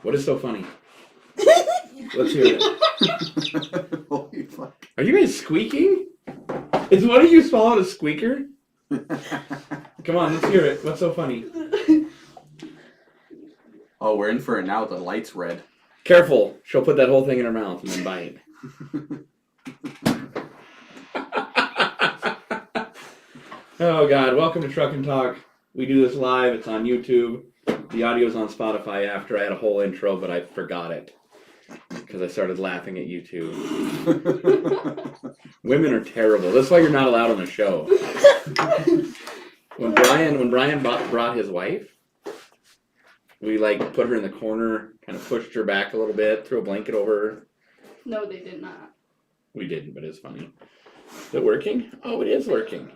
What is so funny? Let's hear it. Holy fuck. Are you guys squeaking? Is one of you swallowed a squeaker? Come on, let's hear it. What's so funny? Oh, we're in for it now. The light's red. Careful. She'll put that whole thing in her mouth and then bite. Oh, God. Welcome to Truck and Talk. We do this live. It's on YouTube. The audio's on Spotify after. I had a whole intro, but I forgot it because I started laughing at YouTube. Women are terrible. That's why you're not allowed on the show. When Brian brought his wife, we put her in the corner, kind of pushed her back a little bit, threw a blanket over her. No, they did not. We didn't, but it's funny. Is it working? Oh, it is working.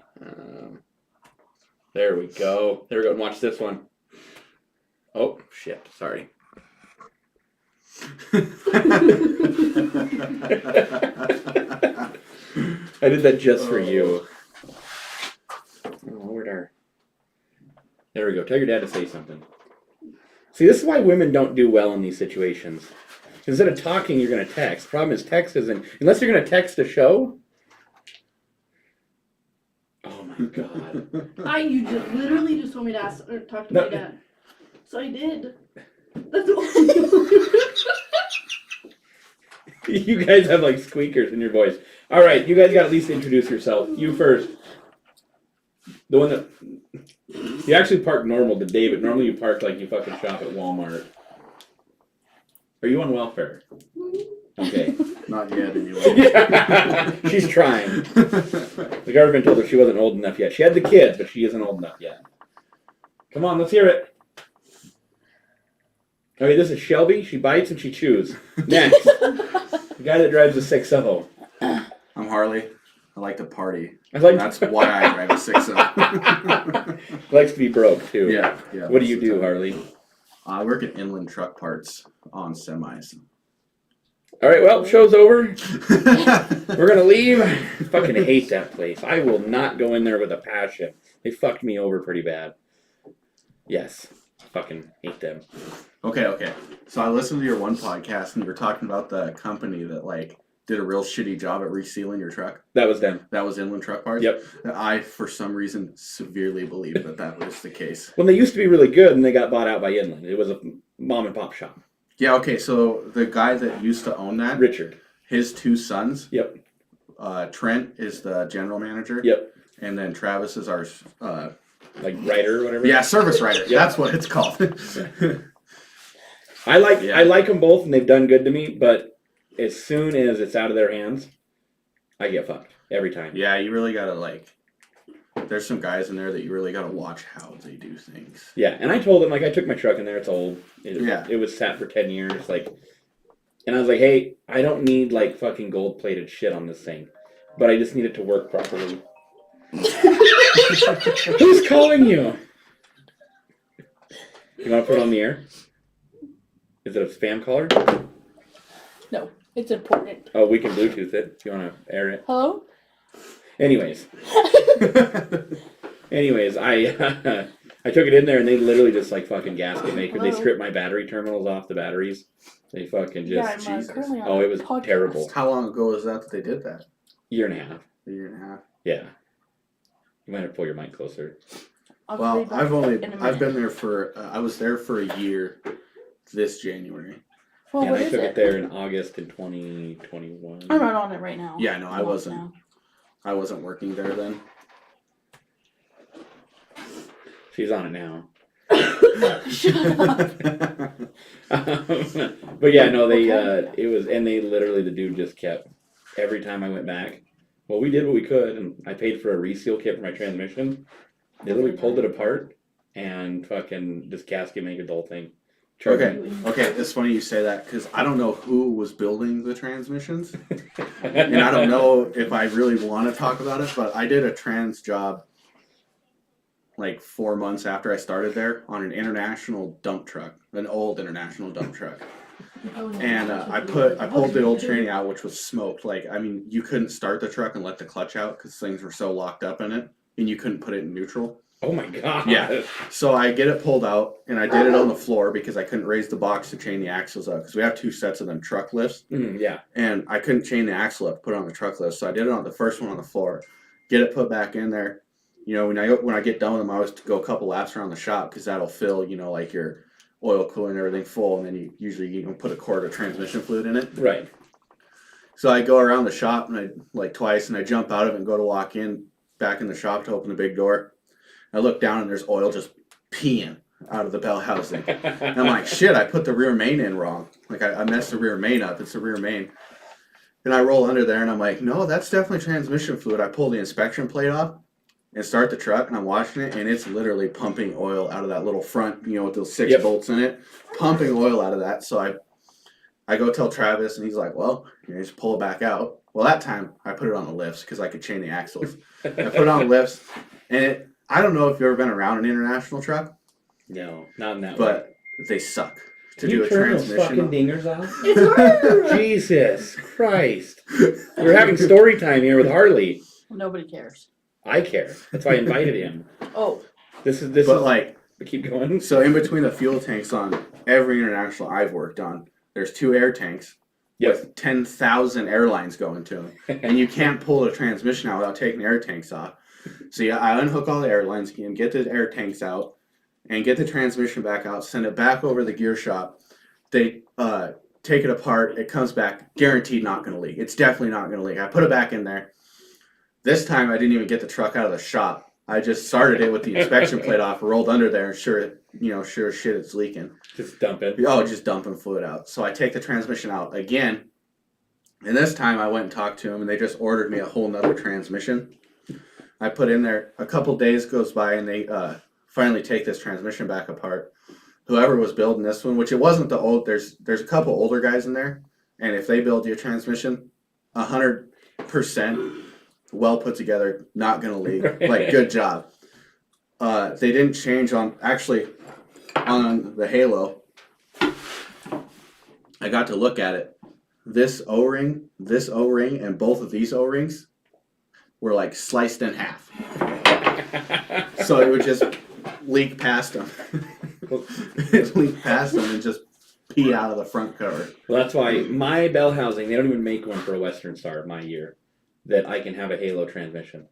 There we go. There we go. And watch this one. Oh, shit. Sorry. I did that just for you. Oh, there we go. Tell your dad to say something. See, this is why women don't do well in these situations. Instead of talking, you're going to text. The problem is text isn't... Unless you're going to text the show... Oh, my God. You literally just told me to talk to No. my dad. So I did. That's all. You guys have, squeakers in your voice. All right, you guys got to at least introduce yourself. You first. The one that... You actually park normal today, but normally you park like you fucking shop at Walmart. Are you on welfare? Okay. Not yet, anyway. Yeah. She's trying. The government told her she wasn't old enough yet. She had the kids, but she isn't old enough yet. Come on, let's hear it. Okay, this is Shelby. She bites and she chews. Next. The guy that drives a 6-0. I'm Harley. I like to party. That's why I drive a 6-0. Likes to be broke, too. Yeah. What do you do, Harley? I work at Inland Truck Parts on semis. All right, well, show's over. We're going to leave. I fucking hate that place. I will not go in there with a passion. They fucked me over pretty bad. Yes. Fucking hate them. Okay. So I listened to your one podcast and you were talking about the company that did a real shitty job at resealing your truck. That was them. That was Inland Truck Parts? Yep. I, for some reason, severely believe that was the case. Well, they used to be really good and they got bought out by Inland. It was a mom and pop shop. Yeah, okay, so the guy that used to own that, Richard. his two sons. Yep. Trent is the general manager. Yep. And then Travis is our... writer or whatever? Yeah, service writer. Yep. That's what it's called. I like them both and they've done good to me, but as soon as it's out of their hands, I get fucked every time. Yeah, you really gotta there's some guys in there that you really gotta watch how they do things. Yeah, and I told them, I took my truck in there, it's old. Yeah. It was sat for 10 years, and I was like, hey, I don't need, fucking gold-plated shit on this thing, but I just need it to work properly. Who's calling you? You want to put it on the air? Is it a spam caller? No, it's important. Oh, we can Bluetooth it if you want to air it. Hello? Anyways, I took it in there and they literally just fucking gasket maker. They Hello? stripped my battery terminals off the batteries. They fucking just I'm Jesus. currently on Oh, a it was podcast. terrible. How long ago was that they did that? Year and a half. A year and a half. Yeah. You might have to pull your mic closer. I'll be Well, back in a minute. I've been there for I was there for a year this January. Well, and what I is took it? it there in August in 2021. I'm not on it right now. Yeah, no, I I'm off wasn't. now. I wasn't working there then. She's on it now. Shut up. But yeah, no, they Okay. it was, and they literally, the dude just kept, every time I went back, well, we did what we could, and I paid for a reseal kit for my transmission. They literally pulled it apart and fucking just gasket making the whole thing. Charged me. Okay, it's funny you say that because I don't know who was building the transmissions, and I don't know if I really want to talk about it. But I did a trans job 4 months after I started there on an international dump truck, an old international dump truck. And I pulled the old tranny out, which was smoked. You couldn't start the truck and let the clutch out because things were so locked up in it, and you couldn't put it in neutral. Oh my god. Yeah. So I get it pulled out, and I did it on the floor because I couldn't raise the box to chain the axles up because we have 2 sets of them truck lifts, Yeah. and I couldn't chain the axle up, put it on the truck lift. So I did it on the first one on the floor, get it put back in there. You know, when I get done with them, I always go a couple laps around the shop because that'll fill, you know, like your oil cooler and everything full, and then you can put a quart of transmission fluid in it. Right. So I go around the shop and I like twice, and I jump out of it and go to walk in back in the shop to open the big door. I look down and there's oil just peeing out of the bell housing. And I'm like, shit, I put the rear main in wrong. Like I messed the rear main up. It's the rear main. And I roll under there and I'm like, no, that's definitely transmission fluid. I pull the inspection plate off and start the truck, and I'm watching it, and it's literally pumping oil out of that little front, you know, with those 6 bolts in it, pumping oil out of that. So I go tell Travis, and he's like, well, you just pull it back out. Well, that time I put it on the lifts because I could chain the axles. I put it on the lifts, and I don't know if you've ever been around an international truck, No, not in that way. but they suck to Can do you a turn those fucking transmission. dingers off? It's her. Jesus Christ. We're having story time here with Harley. Nobody cares. I care. That's why I invited him. Oh, This is But like, keep going. so in between the fuel tanks on every international I've worked on, there's 2 air tanks with 10,000 airlines going to them, and you can't pull a transmission out without taking the air tanks off. So yeah, I unhook all the airlines again, get the air tanks out, and get the transmission back out, send it back over to the gear shop. They take it apart, it comes back, guaranteed not going to leak. It's definitely not going to leak. I put it back in there. This time I didn't even get the truck out of the shop. I just started it with the inspection plate off, rolled under there, and sure as shit it's leaking. Just dump it. Oh, just dumping fluid out. So I take the transmission out again, and this time I went and talked to them, and they just ordered me a whole nother transmission. I put in there, a couple days goes by, and they finally take this transmission back apart. Whoever was building this one, which it wasn't the old, there's a couple older guys in there, and if they build your transmission, 100% well put together, not gonna leak. Like, good job. They didn't change on the Halo. I got to look at it. This O-ring, and both of these O-rings were like sliced in half. So it would just leak past them. It leaked past them and just pee out of the front cover. Well, that's why my bell housing, they don't even make one for a Western Star my year that I can have a Halo transmission.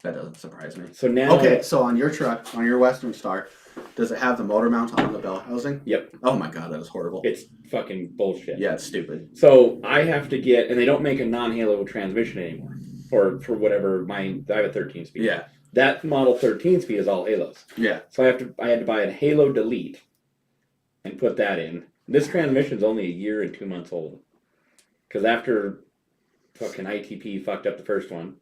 That doesn't surprise me. So now Okay, so on your truck, on your Western Star, does it have the motor mount on the bell housing? Yep. Oh my god, that is horrible. It's fucking bullshit. Yeah, it's stupid. So I have to get, and they don't make a non-Halo transmission anymore, or for whatever I have a 13 speed. Yeah, That model 13 speed is all Halos. yeah. So I had to buy a Halo Delete and put that in. This transmission's only 1 year and 2 months old. Because after fucking ITP fucked up the first one,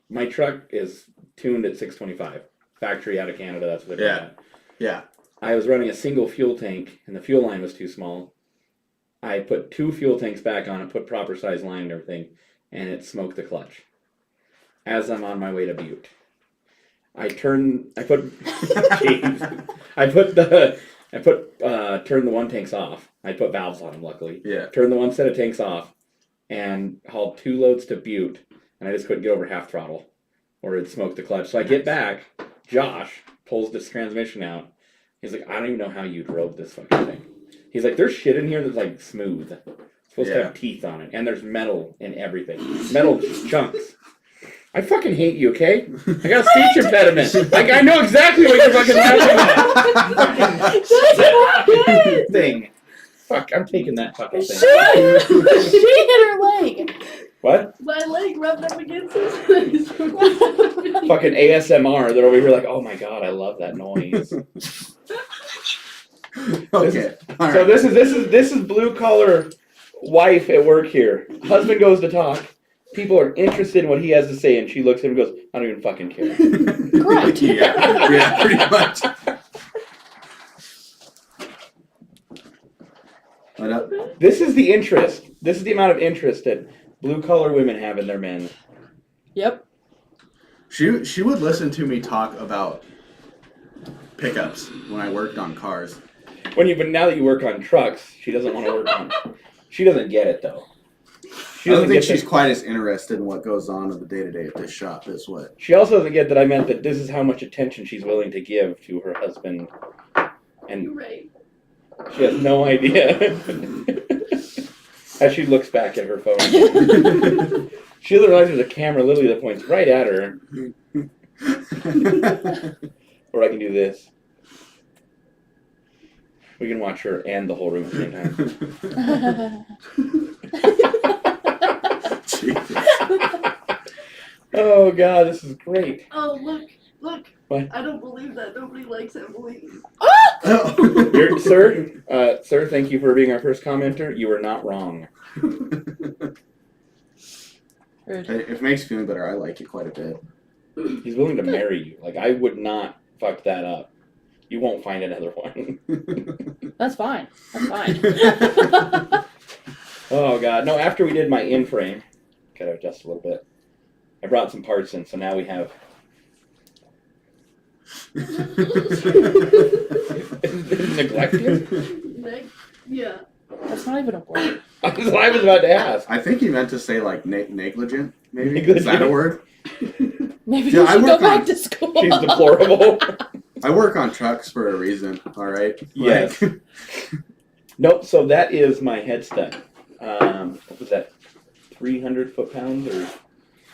my truck is tuned at 625. Factory out of Canada, that's what they're Yeah. at. Yeah. I was running a single fuel tank, and the fuel line was too small. I put 2 fuel tanks back on it, put proper size line and everything, and it smoked the clutch. As I'm on my way to Butte, turn the one tanks off. I put valves on them, luckily. Yeah. Turned the one set of tanks off, and hauled 2 loads to Butte, and I just couldn't get over half throttle, or it'd smoke the clutch. So I get back, Josh pulls this transmission out. He's like, I don't even know how you drove this fucking thing. He's like, there's shit in here that's like smooth. It's supposed to have teeth on it, and there's metal in everything. Metal chunks. I fucking hate you, okay? I got a speech impediment. Like, I know exactly what you're fucking talking about. Thing. Fuck, I'm taking that fucking thing. she hit her leg. What? My leg rubbed up against his Fucking ASMR. They're over here like, oh my god, I love that noise. Okay. All So right. this is blue collar wife at work here. Husband goes to talk. People are interested in what he has to say, and she looks at him and goes, I don't even fucking care. Correct. Yeah, pretty much. This is the interest. This is the amount of interest that blue collar women have in their men. Yep. She would listen to me talk about pickups when I worked on cars. But now that you work on trucks, she doesn't want to work on. She doesn't get it though. She I don't doesn't think get she's that. quite as interested in what goes on in the day to day at this shop as what. She also doesn't get that I meant that this is how much attention she's willing to give to her husband, You're and right. she has no idea. As she looks back at her phone, she doesn't realize there's a camera literally that points right at her. Or I can do this. We can watch her and the whole room at the same time. Jesus. Oh God, this is great. Oh, look. What? I don't believe that. Nobody likes Emily. Sir, thank you for being our first commenter. You were not wrong. Rude. If it makes you feel better, I like you quite a bit. He's willing to marry you. Like, I would not fuck that up. You won't find another one. That's fine. That's fine. Oh God, no. After we did my in frame, gotta adjust a little bit. I brought some parts in, so now we have. Neglected? Yeah. That's not even a word. That's what I was about to ask. I think you meant to say like negligent, maybe. Negligent. Is that a word? Maybe Yeah, you I should go work back on- to school. She's deplorable. I work on trucks for a reason, alright? Yes. Nope. So that is my head stud. What was that? 300 foot-pounds, or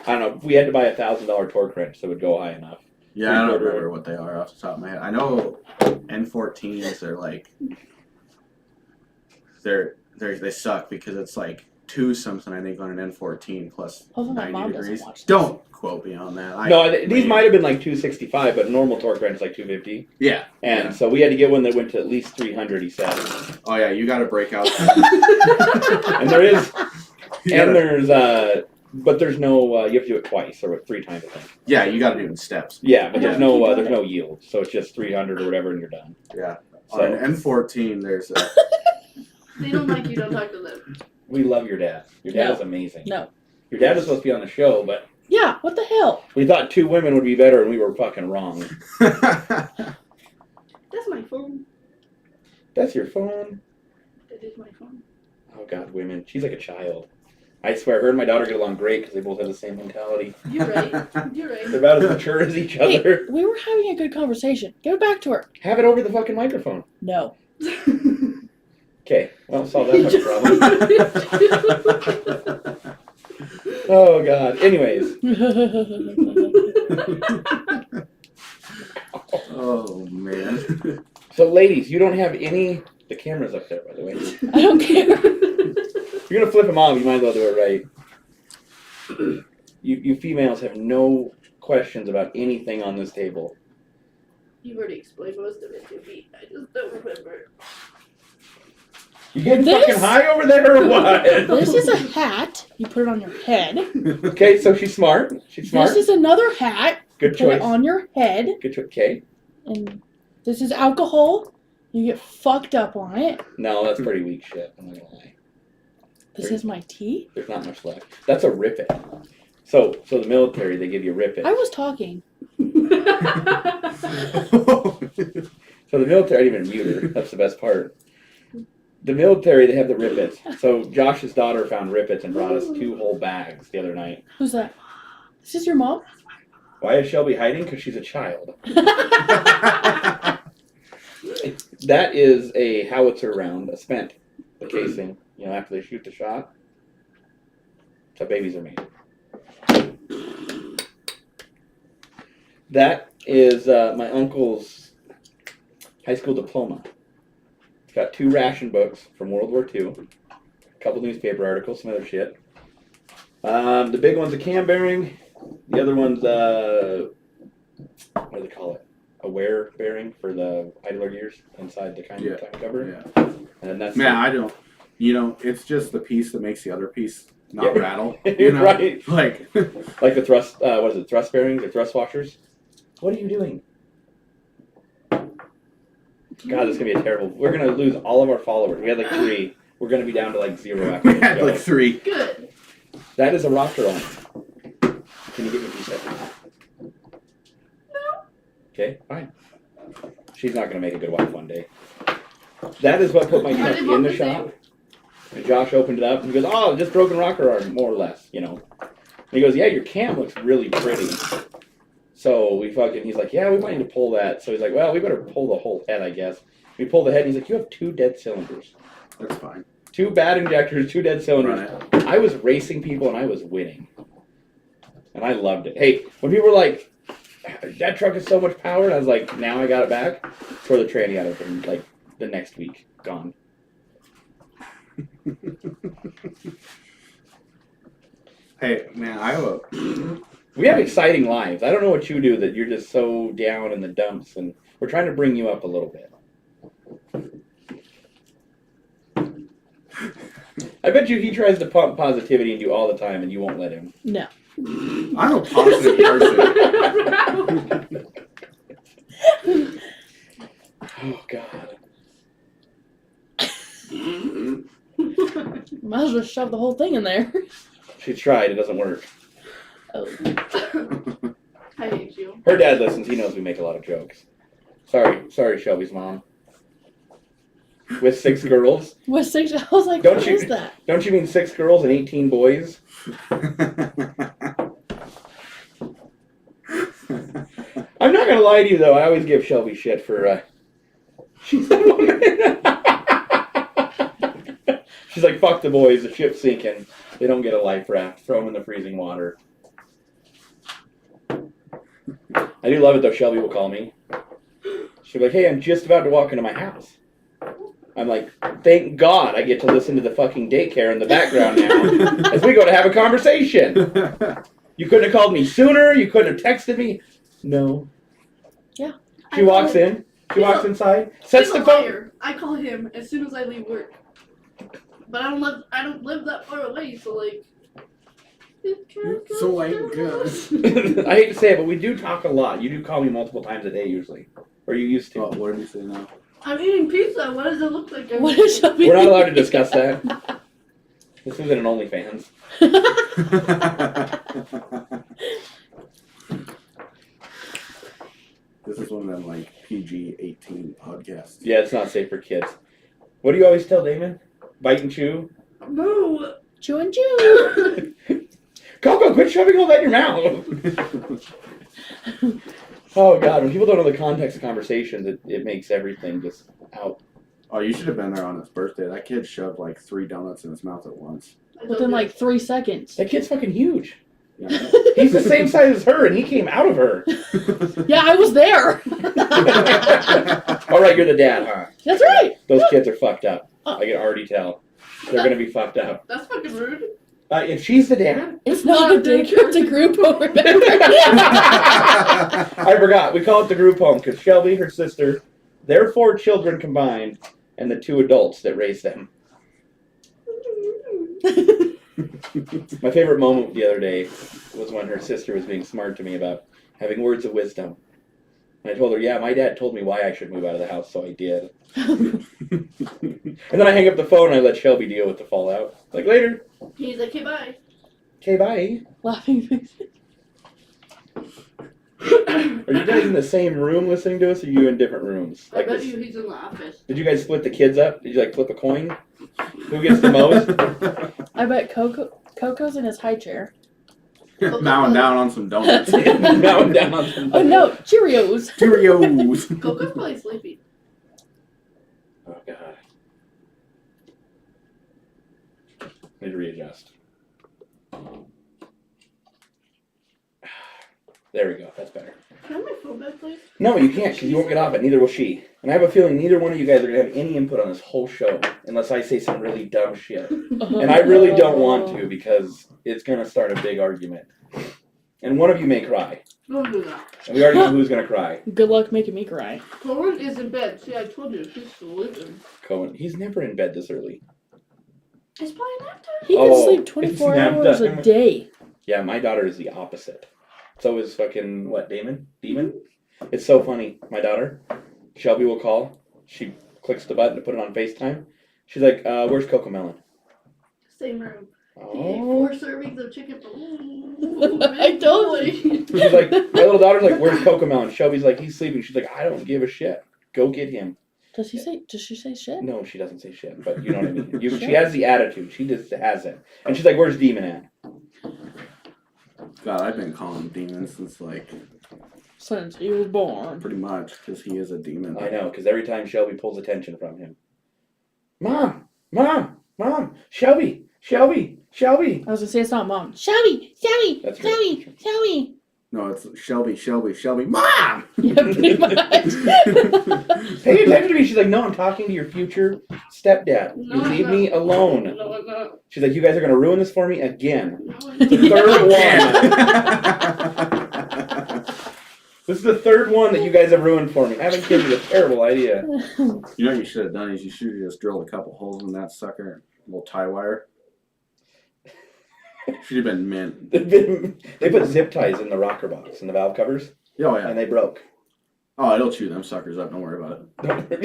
I don't know. We had to buy $1,000 torque wrench so it would go high enough. Yeah, I don't remember what they are off the top of my head. I know N14s are like they suck because it's like 2 something I think on an N14 plus Hopefully my 90 mom doesn't degrees. watch this. Don't quote me on that. These might have been like 265, but normal torque wrench is like 250. Yeah. And Yeah. so we had to get one that went to at least 300. He said, Oh yeah, you got to break out. and there is, you and gotta- there's but there's no. You have to do it twice or 3 times, I think. yeah, you got to do it in steps. Yeah, but there's Yeah. no yield, so it's just 300 or whatever, and you're done. Yeah. So On an N14, there's a They don't like you. Don't talk to them. we love your dad. Your dad No. is amazing. No. Your dad was supposed to be on the show, but Yeah, what the hell? we thought 2 women would be better, and we were fucking wrong. That's my phone. That's your phone. That is my phone. Oh God, women. She's like a child. I swear, her and my daughter get along great because they both have the same mentality. You're right. You're They're right. about as mature as each Hey, other. we were having a good conversation. Give it back to her. Have it over the fucking microphone. No. Okay, well, solve that fucking problem. Oh God. Anyways. Oh man. So, ladies, you don't have any. The camera's up there, by the way. I don't care. You're gonna flip them off. You might as well do it right. You females have no questions about anything on this table. You've already explained most of it to me. I just don't remember. You getting This- fucking high over there or what? This is a hat. You put it on your head. Okay, so she's smart. She's smart. This is another hat. Good Put choice. it on your head. Good choice. Okay. And this is alcohol. You get fucked up on it. No, that's pretty weak shit. I'm not gonna lie. This is my tea. There's not much left. That's a rip it. So the military, they give you a rip it. I was talking. So the military, I didn't even mute her. That's the best part. The military, they have the rip its. So Josh's daughter found rip its and brought us 2 whole bags the other night. Who's that? Is this your mom? Why is Shelby hiding? Because she's a child. That is a howitzer round, a spent, the casing. You know, after they shoot the shot. That's how babies are made. That is my uncle's high school diploma. It's got 2 ration books from World War II, a couple newspaper articles, some other shit. The big one's a cam bearing. The other one's what do they call it? A wear bearing for the idler gears inside the time cover. Yeah. And then that's Man, I don't. You know, it's just the piece that makes the other piece not Yeah. rattle. You know, Right. like like the thrust. What is it? Thrust bearings or thrust washers? What are you doing? God, this is gonna be a terrible. We're gonna lose all of our followers. We had like 3. We're gonna be down to like 0 after we this had show. like 3. Good. That is a rocker on. Can you give me 2 seconds? Okay, fine. She's not gonna make a good wife one day. That is what put my Are truck they both in the the same? shop. And Josh opened it up and he goes, "Oh, just broken rocker arm, more or less, you know." And he goes, "Yeah, your cam looks really pretty." So he's like, "Yeah, we might need to pull that." So he's like, "Well, we better pull the whole head, I guess." We pull the head and he's like, "You have 2 dead cylinders. That's fine. 2 bad injectors, 2 dead cylinders." Run it. I was racing people and I was winning. And I loved it. Hey, when people were like, "That truck is so much power," and I was like, "Now I got it back," tore the tranny out of it in like the next week. Gone. Hey, man, I have a. We have exciting lives. I don't know what you do that you're just so down in the dumps, and we're trying to bring you up a little bit. I bet you he tries to pump positivity into you all the time, and you won't let him. No. I'm a positive person. Oh God. Might as well shove the whole thing in there. She tried. It doesn't work. Oh. I hate you. Her dad listens. He knows we make a lot of jokes. Sorry, Shelby's mom. With 6 girls. With 6, I was like, Don't what you- is that? Don't you mean 6 girls and 18 boys? I'm not gonna lie to you though. I always give Shelby shit for. She's She's like, "Fuck the boys. The ship's sinking. They don't get a life raft. Throw them in the freezing water." I do love it though. Shelby will call me. She'll be like, "Hey, I'm just about to walk into my house." I'm like, "Thank God I get to listen to the fucking daycare in the background now as we go to have a conversation. You couldn't have called me sooner. You couldn't have texted me." No. Yeah. She walks in. She walks inside. Sets He's the a phone. liar. I call him as soon as I leave work. But I don't live that far away, so like. So, like, I hate to say it, but we do talk a lot. You do call me multiple times a day usually, or you used to. Oh, what did you say now? I'm eating pizza. What does it look like? What is Shelby? We're not allowed to discuss that. This isn't an OnlyFans. This is one of them like PG-18 podcasts. Yeah, it's not safe for kids. What do you always tell Damon? Bite and chew. Boo! Chew and chew. Coco, quit shoving all that in your mouth. Oh God, when people don't know the context of conversations, it makes everything just out. Oh, you should have been there on his birthday. That kid shoved like 3 donuts in his mouth at once. Within like 3 seconds. That kid's fucking huge. Yeah. He's the same size as her, and he came out of her. Yeah, I was there. All right, you're the dad, huh? That's right. Those kids are fucked up. I can already tell. They're gonna be fucked up. That's fucking rude. If she's the dad, It's not a daycare, it's a group home, remember? I forgot. We call it the group home because Shelby, her sister, their 4 children combined, and the 2 adults that raised them. My favorite moment the other day was when her sister was being smart to me about having words of wisdom. And I told her, "Yeah, my dad told me why I should move out of the house, so I did." And then I hang up the phone and I let Shelby deal with the fallout. Like, later. He's like, "Okay, bye." Okay, bye. Laughing face. Are you guys in the same room listening to us, or are you in different rooms? I Like bet this? you he's in the office. Did you guys split the kids up? Did you like flip a coin? Who gets the most? I bet Coco's in his high chair. Mowing down on some donuts. Now I'm down on some. Oh no, Cheerios. Cheerios. Coco's probably sleepy. Oh God. Need to readjust. There we go. That's better. Can I have my phone back, please? No, you can't, because you won't get off it. Neither will she. And I have a feeling neither one of you guys are gonna have any input on this whole show unless I say some really dumb shit. And I really don't want to because it's gonna start a big argument. And one of you may cry. Don't do that. And we already know who's gonna cry. Good luck making me cry. Cohen is in bed. See, I told you, he's sleeping. Cohen. He's never in bed this early. It's probably nap time. He Oh, can sleep it's 24 nap hours time. a day. Yeah, my daughter is the opposite. So is fucking, what, Damon? Demon? It's so funny. My daughter, Shelby will call. She clicks the button to put it on FaceTime. She's like, where's Coco Melon? Same room. He ate Oh. 4 servings of chicken. I told you. She's like, my little daughter's like, where's Coco Melon? Shelby's like, he's sleeping. She's like, I don't give a shit. Go get him. Does she say shit? No, she doesn't say shit, but you know what I mean. She Shit. has the attitude. She just has it. And she's like, "Where's Demon at?" God, I've been calling him demon since like Since he was born. pretty much because he is a demon. I know, because every time Shelby pulls attention from him, Mom, Shelby. I was gonna say it's not mom. Shelby. That's right. Shelby. No, it's Shelby, Mom! Yeah, pretty much. Pay attention to me. She's like, "No, I'm talking to your future stepdad. No, You leave no. me alone." No, I'm not. She's like, "You guys are gonna ruin this for me again." No, I'm The not. third one. This is the third one that you guys have ruined for me. Having kids is a terrible idea. You know what you should have done is you should have just drilled a couple holes in that sucker, a little tie wire. Should have been mint. They put zip ties in the rocker box and the valve covers, Oh yeah. and they broke. Oh, it'll chew them suckers up. Don't worry about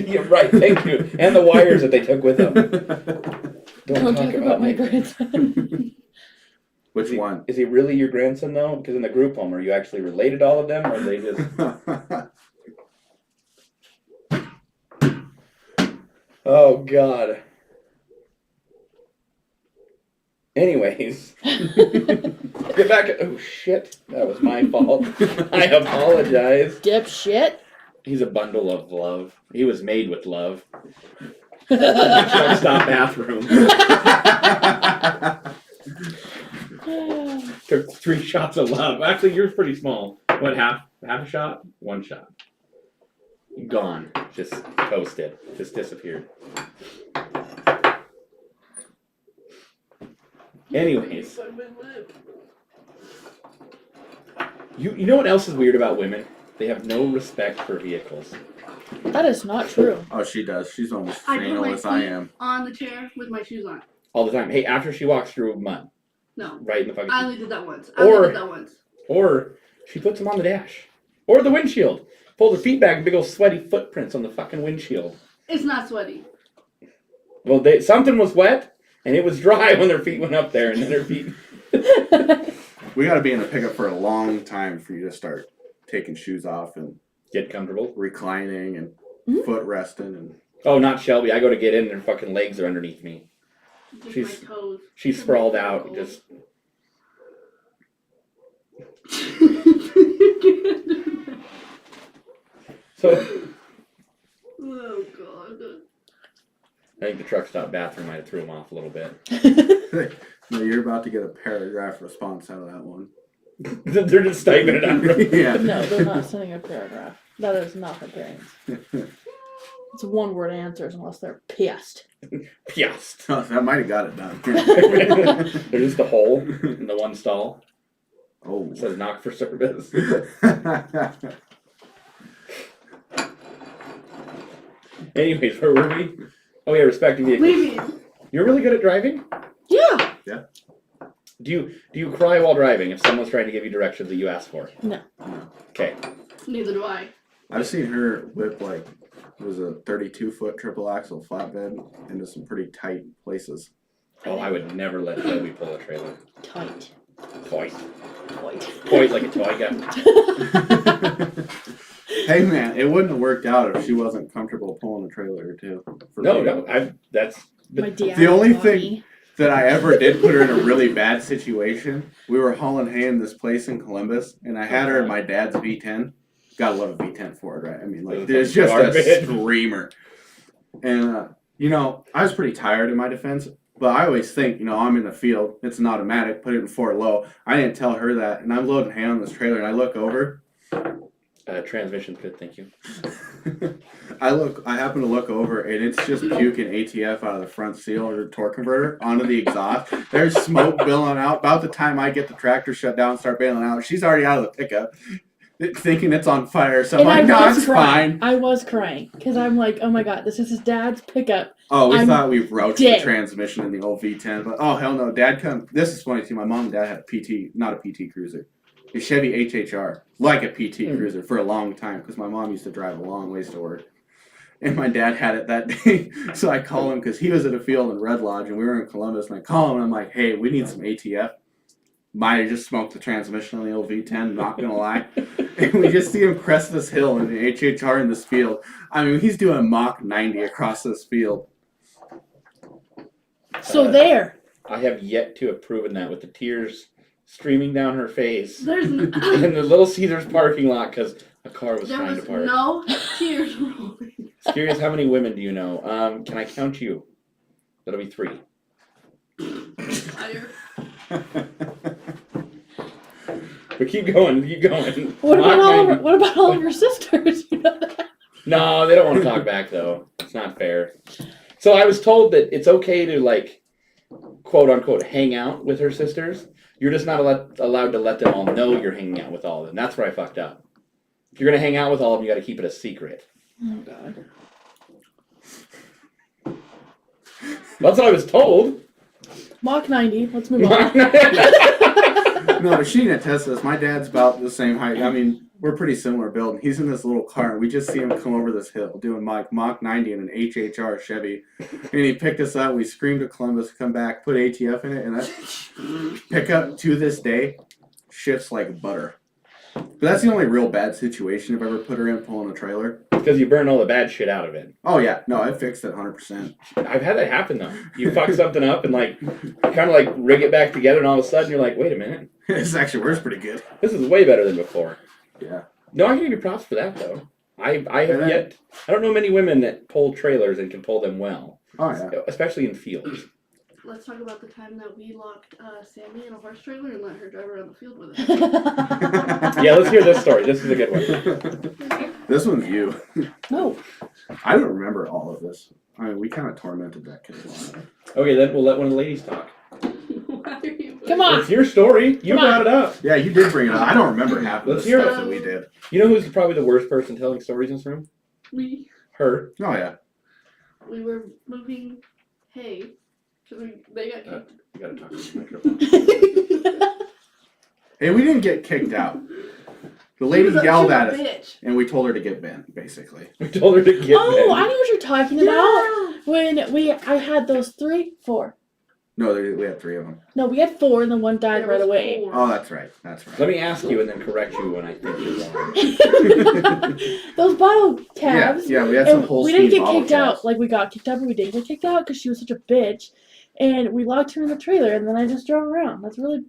Yeah, right, thank you. And the wires that they took with them. it. Don't talk about my me. grandson. Which one? Is he really your grandson though? Because in the group home, are you actually related to all of them, or are they just? Oh God. Anyways, get back. Oh shit, that was my fault. I apologize. Dipshit. He's a bundle of love. He was made with love. Truck stop bathroom. Took 3 shots of love. Actually, yours pretty small. What, half a shot? 1 shot. Gone. Just toasted. Just disappeared. Anyways, you know what else is weird about women? They have no respect for vehicles. That is not true. Oh, she does. She's almost I put anal my as I feet am. on the chair with my shoes on. All the time. Hey, after she walks through mud, No, right in the fucking I only did that once. Or she puts them on the dash. Or the windshield. Pulls her feet back and big old sweaty footprints on the fucking windshield. It's not sweaty. Well, something was wet, and it was dry when their feet went up there, and then her feet... We got to be in the pickup for a long time for you to start taking shoes off and Get comfortable. reclining and Mhm. foot resting and. Oh, not Shelby. I go to get in, and her fucking legs are underneath me. Just She's- my toes. She's sprawled out, just... So, Oh god. I think the truck stop bathroom might have threw him off a little bit. No, you're about to get a paragraph response out of that one. They're just typing it out. Yeah. No, they're not sending a paragraph. That is not her parents. It's one-word answers unless they're pissed. Piast. Oh, that might have got it done. There's just a hole in the one stall. Oh. It says knock for service. Anyways, where were we? Oh yeah, respecting vehicles. Leaving. You're really good at driving? Yeah. Do you cry while driving if someone's trying to give you directions that you ask for? No. Okay. Neither do I. I've seen her whip like it was a 32-foot triple axle flatbed into some pretty tight places. Oh, I would never let Shelby pull a trailer. Tight. Toy. Tight. Toy like a toy gun. Hey man, it wouldn't have worked out if she wasn't comfortable pulling a trailer too. For No, me. no, that's My dad. The only taught thing- me. That I ever did put her in a really bad situation. We were hauling hay in this place in Columbus, and I had her in my dad's V10. Gotta love a V10 Ford, right? I mean, like, Those it's just a garbage. screamer. And, you know, I was pretty tired in my defense, but I always think, you know, I'm in the field. It's an automatic. Put it in 4 low. I didn't tell her that, and I'm loading hay on this trailer, and I look over. transmission's good, thank you. I happen to look over and it's just puking ATF out of the front seal or torque converter onto the exhaust. There's smoke billowing out. About the time I get the tractor shut down and start bailing out, she's already out of the pickup, thinking it's on fire. So I'm And like, I no, was it's crying. fine. I was crying because I'm like, oh my god, this is his dad's pickup. Oh, we I'm thought we roached dead. the transmission in the old V10, but oh hell no, Dad come. This is funny too. My mom and Dad had a PT, not a PT Cruiser, a Chevy HHR, like a PT Cruiser for a long time because my mom used to drive a long ways to work. And my dad had it that day, so I call him because he was at a field in Red Lodge and we were in Columbus. And I call him and I'm like, "Hey, we need some ATF." Might have just smoked the transmission on the old V10, not gonna lie. And we just see him crest this hill in the HHR in this field. I mean, he's doing Mach 90 across this field. So there. I have yet to have proven that with the tears streaming down her face There's in the Little Caesars parking lot because a car was there trying was to park. no tears rolling. Curious, how many women do you know? Can I count you? That'll be 3. Liar. But keep going, keep going. What about Mach all 90. of, what about all of your sisters? You know that? No, they don't want to talk back though. It's not fair. So I was told that it's okay to like, quote unquote, hang out with her sisters. You're just not allowed to let them all know you're hanging out with all of them. That's where I fucked up. If you're gonna hang out with all of them, you got to keep it a secret. Oh god. That's what I was told. Mach 90. Let's move on. No, but she can attest to this. My dad's about the same height. I mean, we're pretty similar build. And he's in this little car, and we just see him come over this hill doing Mach 90 in an HHR Chevy. And he picked us up. We screamed to Columbus, come back, put ATF in it, and that pickup to this day shifts like butter. But that's the only real bad situation I've ever put her in pulling a trailer. Because you burn all the bad shit out of it. Oh, yeah. No, I fixed it 100%. I've had that happen though. You fuck something up and like, kind of like rig it back together, and all of a sudden you're like, wait a minute, This actually works pretty good. this is way better than before. Yeah. No, I can give you props for that though. I have And then- yet. I don't know many women that pull trailers and can pull them well, Oh, yeah. especially in fields. Let's talk about the time that we locked Sammy in a horse trailer and let her drive around the field with us. Yeah, let's hear this story. This is a good one. This one's you. No. I don't remember all of this. I mean, we kind of tormented that kid a lot. Okay, then we'll let one of the ladies talk. Why are you Come on. It's your story. You Come on. brought it up. Yeah, you did bring it up. I don't remember half of the Let's hear stuff it. that we did. You know who's probably the worst person telling stories in this room? We Her. Oh, yeah. were moving hay because they got kicked. You gotta talk to the microphone. Hey, we didn't get kicked out. The She lady was a- yelled she was at a us, bitch. and we told her to get bent, basically. We told her to get Oh, men. I know what you're talking about. When I had those 4. No, we had 3 of them. No, we had 4 and then one died There right was away. 4. Oh, that's right. That's Let right. me ask you and then correct you when I think you're wrong. Those bottle Yeah, calves. yeah, we had some And whole we didn't speed get bottle kicked caps. out. Like we got kicked out, but we didn't get kicked out because she was such a bitch. And we locked her in the trailer, and then I just drove around. That's really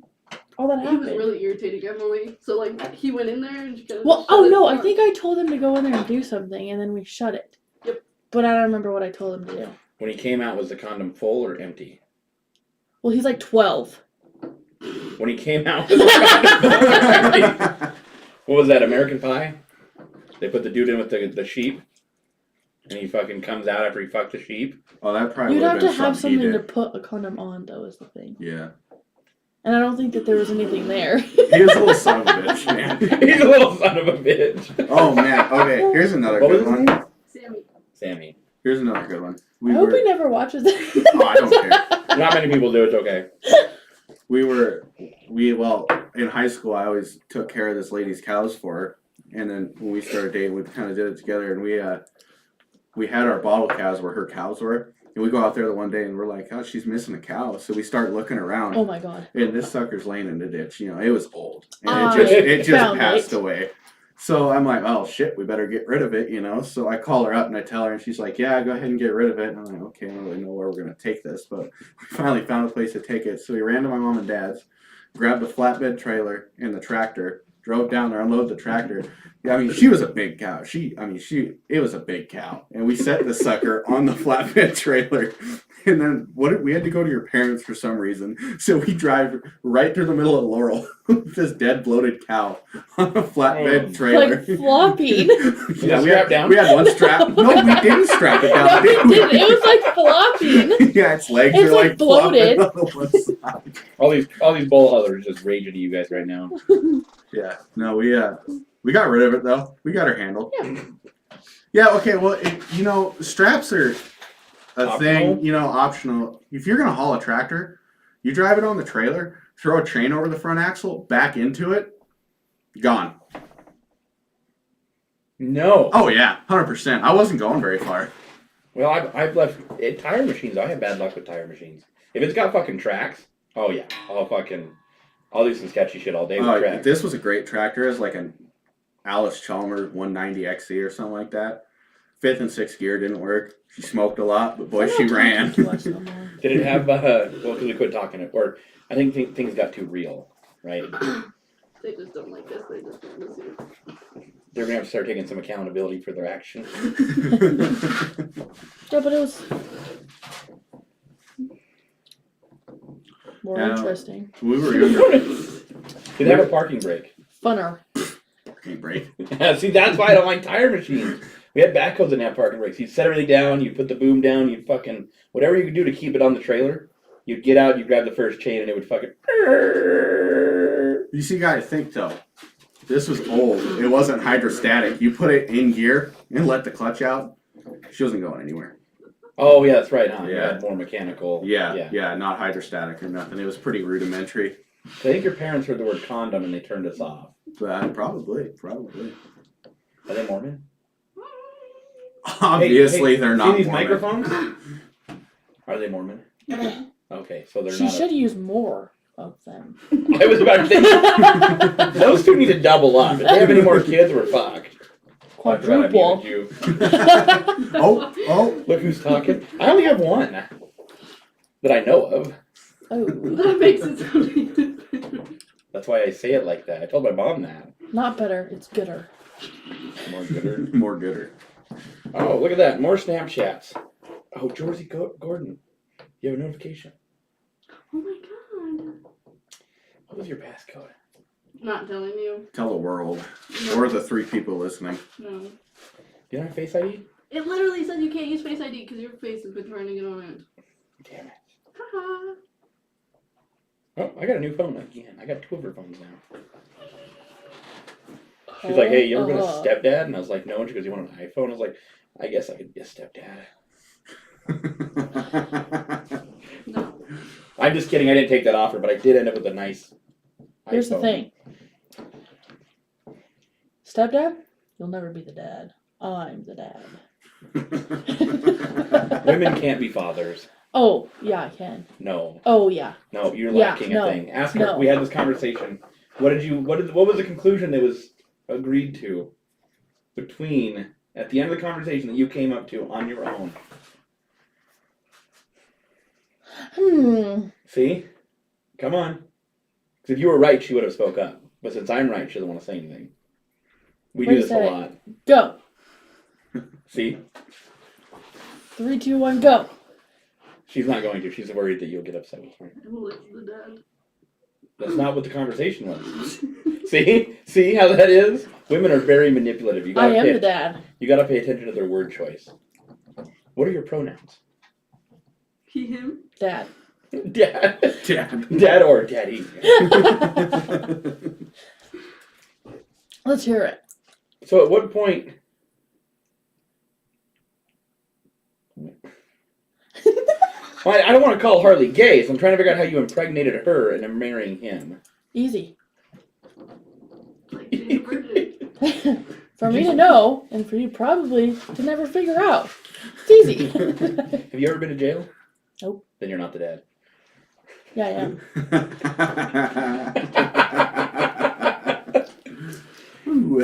all that He happened. was really irritating Emily. So like he went in there and she kind of. Well, oh no, I think I told him to go in there and do something, and then we shut it. Yep. But I don't remember what I told him to do. When he came out, was the condom full or empty? Well, he's like 12. When he came out, was the condom full or empty? What was that, American Pie? They put the dude in with the sheep, and he fucking comes out after he fucked the sheep. Oh, that probably You'd would have been to have something he something to did. put a condom on, though, is the thing. Yeah. And I don't think that there was anything there. He was a little son of a bitch, man. He's a little son of a bitch. Oh, man. Okay, here's another What was good his one. name? Sammy. Sammy. Here's another good one. I hope he never watches it. Oh, I don't care. Not many people do. It's okay. Well, in high school, I always took care of this lady's cows for her. And then when we started dating, we kind of did it together. And we had our bottle cows where her cows were. And we go out there the one day and we're like, oh, she's missing a cow. So we start looking around. Oh my god. And this sucker's laying in the ditch. You know, it was old. And I it just found passed it. away. So I'm like, oh shit, we better get rid of it, you know? So I call her up and I tell her, and she's like, yeah, go ahead and get rid of it. And I'm like, okay, I don't really know where we're going to take this. But we finally found a place to take it. So we ran to my mom and dad's, grabbed the flatbed trailer and the tractor, drove down there, unloaded the tractor. Yeah, I mean, she was a big cow. It was a big cow. And we set the sucker on the flatbed trailer. And then we had to go to your parents for some reason. So we drive right through the middle of Laurel with this dead bloated cow on a flatbed trailer. Like flopping. Yeah, Strapped down? We had one strap. No, we didn't strap it down. No, did we we? didn't. It was like flopping. Yeah, its legs It's are like like flopping bloated. on the one side. All these bull huddlers just raging at you guys right now. Yeah, no, we got rid of it though. We got her handled. Yeah. Yeah. Okay. Well, straps are a Optional? thing. You know, optional. If you're gonna haul a tractor, you drive it on the trailer, throw a chain over the front axle, back into it, gone. No. Oh yeah, 100%. I wasn't going very far. Well, I've left tire machines. I have bad luck with tire machines. If it's got fucking tracks, oh yeah, I'll fucking I'll do some sketchy shit all day with Oh, tracks. this was a great tractor. It was like an Alice Chalmers 190 XC or something like that. 5th and 6th gear didn't work. She smoked a lot, but boy, I'm she not ran. talking to us no more. Did it have, well, because we quit talking it, or I think things got too real, right? They just don't like us. They just don't listen. They're gonna have to start taking some accountability for their actions. Yeah, but it was more Yeah. interesting. We were younger. Did it have a parking brake? Funner. Parking brake. Yeah, see, that's why I don't like tire machines. We had backhoes that didn't have parking brakes. You'd set everything down, you put the boom down, you fucking, whatever you could do to keep it on the trailer, you'd get out, you'd grab the first chain, and it would fucking. You see, you gotta think though. This was old. It wasn't hydrostatic. You put it in gear and let the clutch out. She wasn't going anywhere. Oh, yeah, that's right, huh? You Yeah. had more mechanical. Yeah, not hydrostatic or nothing. It was pretty rudimentary. I think your parents heard the word condom and they turned us off. But probably. Are they Mormon? Obviously, Hey, they're see not. these Mormon. microphones? Are they Mormon? Okay, so they're She not. should use more of them. I was about to say those two need to double up. If they have any more kids, we're fucked. Fuck, I muted Quadruple. you. Oh, Look who's talking. I only have one that I know of. Oh, That makes it sound even better. That's why I say it like that. I told my mom that. not better. It's gooder. More gooder. more gooder. Oh, look at that. More Snapchats. Oh, Georgie Gordon. You have a notification. Oh my god. What was your passcode? Not telling you. Tell the world, No. or the 3 people listening. No. Do you have Face ID? It literally said you can't use Face ID because your face has been trying to get on it. Damn it. Haha. Oh, I got a new phone again. I got 2 of her phones now. She's like, hey, you ever been a stepdad? And I was like, no. And she goes, you want an iPhone? I was like, I guess I could be a stepdad. No. I'm just kidding. I didn't take that offer, but I did end up with a nice Here's the iPhone. thing. Stepdad, you'll never be the dad. I'm the dad. Women can't be fathers. Oh, yeah, I can. No. Oh, yeah. No, you're Yeah, lacking no, a thing. Ask her. no. We had this conversation. What was the conclusion that was agreed to between at the end of the conversation that you came up to on your own? See? Come on. 'Cause if you were right, she would have spoke up. But since I'm right, she doesn't want to say anything. We What do do you this a say? lot. Go. See? 3, 2, 1, go. She's not going to. She's worried that you'll get upset with her. Well, it's the dad. That's not what the conversation was. See? See how that is? Women are very manipulative. You I gotta am pay, the dad. You gotta pay attention to their word choice. What are your pronouns? He, him. Dad. Dad. Dad. Dad or daddy. Let's hear it. So at what point? Well, I don't want to call Harley gay, so I'm trying to figure out how you impregnated her and are marrying him. Easy. Like being a virgin. For me to know, and for you probably to never figure out. It's easy. Have you ever been to jail? Nope. Then you're not the dad. Yeah, I am. Ooh.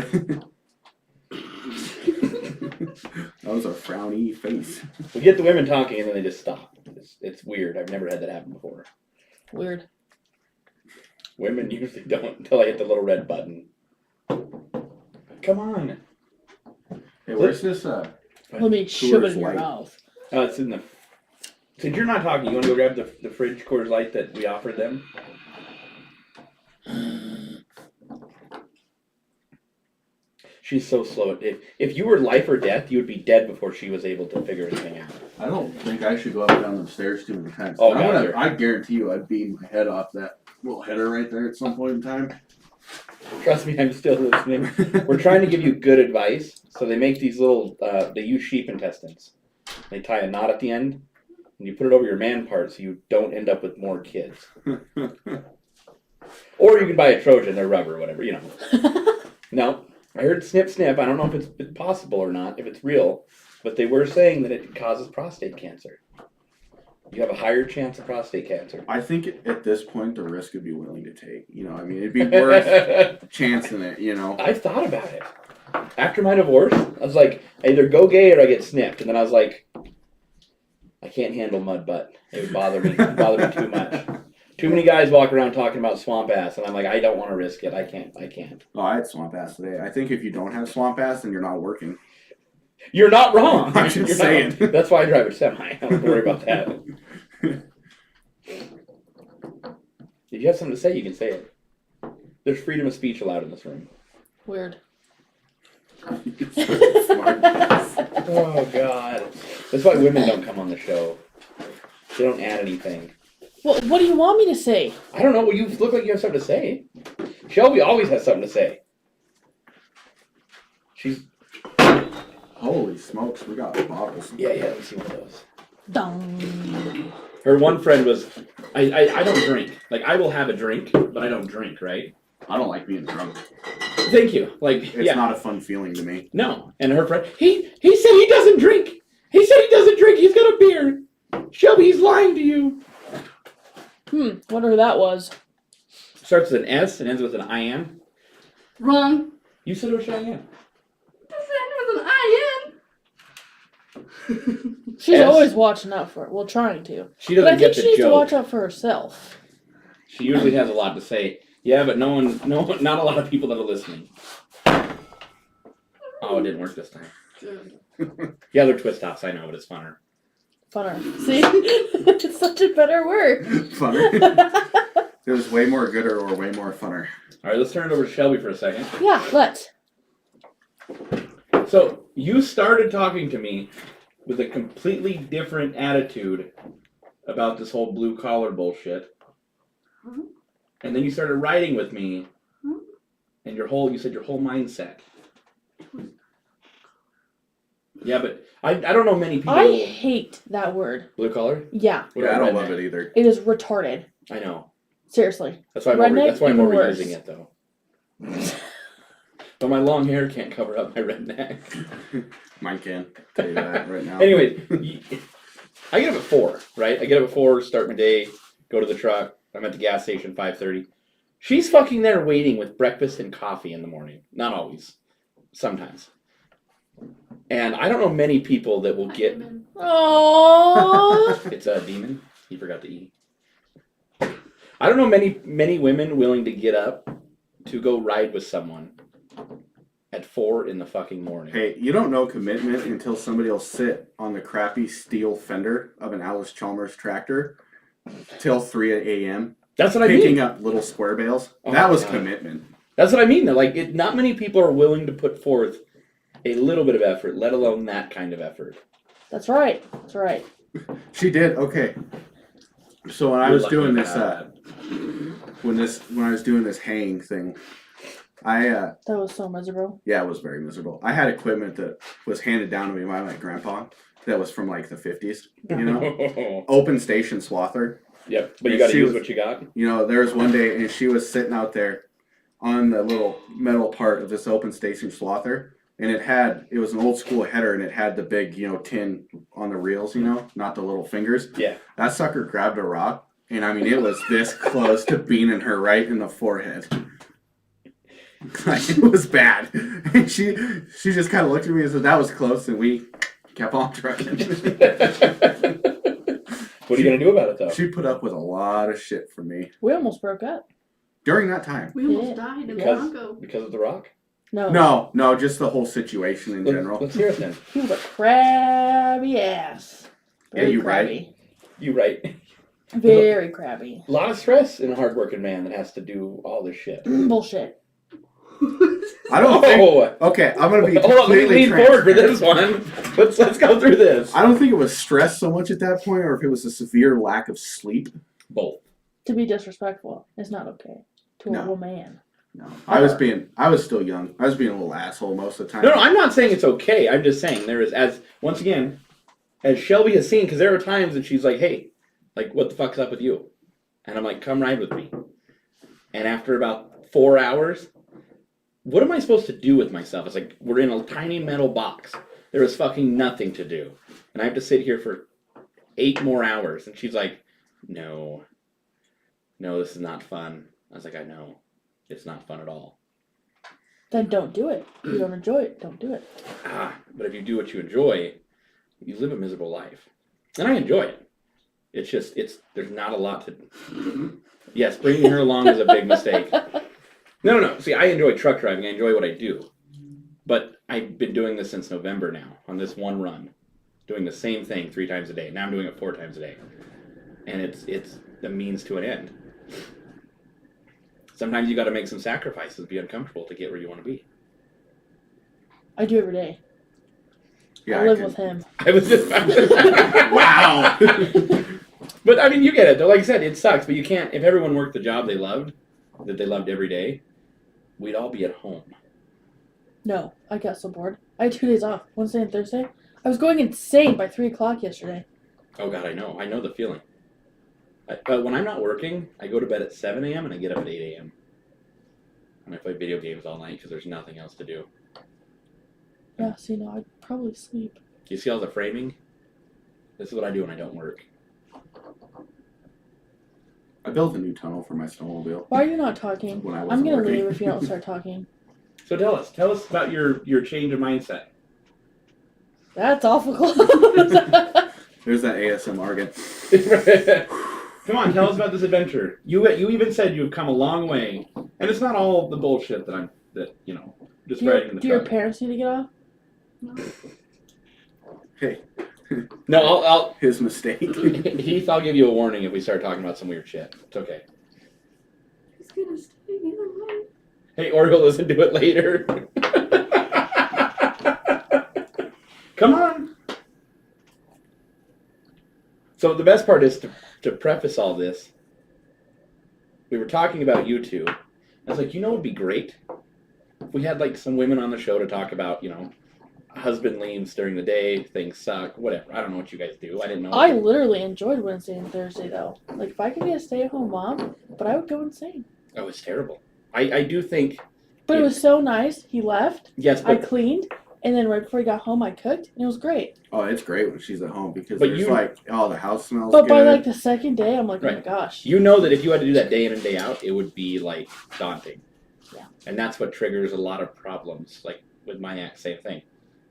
That was a frowny face. We get the women talking and then they just stop. It's weird. I've never had that happen before. Weird. Women usually don't until I hit the little red button. Come on. Hey, where's this? Let me shove it in your Light. mouth. It's in the. Since you're not talking, you want to go grab the fridge Coors Light that we offered them? She's so slow. If you were life or death, you would be dead before she was able to figure anything out. I don't think I should go up and down the stairs too many times. Oh, I'm God, gonna, you're- I guarantee you I'd beat my head off that little header right there at some point in time. Trust me, I'm still listening. We're trying to give you good advice. So they make these little, they use sheep intestines. They tie a knot at the end, and you put it over your man part so you don't end up with more kids. Or you can buy a Trojan, they're rubber, whatever, you know. No, I heard snip snip. I don't know if it's possible or not, if it's real, but they were saying that it causes prostate cancer. You have a higher chance of prostate cancer. I think at this point the risk would be willing to take. You know, I mean, it'd be worth chancing it. You know. I've thought about it. After my divorce, I was like, I either go gay or I get snipped. And then I was like, I can't handle mud butt. It would bother me too much. Too many guys walk around talking about swamp ass, and I'm like, I don't want to risk it. I can't. Oh, I had swamp ass today. I think if you don't have swamp ass, then you're not working. You're not wrong. I'm just You're not saying. wrong. That's why I drive a semi. I don't have to worry about that. If you have something to say, you can say it. There's freedom of speech allowed in this room. Weird. Smart. Oh, God. That's why women don't come on the show. They don't add anything. Well, what do you want me to say? I don't know. Well, you look like you have something to say. Shelby always has something to say. She's... Holy smokes, we got bottles. Yeah, let me see one of those. Dong. Her one friend was, I don't drink. Like, I will have a drink, but I don't drink, right? I don't like being drunk. Thank you. Like, It's not a fun feeling to me. No. And her friend, he said he doesn't drink. He said he doesn't drink. He's got a beer. Shelby, he's lying to you. Wonder who that was. Starts with an S and ends with an I-N. Wrong. You said it was Cheyenne. This end with an I in. She's S. always watching out for it. Well, trying to. She But I doesn't think get she the needs to watch joke. out for herself. She usually has a lot to say. Yeah, but not a lot of people that are listening. Oh, it didn't work this time. Yeah, they're twist offs. I know, but it's funner. Funner. See? It's such a better word. Funner. There's way more gooder or way more funner. All right, let's turn it over to Shelby for a second. Yeah, let's. So you started talking to me with a completely different attitude about this whole blue collar bullshit. Mhm. And then you started writing with me, Mhm. and you said your whole mindset. Yeah, but I don't know many people. I hate that word. Blue collar? Yeah, What Yeah, I about don't love redneck? it either. it is retarded. I know. Seriously. That's why I'm Redneck, that's why I'm even overusing worse. it though. But my long hair can't cover up my redneck. Mine can. Tell you that right now. Anyways, I get up at 4, right? I get up at 4, start my day, go to the truck. I'm at the gas station 5:30. She's fucking there waiting with breakfast and coffee in the morning. Not always. Sometimes. And I don't know many people that will get... Oh. It's a demon. He forgot the E. I don't know many women willing to get up to go ride with someone at 4 in the fucking morning. Hey, you don't know commitment until somebody will sit on the crappy steel fender of an Alice Chalmers tractor till 3 a.m. That's what I picking mean. up little square bales. Oh That my was God. commitment. That's what I mean. Like, not many people are willing to put forth a little bit of effort, let alone that kind of effort. That's right. That's right. She did. Okay. So when I You're was lucky doing to this, have when I was doing this haying thing, That was so miserable. yeah, it was very miserable. I had equipment that was handed down to me by my grandpa that was from like the 50s, you know? Open station swather. Yep, but you And got to she use was- what you got. You know, there was one day and she was sitting out there on the little metal part of this open station swather, and it was an old school header, and it had the big, tin on the reels, not the little fingers. Yeah. That sucker grabbed a rock, and I mean, it was this close to beaning her right in the forehead. Like, it was bad. And she just kind of looked at me and said, that was close, and we kept on trucking. What are you gonna do about it though? She put up with a lot of shit from me We almost broke up. during that time. We almost Yeah. died in the Because- Bronco. Because of the rock? No. No, just the whole situation in general. Let's hear it then. He was a crabby ass. Very you right. crabby. You right. Very crabby. A lot of stress in a hardworking man that has to do all this shit. Bullshit. I don't think. Oh, Okay, I'm gonna be hold on. Let me completely lean forward for transparent. this one. Let's go through this. I don't think it was stress so much at that point, or if it was a severe lack of sleep. Both. To be disrespectful is not okay to a No. woman. No, I was still young. I was being a little asshole most of the time. No, I'm not saying it's okay. I'm just saying there is, once again, as Shelby has seen, because there are times that she's like, hey, like, what the fuck's up with you? And I'm like, come ride with me. And after about 4 hours, what am I supposed to do with myself? It's like, we're in a tiny metal box. There is fucking nothing to do. And I have to sit here for 8 more hours. And she's like, no, this is not fun. I was like, I know. It's not fun at all. Then don't do it. You don't enjoy it. Don't do it. But if you do what you enjoy, you live a miserable life. And I enjoy it. It's just, there's not a lot to... Yes, bringing her along is a big mistake. No. See, I enjoy truck driving. I enjoy what I do. But I've been doing this since November now, on this one run. Doing the same thing 3 times a day. Now I'm doing it 4 times a day. And it's the means to an end. Sometimes you got to make some sacrifices, be uncomfortable to get where you want to be. I do every day. Yeah, I live with him. I was just... Wow. But I mean, you get it. Though. Like I said, it sucks. But you can't. If everyone worked the job they loved, that they loved every day, we'd all be at home. No, I got so bored. I had 2 days off, Wednesday and Thursday. I was going insane by 3 o'clock yesterday. Oh God, I know the feeling. When I'm not working, I go to bed at 7 a.m. and I get up at 8 a.m. and I play video games all night because there's nothing else to do. Yeah, see, no, I'd probably sleep. You see all the framing? This is what I do when I don't work. I built a new tunnel for my snowmobile Why are you not talking? when I I'm wasn't gonna working. leave if you don't start talking. So tell us about your change of mindset. That's awful close. There's that ASMR again. Come on, tell us about this adventure. You even said you've come a long way, and it's not all the bullshit that just riding in the Do your truck. parents need to get off? No. Hey, No, I'll his mistake. Heath, I'll give you a warning if we start talking about some weird shit. It's okay. He's gonna stay in the room. Hey, or he'll listen to it later. Come on. So the best part is to preface all this. We were talking about you two. I was like, it would be great if we had like some women on the show to talk about, husband leaves during the day, things suck, whatever. I don't know what you guys do. I didn't know. I literally enjoyed Wednesday and Thursday though. Like if I could be a stay-at-home mom, but I would go insane. Oh, it's terrible. I do think. But it was so nice. He left. Yes, I but cleaned, and then right before he got home, I cooked, and it was great. Oh, it's great when she's at home because But there's the house smells But good. by like the second day, I'm like, oh my Right. gosh. you know that if you had to do that day in and day out, it would be like daunting. Yeah. And that's what triggers a lot of problems. Like with my ex, same thing.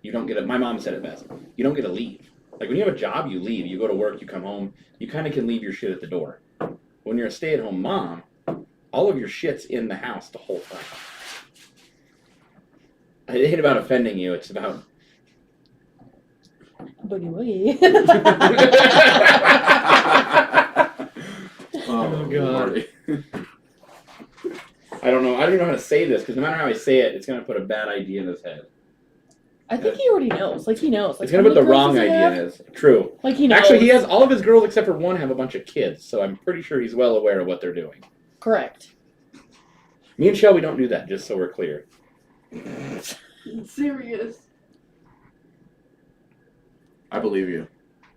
You don't get my mom said it best. You don't get to leave. Like when you have a job, you leave. You go to work, you come home. You kind of can leave your shit at the door. When you're a stay-at-home mom, all of your shit's in the house the whole time. It ain't about offending you. It's about. Boogie woogie. Oh, God. I don't know. I don't know how to say this because no matter how I say it, it's gonna put a bad idea in his head. I think he already knows. Like he knows. Like It's gonna how put the many girls wrong does he idea in have? his. True. Like he knows. Actually, he has all of his girls except for one have a bunch of kids, so I'm pretty sure he's well aware of what they're doing. Correct. Me and Shelby don't do that, just so we're clear. Serious. I believe you.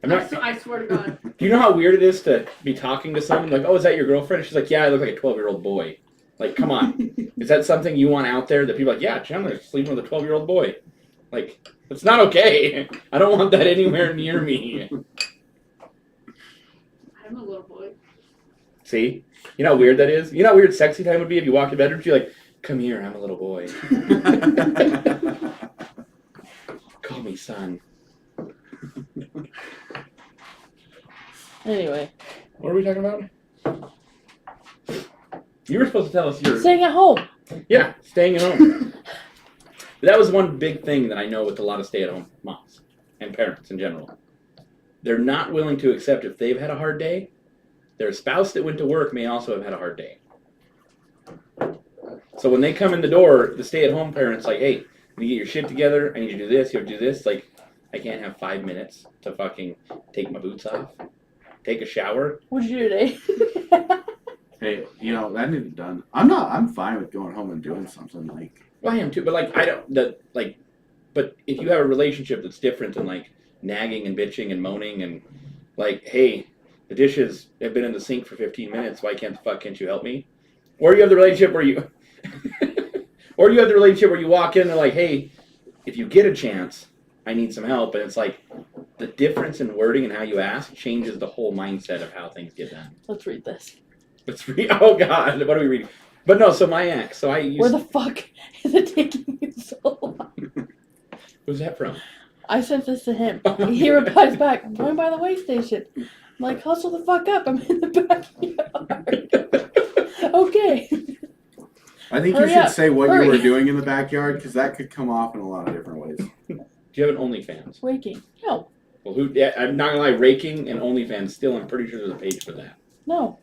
I'm not. I swear to God. Do you know how weird it is to be talking to someone like, "Oh, is that your girlfriend?" And she's like, "Yeah, I look like a 12-year-old boy." Like, come on, is that something you want out there that people are like, "Yeah, Chandler's sleeping with a 12-year-old boy"? Like, it's not okay. I don't want that anywhere near me. I'm a little boy. See, you know how weird that is. You know how weird sexy time would be if you walk in the bedroom. She's like, "Come here, I'm a little boy. Call me son." Anyway, What are we talking about? You were supposed to tell us your staying at home. staying at home. That was one big thing that I know with a lot of stay-at-home moms and parents in general. They're not willing to accept if they've had a hard day. Their spouse that went to work may also have had a hard day. So when they come in the door, the stay-at-home parent's like, "Hey, you get your shit together. I need you to do this. You have to do this." Like, I can't have 5 minutes to fucking take my boots off, take a shower. What'd you do today? Hey, that needs done. I'm fine with going home and doing something like. Well, I am too, but but if you have a relationship that's different than like nagging and bitching and moaning and like, "Hey, the dishes have been in the sink for 15 minutes. Why can't you help me?" Or you have the relationship where you, walk in and they're like, "Hey, if you get a chance, I need some help," and it's like, the difference in wording and how you ask changes the whole mindset of how things get done. Let's read this. Let's read. Oh God, what are we reading? But no, so my ex. So I used. Where the fuck is it taking you so long? Who's that from? I sent this to him. He replies back, I'm going by the way station. I'm like, hustle the fuck up. I'm in the backyard. Okay. I think Hurry you should up, say what hurry. you were doing in the backyard because that could come off in a lot of different ways. Do you have an OnlyFans? Waking. No. Well, who? Yeah, I'm not gonna lie. Raking and OnlyFans. Still, I'm pretty sure there's a page for that. No.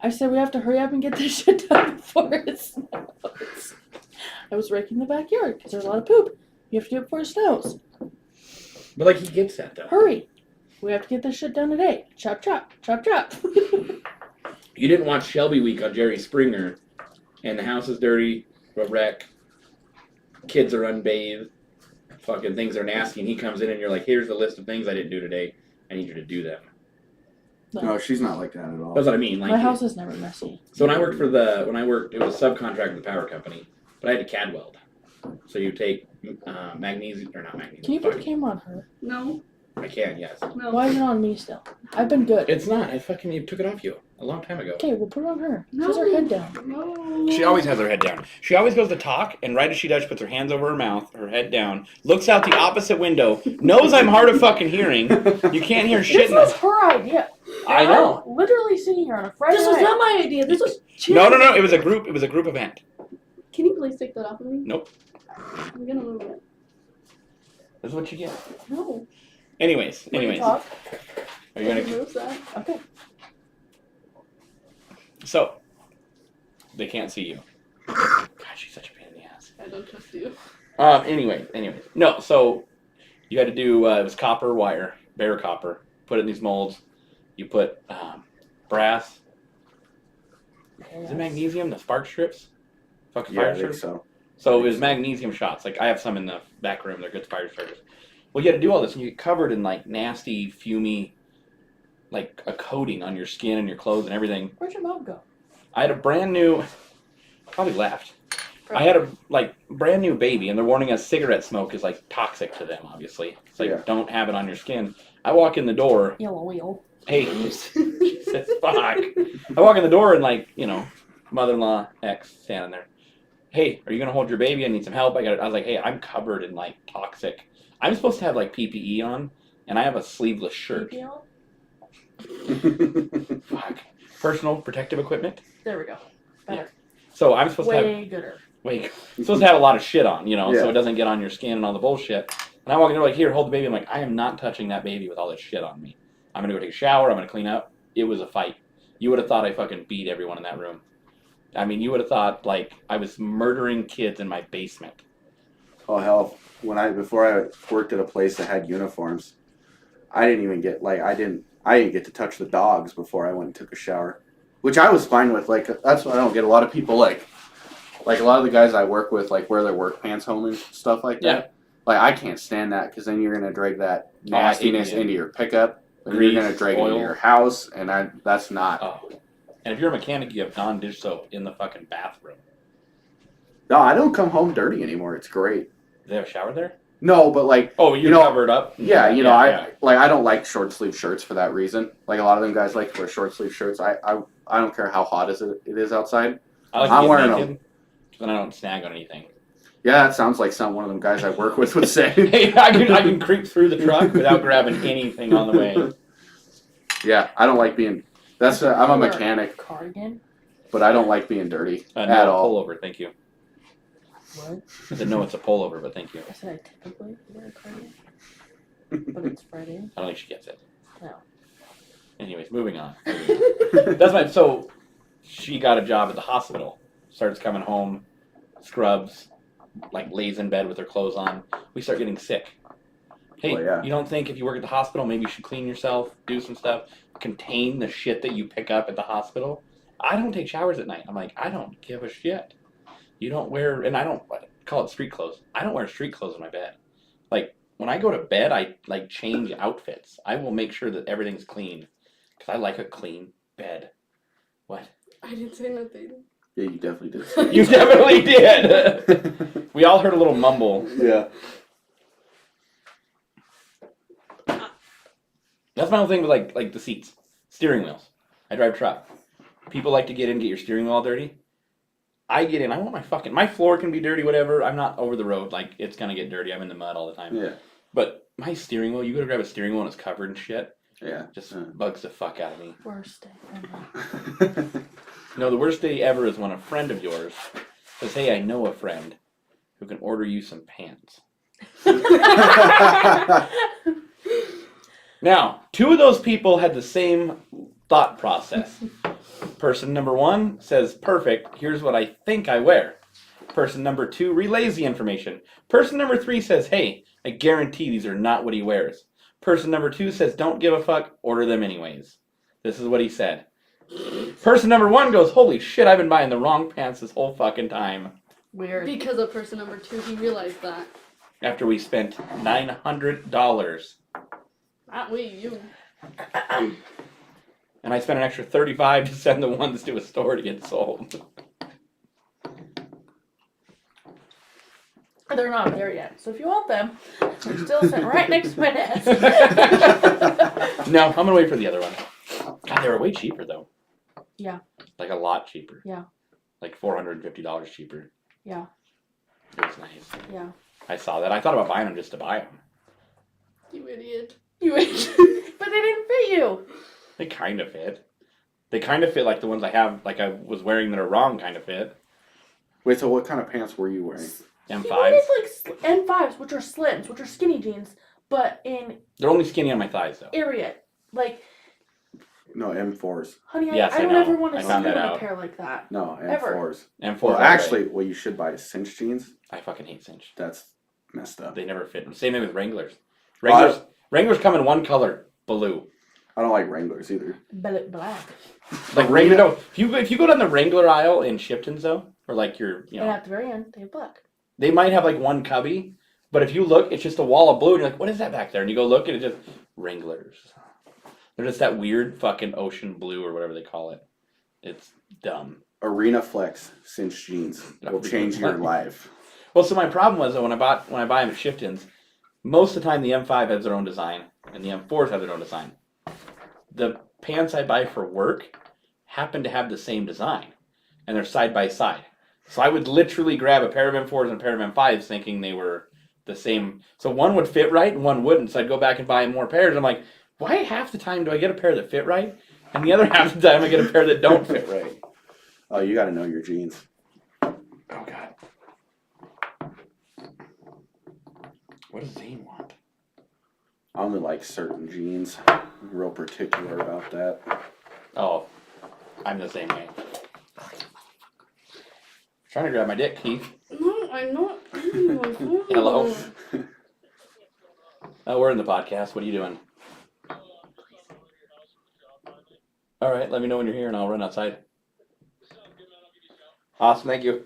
I said we have to hurry up and get this shit done before it snows. I was raking the backyard because there's a lot of poop. You have to do it before it snows. But like, he gets that though. Hurry. We have to get this shit done today. Chop, chop. Chop, chop. You didn't watch Shelby Week on Jerry Springer, and the house is dirty, a wreck, kids are unbathed, fucking things are nasty, and he comes in and you're like, here's the list of things I didn't do today. I need you to do them. No, she's not like that at all. That's what I mean. Like, My house is never messy. So when I worked, it was a subcontract with the power company, but I had to CAD weld. So you take magnesium, or not magnesium. Can you put the fuck, camera on her? No, I can, yes. no. Why is it on me still? I've been good. It's not. You took it off you a long time ago. Okay, we'll put it on her. She No. has her head down. No. She always has her head down. She always goes to talk, and right as she does, she puts her hands over her mouth, her head down, looks out the opposite window, knows I'm hard of fucking hearing. You can't hear shit. This was her idea. I know. I'm literally sitting here on a Friday This was night. not my idea. This was. No. It was a group. It was a group event. Can you please take that off of me? Nope. I'm gonna move it. That's what you get. No. Anyways, Will you talk? are you gonna? move that? Okay. So they can't see you. God, she's such a pain in the ass. I don't trust you. Anyway. No, so you had to do, it was copper wire, bare copper. Put it in these molds. You put brass. Is it magnesium? The spark strips? Fucking Yeah, fire I think strips? so. So it was magnesium shots. Like, I have some in the back room. They're good fire starters. Well, you had to do all this, and you get covered in, like, nasty, fumy, like, a coating on your skin and your clothes and everything. Where'd your mom go? I had a brand new, probably left. I had a brand new baby, and they're warning us cigarette smoke is like toxic to them. Obviously, it's like Yeah. don't have it on your skin. I walk in the door. Yellow wheel. Hey, Jesus, fuck! I walk in the door and mother-in-law ex standing there. Hey, are you gonna hold your baby? I need some help. I was like, hey, I'm covered in like toxic. I'm supposed to have like PPE on, and I have a sleeveless shirt. PPL? Fuck. Personal protective equipment. There we go. Better. So I'm supposed to have. Way gooder. Wait, you're supposed to have a lot of shit on, so Yeah. it doesn't get on your skin and all the bullshit. And I walk in there like, here, hold the baby. I'm like, I am not touching that baby with all this shit on me. I'm gonna go take a shower. I'm gonna clean up. It was a fight. You would have thought I fucking beat everyone in that room. I mean, you would have thought like I was murdering kids in my basement. Oh hell! Before I worked at a place that had uniforms, I didn't even get I didn't get to touch the dogs before I went and took a shower, which I was fine with. Like that's what I don't get. A lot of people like a lot of the guys I work with wear their work pants home and stuff like that. Yeah. Like I can't stand that because then you're gonna drag that Oh, I hate nastiness it. into your pickup, and Grease, you're gonna drag it oil. into your house, and that's not. Oh. And if you're a mechanic, you have non-dish soap in the fucking bathroom. No, I don't come home dirty anymore. It's great. Do they have a shower there? No, but like. Oh, you're You know, covered up. Yeah, I yeah. I don't like short sleeve shirts for that reason. Like a lot of them guys like to wear short sleeve shirts. I don't care how hot it is outside. I like I'm to wearing get them. naked, 'cause then I don't snag on anything. Yeah, that sounds like one of them guys I work with would say. Hey, I can creep through the truck without grabbing anything on the way. Yeah, I don't like being. I'm a Wear mechanic, Cardigan? but I don't like being dirty No, at all. pullover, thank you. What? I said no, it's a pullover, but thank you. I said I typically wear a cardigan. But it's Friday. I don't think she gets it. No. Anyways, moving on. So she got a job at the hospital. Starts coming home, scrubs, like lays in bed with her clothes on. We start getting sick. Hey, Well, yeah. you don't think if you work at the hospital, maybe you should clean yourself, do some stuff, contain the shit that you pick up at the hospital? I don't take showers at night. I'm like, I don't give a shit. You don't wear, and I don't call it street clothes. I don't wear street clothes in my bed. Like, when I go to bed, I like change outfits. I will make sure that everything's clean because I like a clean bed. What? I didn't say nothing. Yeah, you definitely did. You definitely did. We all heard a little mumble. Yeah. That's my whole thing with like the seats, steering wheels. I drive truck. People like to get in, and get your steering wheel all dirty. I get in. I want my floor can be dirty, whatever. I'm not over the road. Like it's gonna get dirty. I'm in the mud all the time. Yeah. But my steering wheel, you go to grab a steering wheel and it's covered in shit. Yeah. Just bugs the fuck out of me. Worst day ever. No, the worst day ever is when a friend of yours says, "Hey, I know a friend who can order you some pants." Now, two of those people had the same thought process. Person number one says, "Perfect, here's what I think I wear." Person number two relays the information. Person number three says, "Hey, I guarantee these are not what he wears." Person number two says, "Don't give a fuck, order them anyways." This is what he said. Person number one goes, "Holy shit, I've been buying the wrong pants this whole fucking time." Weird. Because of person number 2, he realized that. After we spent $900. Not we, you. And I spent an extra $35 to send the ones to a store to get sold. They're not there yet, so if you want them, they're still sitting right next to my desk. No, I'm gonna wait for the other one. God, they were way cheaper though. Yeah. Like a lot cheaper. Yeah. Like $450 cheaper. Yeah. It was nice. Yeah. I saw that. I thought about buying them just to buy them. You idiot. You but they didn't fit you. They kind of fit. They kind of fit like the ones I have, like I was wearing that are wrong kind of fit. Wait, so what kind of pants were you wearing? He M5s. wanted like M5s, which are slims, which are skinny jeans, but in They're only skinny on my thighs though. area. Like, No, M4s. honey, Yes, I I don't know. ever want I to found see you that in a out. pair like that. No, Ever. M4s. M4s. Well, are actually, what you should buy is cinch jeans. great. I fucking hate cinch. That's messed up. They never fit. Same thing with Wranglers. Wranglers come in one color, blue. I don't like Wranglers either. Black. Like Wrangler. No, if you go down the Wrangler aisle in Shipton though, or like your, you And know, at the very end, they have black. they might have like one cubby, but if you look, it's just a wall of blue, and you're like, what is that back there? And you go look, and it's just Wranglers. They're just that weird fucking ocean blue or whatever they call it. It's dumb. Arena Flex cinch jeans will change your life. Well, so my problem was that when I buy them at Shipton's, most of the time the M5 has their own design and the M4s have their own design. The pants I buy for work happen to have the same design, and they're side by side. So I would literally grab a pair of M4s and a pair of M5s thinking they were the same. So one would fit right and one wouldn't. So I'd go back and buy more pairs. I'm like, why half the time do I get a pair that fit right, and the other half the time I get a pair that don't fit right? Oh, you got to know your jeans. Oh God. What does Zane want? I only like certain jeans. I'm real particular about that. Oh, I'm the same way. Trying to grab my dick, Keith. No, I'm not. Oh, Hello. Oh, we're in the podcast. What are you doing? All right, let me know when you're here and I'll run outside. Awesome, thank you.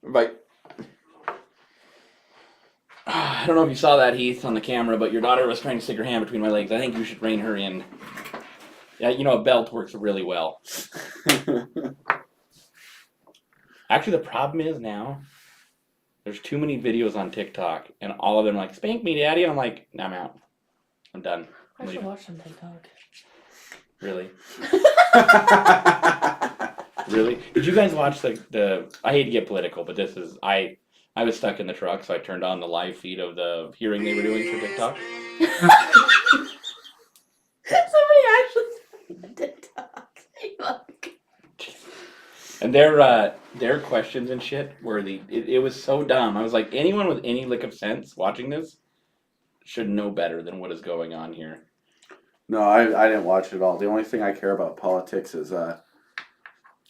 Bye. I don't know if you saw that, Heath, on the camera, but your daughter was trying to stick her hand between my legs. I think you should rein her in. Yeah, you know, a belt works really well. Actually, the problem is now, there's too many videos on TikTok, and all of them are like, spank me, daddy, and I'm like, nah, I'm out. I'm done. I should watch some TikTok. Really? Really? Did you guys watch the I hate to get political, but this is, I was stuck in the truck, so I turned on the live feed of the hearing they were doing for TikTok. Somebody actually TikTok. And their questions and shit were it was so dumb. I was like, anyone with any lick of sense watching this should know better than what is going on here. No, I didn't watch it at all. The only thing I care about politics is The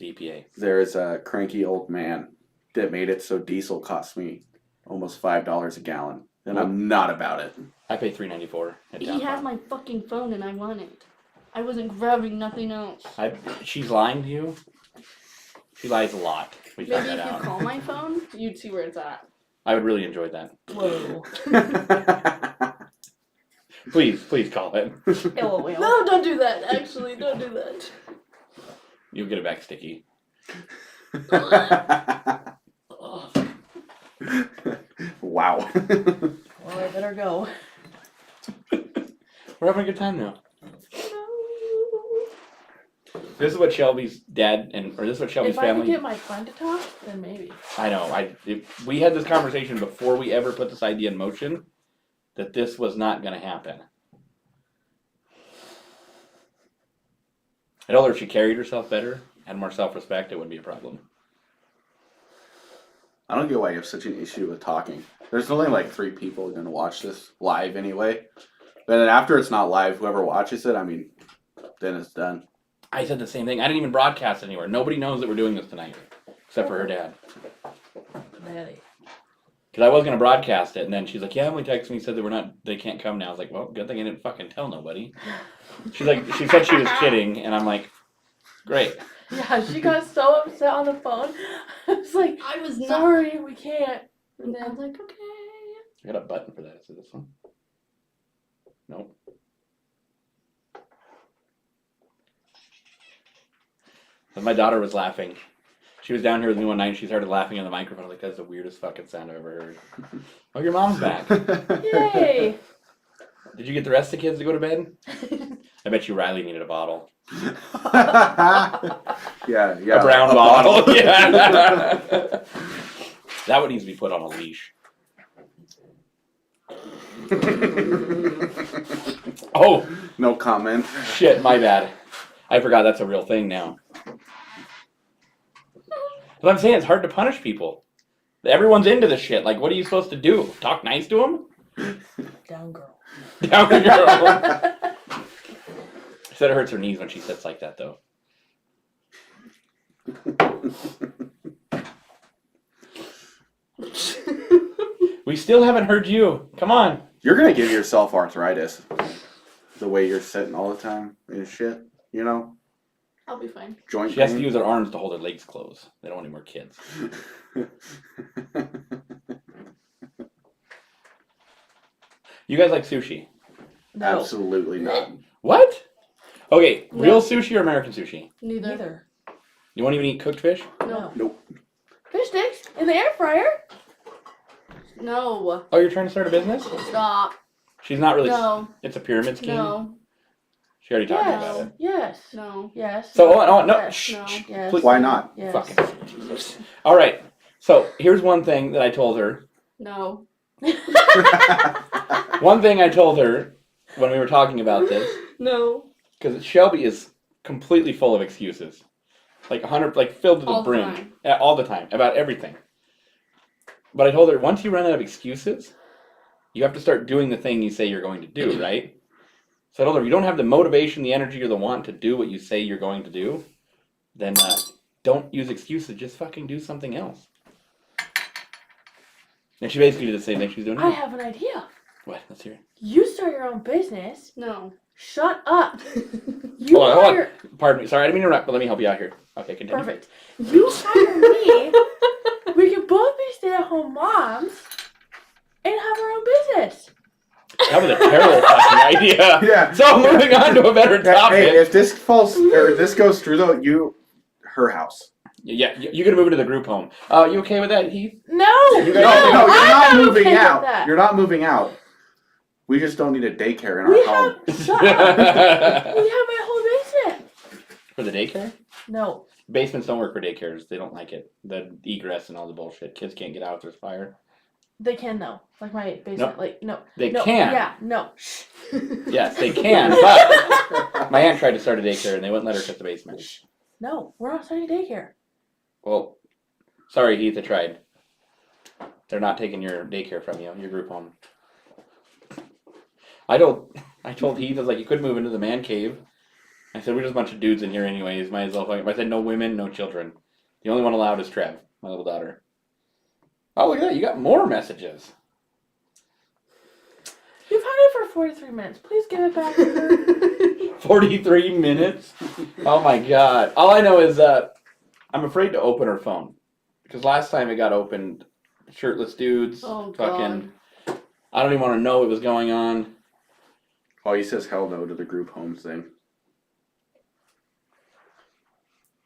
EPA. there is a cranky old man that made it so diesel cost me almost $5 a gallon, and I'm not about it. I pay $3.94 at He Downtown. has my fucking phone and I want it. I wasn't grabbing nothing else. She's lying to you. She lies a lot. We Maybe found if that you out. call my phone, you'd see where it's at. I would really enjoy that. Whoa. Please call it. LOL. No, don't do that. Actually, don't do that. You'll get it back sticky. Wow. Well, I better go. We're having a good time now. This is what Shelby's dad or this is what Shelby's If I could family. get my friend to talk, then maybe. I know. We had this conversation before we ever put this idea in motion that this was not going to happen. I told her if she carried herself better, had more self-respect, it wouldn't be a problem. I don't get why you have such an issue with talking. There's only like 3 people going to watch this live anyway. But then after it's not live, whoever watches it, I mean, then it's done. I said the same thing. I didn't even broadcast anywhere. Nobody knows that we're doing this tonight, except for her dad. Daddy. Because I was going to broadcast it, and then she's like, yeah, Emily texted me, said that they can't come now. I was like, well, good thing I didn't fucking tell nobody. She's like, she said she was kidding, and I'm like, great. Yeah, she got so upset on the phone. I was like, I was not. sorry, we can't. And then I was like, okay. I got a button for that. Is it this one? Nope. But my daughter was laughing. She was down here with me one night and she started laughing on the microphone. I was like, that's the weirdest fucking sound I've ever heard. Oh, your mom's back. Yay! Did you get the rest of the kids to go to bed? I bet you Riley needed a bottle. yeah. A brown a bottle. Yeah. That one needs to be put on a leash. Oh, No comment. shit, my bad. I forgot that's a real thing now. But I'm saying it's hard to punish people. Everyone's into this shit. Like, what are you supposed to do? Talk nice to them? Down girl. Down the girl. She said it hurts her knees when she sits like that, though. We still haven't heard you. Come on. You're gonna give yourself arthritis. The way you're sitting all the time and shit. You know? I'll be fine. Joint She has to pain. use her arms to hold her legs closed. They don't want any more kids. You guys like sushi? No. Absolutely not. What? Okay, No. real sushi or American sushi? Neither. Neither. You won't even eat cooked fish? No. Nope. Fish sticks in the air fryer. No. Oh, you're trying to start a business? Stop. She's not really. No. It's a pyramid scheme. No. She already talked Yes. about it. Yes. No. Yes. So, oh, no. Yes. Shh, No. shh, Yes. please. Why not? Yes. Fucking Jesus. All right. So here's one thing that I told her. No. One thing I told her when we were talking about this, No. because Shelby is completely full of excuses, like 100, like filled to the All the brim, time. all the time about everything. But I told her once you run out of excuses, you have to start doing the thing you say you're going to do, right? So I told her if you don't have the motivation, the energy, or the want to do what you say you're going to do, then don't use excuses. Just fucking do something else. And she basically did the same thing she's doing I now. have an idea. What? Let's hear it. You start your own business. No. Shut up. You Hold on. hire. Pardon me. Sorry, I didn't mean to interrupt, but let me help you out here. Okay, continue. Perfect. You hire me. We can both be stay-at-home moms and have our own business. That was a terrible fucking idea. Yeah. So moving on to a better topic. Hey, if this falls or this goes through though, her house. Yeah, you're gonna move into the group home. You okay with that, Heath? No. You No, guys- no, you're I'm not okay moving with out. that. You're not moving out. We just don't need a daycare in our We home. have. Shut up. We have my whole business. For the daycare? No. Basements don't work for daycares. They don't like it. The egress and all the bullshit. Kids can't get out if there's fire. They can though. Like my basement. Nope. Like no. They No. can. Yeah. No. Shh. Yes, they can. But my aunt tried to start a daycare and they wouldn't let her cut the basement. No. We're not starting daycare. Well, sorry, Heath. I tried. They're not taking your daycare from you. Your group home. I told Heath, I was like, you could move into the man cave. I said, we're just a bunch of dudes in here anyways. Might as well. I said, no women, no children. The only one allowed is Trev, my little daughter. Oh, look at that. You got more messages. You've had it for 43 minutes. Please give it back to her. 43 minutes? Oh my god. All I know is I'm afraid to open her phone. Because last time it got opened, shirtless dudes, Oh, fucking... I don't even want to know what was going on. Oh, he says hell no to the group homes thing.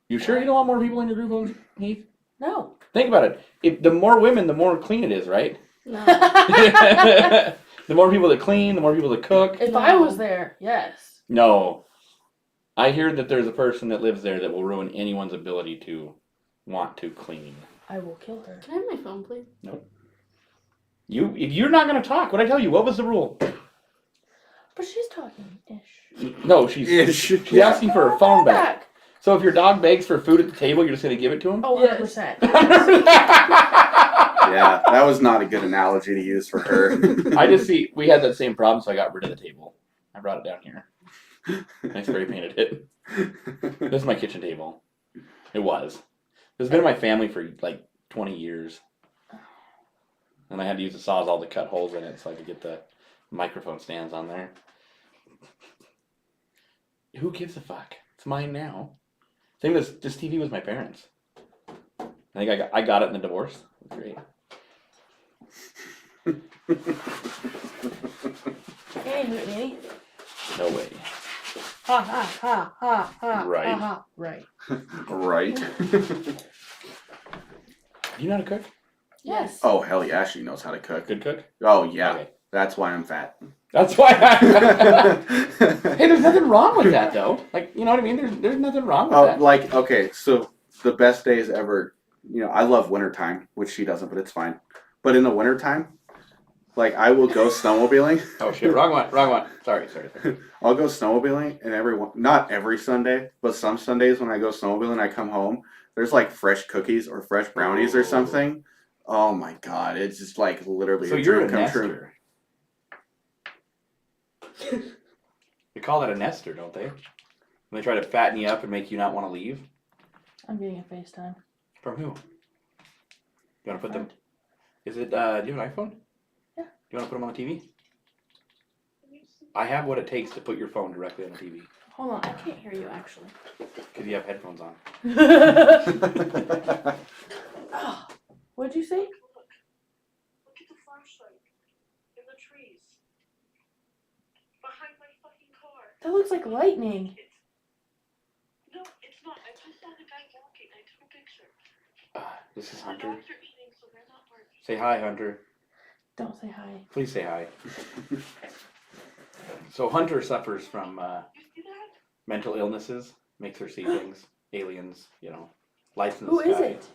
You sure you don't want more people in your group homes, Heath? No. Think about it. The more women, the more clean it is, right? No. The The more people that clean, the more people that cook. If I was there, yes. No. I hear that there's a person that lives there that will ruin anyone's ability to want to clean. I will kill her. Can I have my phone, please? If you're not going to talk, what'd I tell you? What was the rule? But she's talking-ish. No, she's asking for her phone back. So if your dog begs for food at the table, you're just going to give it to him? Oh, Yes. 100%. Yeah, that was not a good analogy to use for her. We had that same problem, so I got rid of the table. I brought it down here. I spray painted it. This is my kitchen table. It was. It's been in my family for like 20 years. And I had to use the Sawzall to cut holes in it so I could get the microphone stands on there. Who gives a fuck? It's mine now. Thing was, this TV was my parents'. I think I got it in the divorce. It's great. Hey, Whitney. No way. Ha ha ha ha ha. Right. Ha, ha. Right. Right. Do you know how to cook? Yes. Oh, hell yeah, she knows how to cook. Good cook? Oh, yeah. Okay. That's why I'm fat. That's why Hey, there's nothing wrong with that, though. Like, you know what I mean? There's nothing wrong with that. Like, okay, so the best days ever, I love wintertime, which she doesn't, but it's fine. But in the wintertime, like, I will go snowmobiling. Oh, shit. Wrong one. Sorry. I'll go snowmobiling, and not every Sunday, but some Sundays when I go snowmobiling, I come home, there's like fresh cookies or fresh brownies or something. Oh my God, it's just like literally So a you're a dream come true. nester. They call that a nester, don't they? When they try to fatten you up and make you not want to leave. I'm getting a FaceTime. From who? You want to put them? Is it, do you have an iPhone? Yeah. Do you want to put them on the TV? I have what it takes to put your phone directly on the TV. Hold on, I can't hear you actually. Because you have headphones on. Oh, what'd you say? Look at the flashlight in the trees behind my fucking car. That looks like lightning. No, it's not. I just saw the guy walking. I took a picture. This is The Hunter. dogs are eating, so they're not barking. Say hi, Hunter. Don't say hi. Please say hi. So Hunter suffers from You see that? mental illnesses, makes her see things, aliens, lights in the Who sky. is it?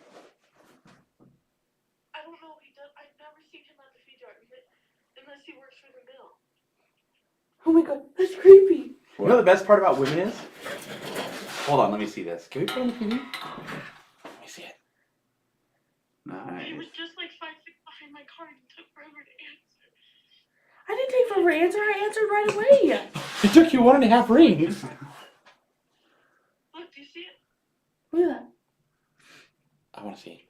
I don't know. He does. I've never seen him at the feed yard unless he works for the mill. Oh my God, that's creepy. You know the best part about women is? Hold on, let me see this. Can we put on the TV? Let me see it. He Nice. was just like 5 feet behind my car and it took forever to answer. I didn't take forever to answer. I answered right away. It took you 1.5 rings. Look, do you see it? Look at that. I want to see.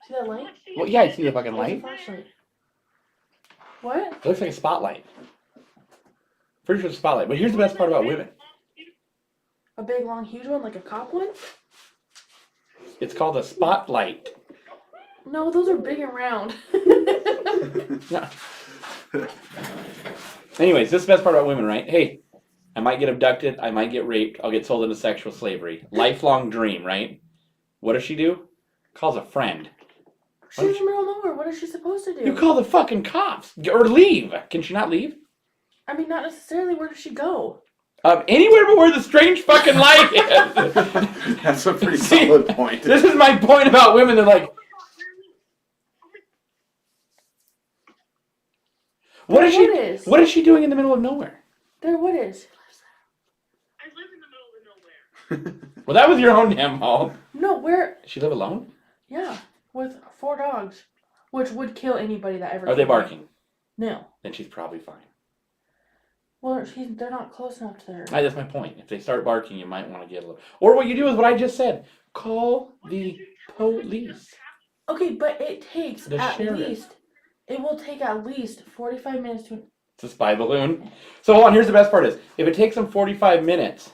See that light? Look, see Well, it? yeah, I see the fucking It's light. right Flashlight. What? It looks like a spotlight. Pretty sure it's a spotlight. But here's the best part about women. A big, long, huge one, like a cop one? It's called a spotlight. No, those are big and round. Yeah. Anyways, this is the best part about women, right? Hey, I might get abducted. I might get raped. I'll get sold into sexual slavery. Lifelong dream, right? What does she do? Calls a friend. She's in the middle of nowhere. What is she supposed to do? You call the fucking cops. Or leave. Can she not leave? I mean, not necessarily. Where does she go? Anywhere but where the strange fucking light is. That's a pretty See, solid point. This is my point about women. They're like, what is she? What is she doing in the middle of nowhere? There, what is? I live in the middle of nowhere. Well, that was your own damn fault. No, where? Does she live alone? Yeah, with 4 dogs, which would kill anybody that ever. Are they came. barking? No. Then she's probably fine. Well, they're not close enough to her. That's my point. If they start barking, you might want to get a little. Or what you do is what I just said. Call the police. Okay, but it takes The at sheriff. least. It will take at least 45 minutes to. It's a spy balloon. So hold on. Here's the best part: is if it takes them 45 minutes,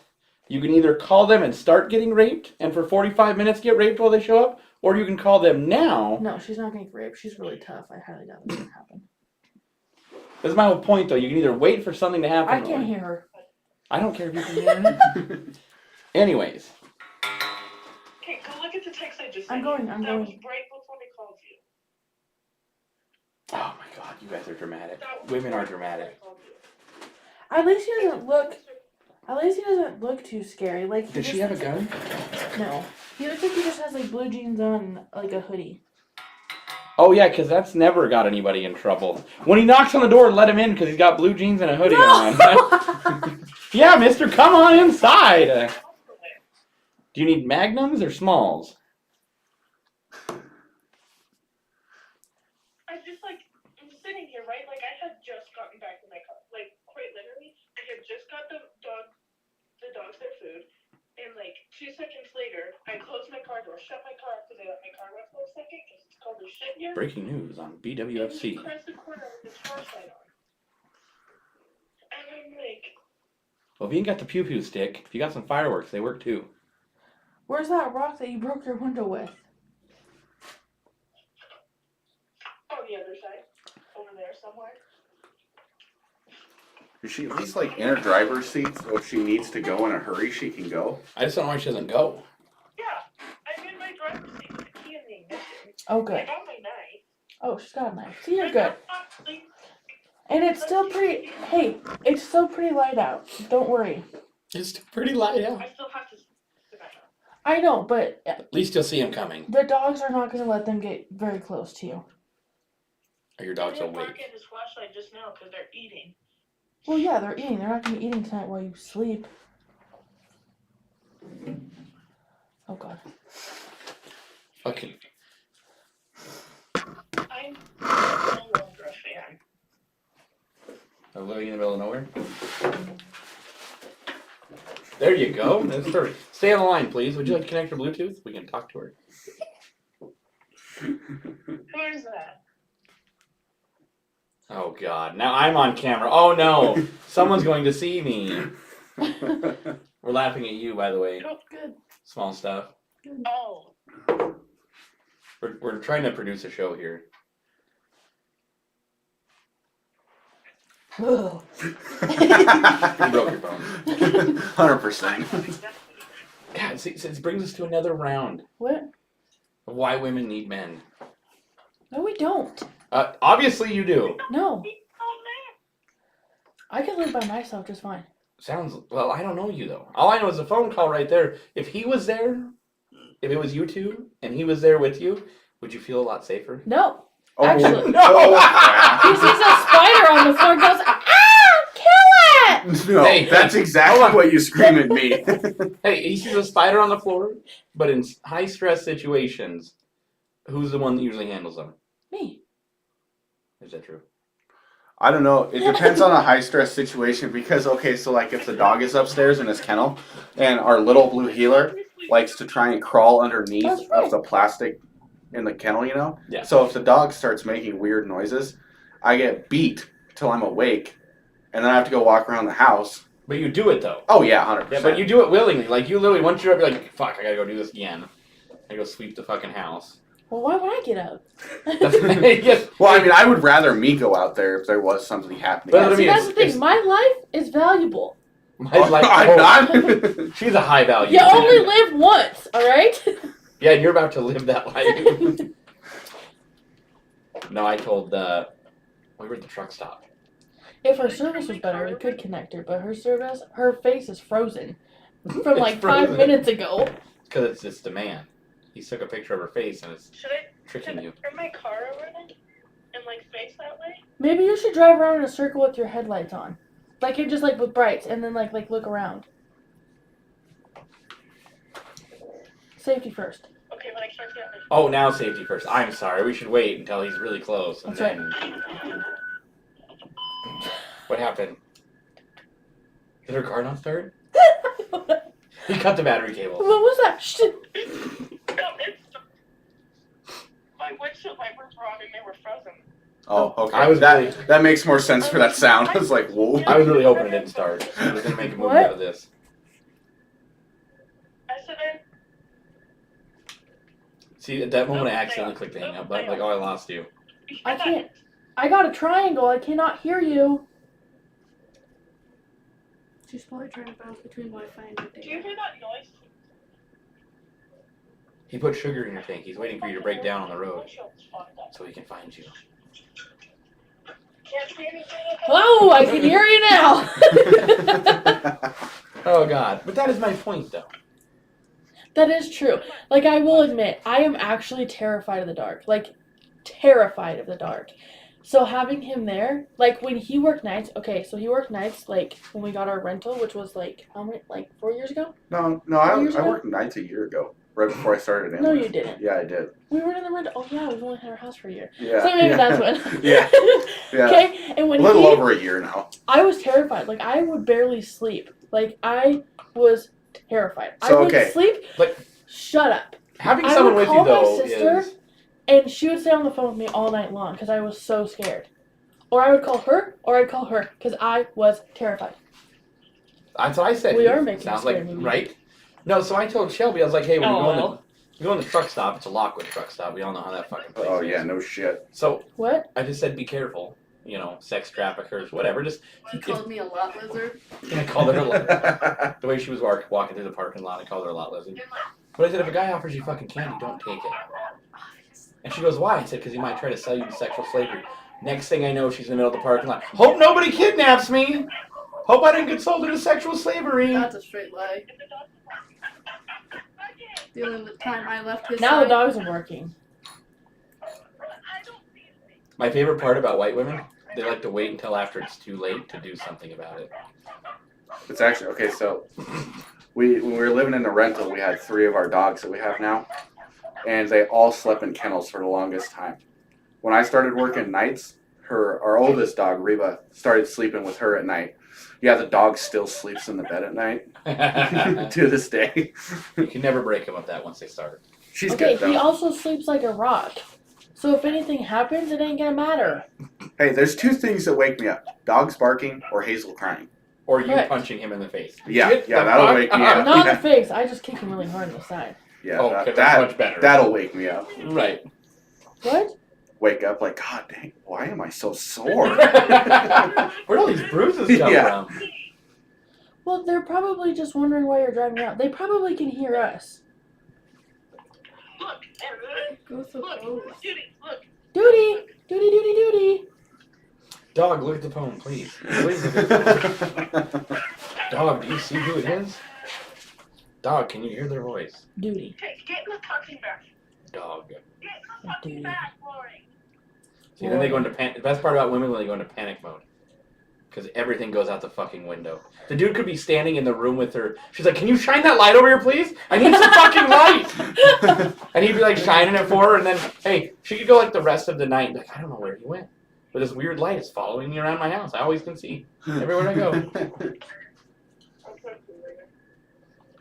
you can either call them and start getting raped, and for 45 minutes get raped while they show up, or you can call them now. No, she's not going to get raped. She's really tough. I highly doubt that's going to happen. This is my whole point, though. You can either wait for something to happen. I can't hear her. I don't care if you can hear her. Anyways. Okay, go look at the text I just sent I'm you. going. That was right Oh my god, you guys are dramatic. Women are dramatic. At least he doesn't look. At least he doesn't look too scary. Like he Does she just have a gun? No. He looks like he just has like blue jeans on, and, like a hoodie. Oh yeah, because that's never got anybody in trouble. When he knocks on the door, let him in because he's got blue jeans and a hoodie on. Yeah, mister, come on inside. Do you need magnums or smalls? I just like, I'm sitting here, right? Like, I had just gotten back to my car. Like, quite literally, I had just got the dogs their food. And like 2 seconds later, I closed my car door, shut my car because I let my car run for a second because it's cold as shit here. Breaking news on And he BWFC. pressed the corner with his flashlight on. And I'm like, Well, if you ain't got the pew pew stick, if you got some fireworks, they work too. Where's that rock that you broke your window with? on the other side, over there somewhere. Is she at least like in her driver's seat so if she needs to go in a hurry, she can go? I just don't know why she doesn't go. Yeah, I'm in my driver's seat with the key in the ignition. Oh, I good. got my knife. Oh, she's got a knife. See, you're And good. I'm not, like, And it's still pretty. Hey, it's still pretty light out. Don't worry. It's pretty light out. I still have to. I know, but At least you'll see him coming. the dogs are not going to let them get very close to you. Or your I dog's didn't awake. bark at his flashlight just now because they're eating. Well, yeah, they're eating. They're not going to be eating tonight while you sleep. Oh, God. Fucking. I'm no longer a fan. Of living in the middle of nowhere. There you go. That's perfect. Stay on the line, please. Would you like to connect your Bluetooth? We can talk to her. Who is that? Oh God! Now I'm on camera. Oh no! Someone's going to see me. We're laughing at you, by the way. Oh, good. Small stuff. Oh. We're trying to produce a show here. Ugh. You broke your phone. 100%. God, see, it brings us to another round What? of why women need men. No, we don't. Obviously you do. No. Oh, I can live by myself just fine. Sounds well. I don't know you though. All I know is a phone call right there. If he was there, if it was you two, and he was there with you, would you feel a lot safer? No. Oh, Actually. No. He sees a spider on the floor and goes, ah, kill it! No, Hey, that's hold exactly on. what you scream at me. Hey, he sees a spider on the floor, but in high stress situations, who's the one that usually handles them? Me. Is that true? I don't know. It depends on a high stress situation because, okay, so like if the dog is upstairs in his kennel and our little blue heeler likes to try and crawl underneath That's right. of the plastic in the kennel, you know? Yeah. So if the dog starts making weird noises, I get beat till I'm awake and then I have to go walk around the house. But you do it though. Oh, yeah, 100%. Yeah, but you do it willingly. Like you literally, once you're up, you're like, fuck, I gotta go do this again. I go sweep the fucking house. Well, why would I get up? Yes. Well, I mean, I would rather me go out there if there was something happening. But I See, mean, that's the it's- thing. My life is valuable. My life- I'm oh, not. She's a high value. You only live once, all right? Yeah, and you're about to live that life. No, I told we were at the truck stop. If her service was better, we could connect her. But her face is frozen from like It's 5 frozen. minutes ago. Because it's just a man. He took a picture of her face and it's Should I tricking you. turn my car over then? And like face that way? Maybe you should drive around in a circle with your headlights on, like you're just like with brights, and then like look around. Safety first. Okay, when I can't get my Oh, now safety first. I'm sorry. We should wait until he's really close. And That's then... What happened? Did her car not start? What He cut the battery cable. was that? Shh. No, it's my windshield wipers were on and they were frozen. Oh, okay. I was really- that makes more sense for that sound. I was like, whoa. I was really hoping it didn't start. I was gonna make a movie What? out of this. I said See, at that moment I accidentally clicked the hang up button. Like, oh, I lost you. I can't. I got a triangle. I cannot hear you. She's probably trying to bounce between Wi-Fi and Do you data. hear that noise? He put sugar in your tank. He's waiting for you to break down on the road Windshield's fogged up. so he can find you. Can't see anything. Oh, I can hear you now. Oh God! But that is my point, though. That is true. Like, I will admit, I am actually terrified of the dark. Like, terrified of the dark. So having him there, like when he worked nights, okay, so he worked nights like when we got our rental, which was like how many, like 4 years ago? No, I worked nights a year ago, right before I started. No, you didn't. Yeah, I did. We were in the rental. Oh yeah, we've only had our house for a year. Yeah. So maybe that's when. Yeah. Yeah. Okay, and when A little over a year now. I was terrified. Like I would barely sleep. Like I was terrified. I So, would okay. sleep. Like- shut up. Having I someone would with call you my though sister. is And she would stay on the phone with me all night long because I was so scared. Or I would call her, or I'd call her because I was terrified. that's what I said. We are making a sounds scary like movie. right. No, so I told Shelby I was like, hey, when Oh, you go in well. you go in the truck stop, it's a Lockwood truck stop. We all know how that fucking place Oh is. yeah, no shit. So What? I just said, be careful. You know, sex traffickers, whatever. Just He called me a lot lizard. I called her a the way she was walking through the parking lot. I called her a lot lizard. But I said, if a guy offers you fucking candy, don't take it. And she goes, why? I said, because he might try to sell you to sexual slavery. Next thing I know, she's in the middle of the parking lot. Hope nobody kidnaps me. Hope I didn't get sold into sexual slavery. That's a straight lie. The only time I left his Now the side. dogs are barking. My favorite part about white women, they like to wait until after it's too late to do something about it. It's actually okay. So, when we were living in the rental, we had 3 of our dogs that we have now, and they all slept in kennels for the longest time. When I started working nights, our oldest dog Reba started sleeping with her at night. Yeah, the dog still sleeps in the bed at night to this day. You can never break them of that once they start. She's Okay, good he though. also sleeps like a rock. So if anything happens, it ain't gonna matter. Hey, there's 2 things that wake me up: dogs barking or Hazel crying. Or you Correct. punching him in the face. Yeah, Get yeah, the that'll fuck wake me up. up. Not in Yeah. the face. I just kick him really hard in the side. Yeah, Oh, that, okay, that's much better. that'll wake me up. Right. What? Wake up like, God dang, why am I so sore? Where'd all these bruises come Yeah. from? Well, they're probably just wondering why you're driving out. They probably can hear us. Look, Go so look, close. Judy, look. Duty! Duty, duty, duty! Dog, look at the phone, please. Please look at the phone. Dog, do you see who it is? Dog, can you hear their voice? Duty. Hey, get in the punching bag. Dog. Get in the Duty. punching bag, Lori. See, then they go into panic. The best part about women when they go into panic mode. Because everything goes out the fucking window. The dude could be standing in the room with her. She's like, can you shine that light over here, please? I need some fucking light! And he'd be like shining it for her, and then, hey, she could go like the rest of the night and be like, I don't know where he went. But this weird light is following me around my house. I always can see. Everywhere I go. I'll talk to you later.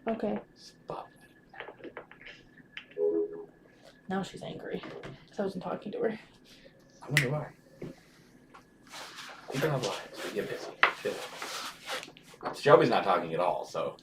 Okay. Spot. Now she's angry. 'Cause I wasn't talking to her. I wonder why. People have lives. We get busy. Shit. Shelby's not talking at all, so.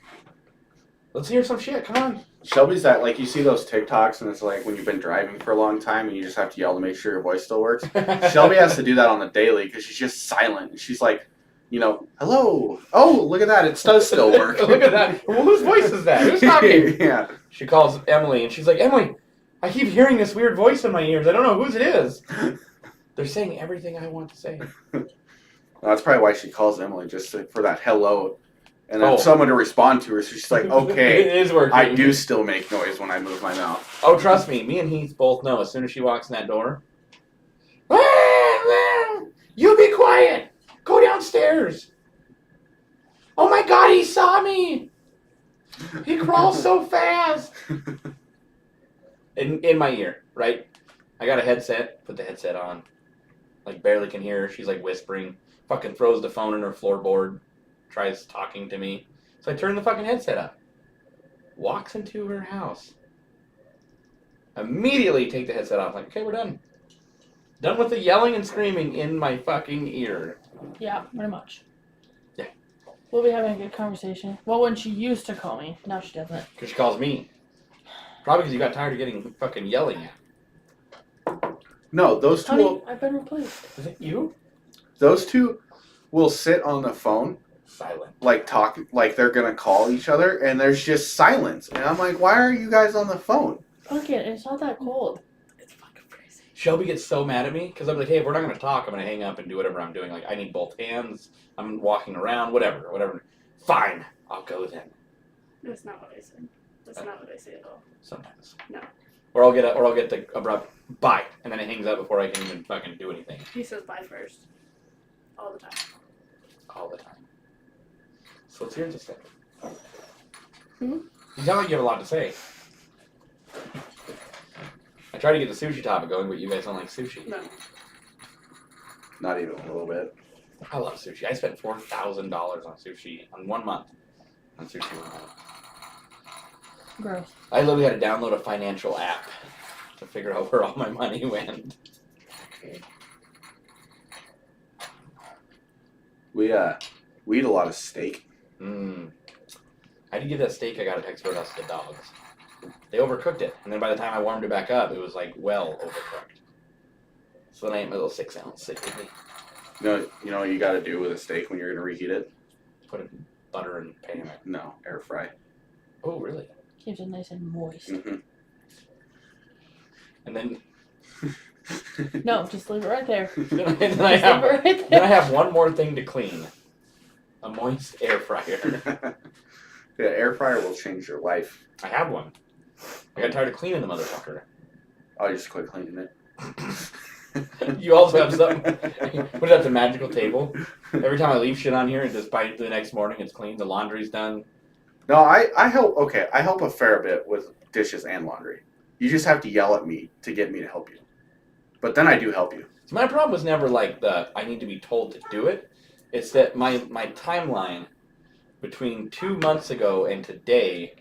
Let's hear some shit. Come on. Shelby's that, like, you see those TikToks and it's like when you've been driving for a long time and you just have to yell to make sure your voice still works. Shelby has to do that on the daily because she's just silent. And she's like, you know, hello. Oh, look at that. It does still work. Look at that. Well, whose voice is that? Who's talking? Yeah. She calls Emily and she's like, Emily, I keep hearing this weird voice in my ears. I don't know whose it is. They're saying everything I want to say. Well, that's probably why she calls Emily, just for that hello. And then Oh. someone to respond to her. So she's like, okay, It is working. I do still make noise when I move my mouth. Oh, trust me. Me and Heath both know as soon as she walks in that door. You be quiet. Go downstairs. Oh my God, he saw me. He crawls so fast. In my ear, right? I got a headset. Put the headset on. Like barely can hear her. She's like whispering. Fucking throws the phone in her floorboard. Tries talking to me. So I turn the fucking headset up. Walks into her house. Immediately take the headset off. Like, okay, we're done. Done with the yelling and screaming in my fucking ear. Yeah, pretty much. Yeah. We'll be having a good conversation. Well, when she used to call me. Now she doesn't. Because she calls me. Probably because you got tired of getting fucking yelling at. No, those two Honey, will, I've been replaced. Is it you? those two will sit on the phone, Silent. like talk, like they're gonna call each other, and there's just silence. And I'm like, why are you guys on the phone? Pumpkin, it's not that cold. It's fucking freezing. Shelby gets so mad at me because I'm like, hey, if we're not gonna talk, I'm gonna hang up and do whatever I'm doing. Like I need both hands. I'm walking around, whatever. Fine, I'll go then. That's not what I said. That's not what I say at all. Sometimes. No. Or I'll get the abrupt bye, and then it hangs up before I can even fucking do anything. He says bye first. All the time. All the time. So it's interesting. Hmm? You sound like you have a lot to say. I tried to get the sushi topic going, but you guys don't like sushi. No. Not even a little bit. I love sushi. I spent $4,000 on sushi on 1 month. On sushi 1 month. Gross. I literally had to download a financial app to figure out where all my money went. We eat a lot of steak. I had to give that steak I got at Texas Roadhouse to the dogs. They overcooked it, and then by the time I warmed it back up, it was like well overcooked. So then I ate my little 6-ounce steak with me. You know what you got to do with a steak when you're gonna reheat it? Put it in butter and pan it. No, air fry. Oh, really? Keeps it nice and moist. Mm-hmm. And then, No, just leave it right there. then I Just leave it have right then I there. have one more thing to clean: a moist air fryer. Yeah, air fryer will change your life. I have one. I got tired of cleaning the motherfucker. I'll just quit cleaning it. You also have something. What is that? The magical table. Every time I leave shit on here, and just by the next morning, it's clean. The laundry's done. No, I help. Okay, I help a fair bit with dishes and laundry. You just have to yell at me to get me to help you. But then I do help you. So my problem was never like the I need to be told to do it. It's that my timeline between 2 months ago and today,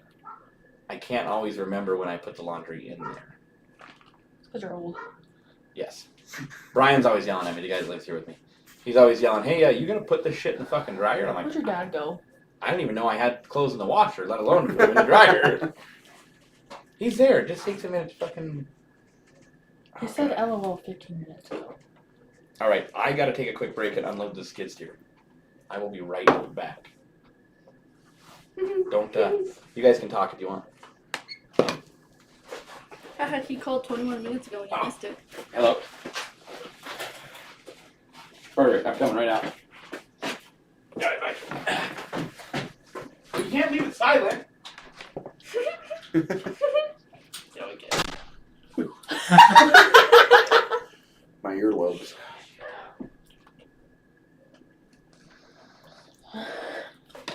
I can't always remember when I put the laundry in there. Because you're old. Yes. Brian's always yelling at me. The guy that lives here with me. He's always yelling, hey, you gonna put this shit in the fucking dryer? And I'm Where'd like, your dad go? I didn't even know I had clothes in the washer, let alone put them in the dryer. He's there. It just takes a minute to fucking... He said LOL 15 minutes ago. All right, I got to take a quick break and unload the skid steer. I will be right back. Don't, you guys can talk if you want. Haha, he called 21 minutes ago and you missed it. Hello. Perfect, I'm coming right out. Got it, bye. You can't leave it silent. Yeah, we can. My earlobes.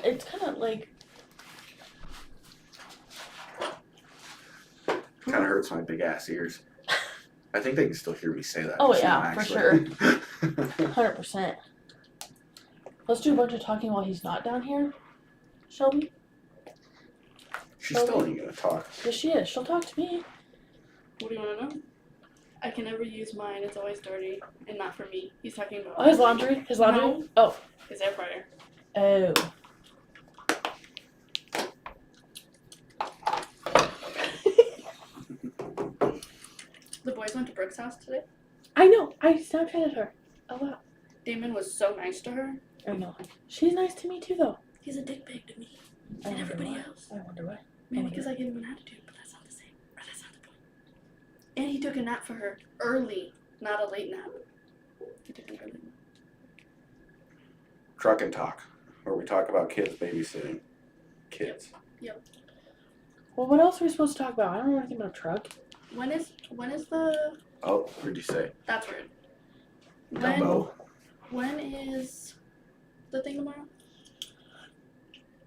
It's kind of like, Kind of hurts my big ass ears. I think they can still hear me say that. Oh, just yeah, now, for actually. 100%. Let's do a bunch of talking while he's not down here. Shelby? She's still ain't gonna talk. Yes, she is. She'll talk to me. What do you want to know? I can never use mine. It's always dirty and not for me. He's talking about Oh, his laundry? His laundry? No. Oh. his air fryer. Oh. The boys went to Brooke's house today. I know. I Snapchatted her. A lot. Damon was so nice to her. I know. She's nice to me too, though. He's a dick pig to me I and wonder everybody why. else. I wonder why. Maybe because I give him an attitude, but that's not the same. Or that's not the point. And he took a nap for her early, not a late nap. He took an early nap. Truck and Talk, where we talk about kids babysitting. Kids. Well, what else are we supposed to talk about? I don't know anything about a truck. When is the? Oh, what'd you say? That's weird. Dumbo. When is the thing tomorrow?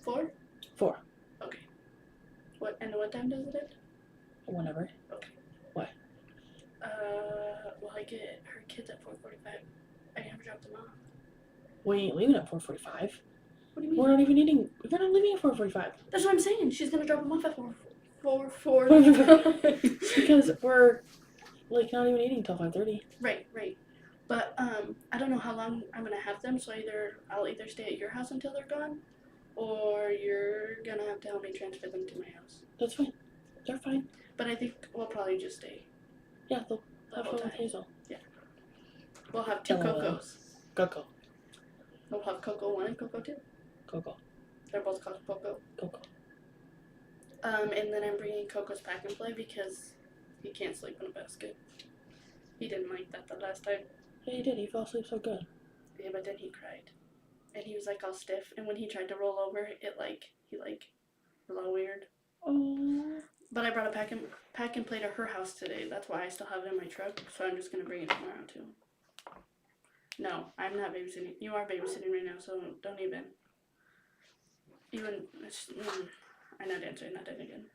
4? 4. Okay. What time does it end? Whenever. Well, I get her kids at 4:45. I never dropped them off. We ain't leaving at 4:45. What do you mean? We're not even eating. We're not leaving at 4:45. That's what I'm saying. She's gonna drop them off at 4. Because we're like not even eating till 5:30. Right. But I don't know how long I'm gonna have them. So I'll either stay at your house until they're gone, or you're gonna have to help me transfer them to my house. That's fine. They're fine. But I think we'll probably just stay. Yeah, they'll have whole fun with time. Hazel. We'll have 2 LOL. Cocos. Coco. We'll have Coco 1 and Coco 2. Coco. They're both called Coco. Coco. And then I'm bringing Coco's pack and play because he can't sleep in a basket. He didn't like that the last time. Yeah, he did. He fell asleep so good. Yeah, but then he cried. And he was like all stiff. And when he tried to roll over, he was all weird. Oh. But I brought a pack and play to her house today. That's why I still have it in my truck. So I'm just gonna bring it tomorrow too. No, I'm not babysitting. You are babysitting right now, so don't even. I'm not answering that again.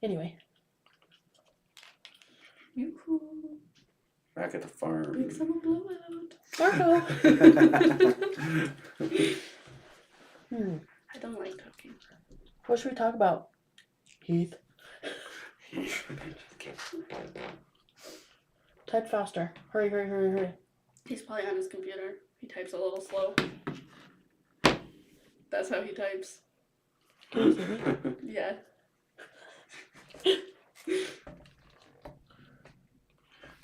Anyway. Yoo-hoo. Back at the farm. Big summer blowout. Marco. I don't like talking. What should we talk about? Heath. Type faster. Hurry, hurry, hurry, hurry. He's probably on his computer. He types a little slow. That's how he types. Can you see me? Yeah.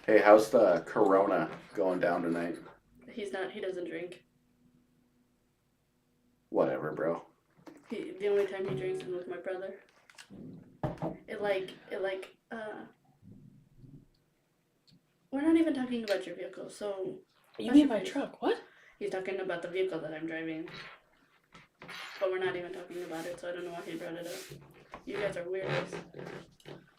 Hey, how's the Corona going down tonight? He doesn't drink. Whatever, bro. The only time he drinks is with my brother. We're not even talking about your vehicle, so You mean my truck? What? he's talking about the vehicle that I'm driving. But we're not even talking about it, so I don't know why he brought it up. You guys are weirdos.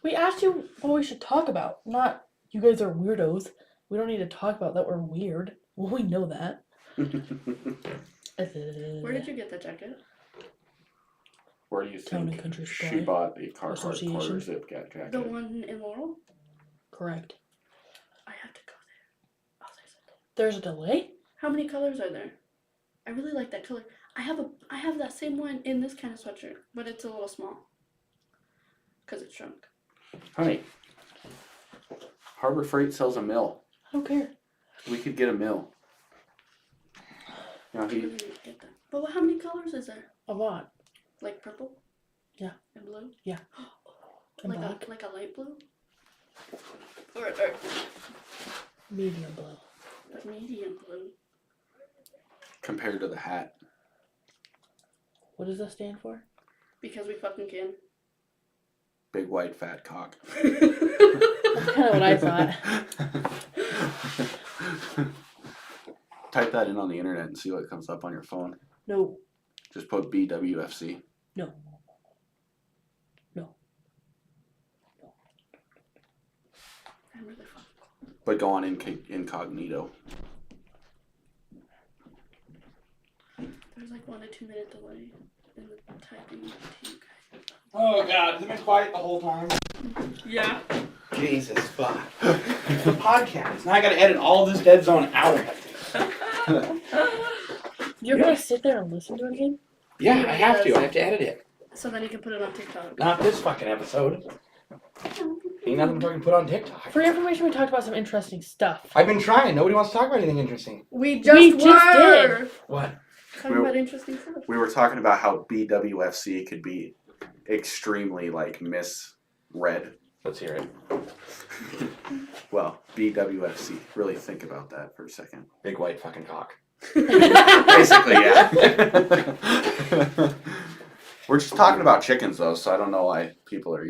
We asked you what we should talk about, not you guys are weirdos. We don't need to talk about that we're weird. Well, we know that. Where did you get that jacket? Where do you Town and think Country she Supply bought a Carhartt Association. quarter zip jacket? The one in Laurel? Correct. I have to go there. Oh, There's a delay? how many colors are there? I really like that color. I have that same one in this kind of sweatshirt, but it's a little small. Because it's shrunk. Honey, Harbor Freight sells a mill. I don't care. We could get a mill. You know, I really need to get that. But how many colors is there? A lot. Like purple? Yeah. And blue? Yeah. And black. like a light blue? Or Medium blue. a medium blue. compared to the hat. What does that stand for? Because we fucking can. Big white fat cock. That's kind of what I thought. Type that in on the internet and see what comes up on your phone. No. Just put BWFC. No. No. I'm really fucking. But go on incognito. There's like 1 to 2 minute delay in the typing to you guys. Oh god, has it been quiet the whole time? Yeah. Jesus fuck. It's a podcast. Now I gotta edit all this dead zone out. You're gonna sit there and listen to it again? Yeah, I have to. I have to edit it. So then you can put it on TikTok. Not this fucking episode. Ain't nothing to put on TikTok. For your information, we talked about some interesting stuff. I've been trying. Nobody wants to talk about anything interesting. We just did. What? Talking about interesting stuff. We were talking about how BWFC could be extremely like misread. Let's hear it. Well, BWFC. Really think about that for a second. Big white fucking cock. Basically, yeah. We're just talking about chickens though, so I don't know why people are,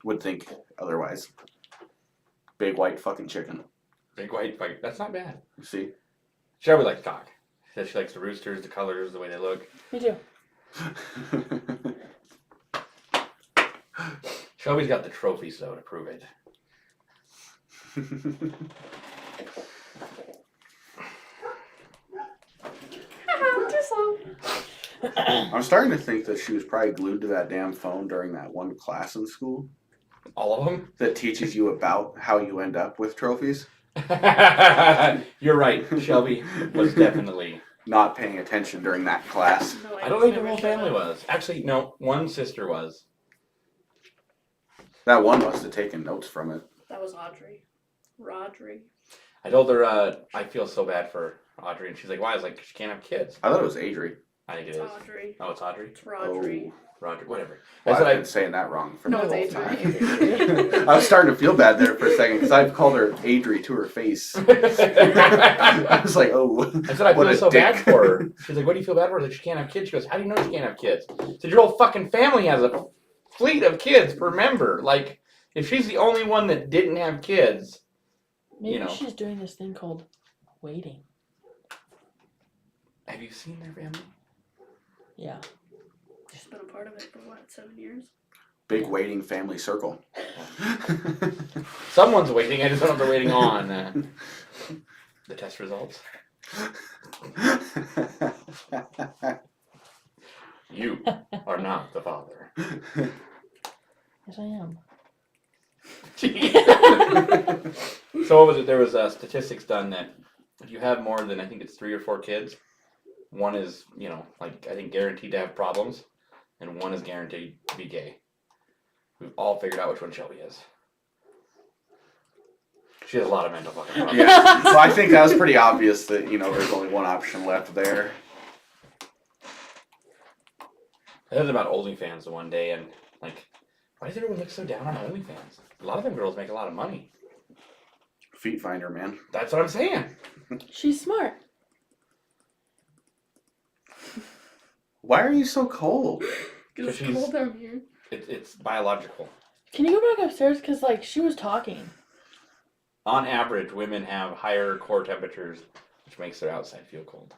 would think otherwise. Big white fucking chicken. Big white fucking. That's not bad. You see? Shelby likes cock. She says she likes the roosters, the colors, the way they look. Me too. Shelby's got the trophies though to prove it. I'm starting to think that she was probably glued to that damn phone during that one class in school All of them? that teaches you about how you end up with trophies. You're right. Shelby was definitely. Not paying attention during that class. No, I don't think the whole family was. Actually, no. One sister was. That one must have taken notes from it. That was Audrey. Rodri. I told her I feel so bad for Audrey, and she's like, "Why?" I was like, "She can't have kids." I thought it was Adri. I think it It's is. Audrey. Oh, it's Audrey. It's Rodri. Roger, whatever. Well, That's what I've I. been saying that wrong for No, the it's whole Adri. time. I was starting to feel bad there for a second because I've called her Adri to her face. I was like, oh, I said I what feel a so bad dick. for her. She's like, "What do you feel bad for her that she can't have kids?" She goes, "How do you know she can't have kids?" I said, "Your whole fucking family has a fleet of kids per member. Like, if she's the only one that didn't have kids, Maybe you know." she's doing this thing called waiting. Have you seen their family? Yeah. She's been a part of it for what, 7 years? Big waiting family circle. Someone's waiting. I just don't know if they're waiting on the test results. You are not the father. Yes, I am. So what was it? There was statistics done that if you have more than, I think it's 3 or 4 kids, one is, like, I think guaranteed to have problems, and one is guaranteed to be gay. We've all figured out which one Shelby is. She has a lot of mental fucking problems. Yeah. Well, I think that was pretty obvious that, there's only one option left there. I heard about OnlyFans the one day, and like, why does everyone look so down on OnlyFans? A lot of them girls make a lot of money. Feet finder, man. That's what I'm saying. She's smart. Why are you so cold? Because she's- it's cold down here. It's biological. Can you go back upstairs? Because, like, she was talking. On average, women have higher core temperatures, which makes their outside feel cold.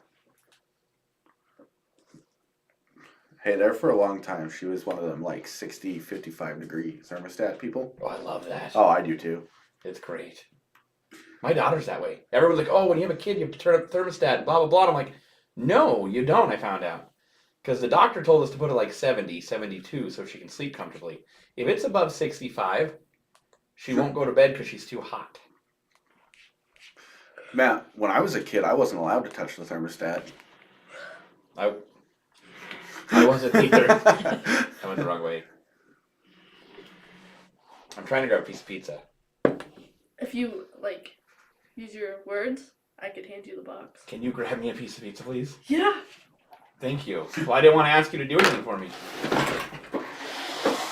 Hey, there for a long time, she was one of them, 60, 55 degree thermostat people. Oh, I love that. Oh, I do too. It's great. My daughter's that way. Everyone's like, oh, when you have a kid, you have to turn up the thermostat, blah, blah, blah. And I'm like, no, you don't, I found out. Because the doctor told us to put it 70, 72, so she can sleep comfortably. If it's above 65, she won't go to bed because she's too hot. Matt, when I was a kid, I wasn't allowed to touch the thermostat. I wasn't either. I went the wrong way. I'm trying to grab a piece of pizza. If you, use your words, I could hand you the box. Can you grab me a piece of pizza, please? Yeah. Thank you. Well, I didn't want to ask you to do anything for me.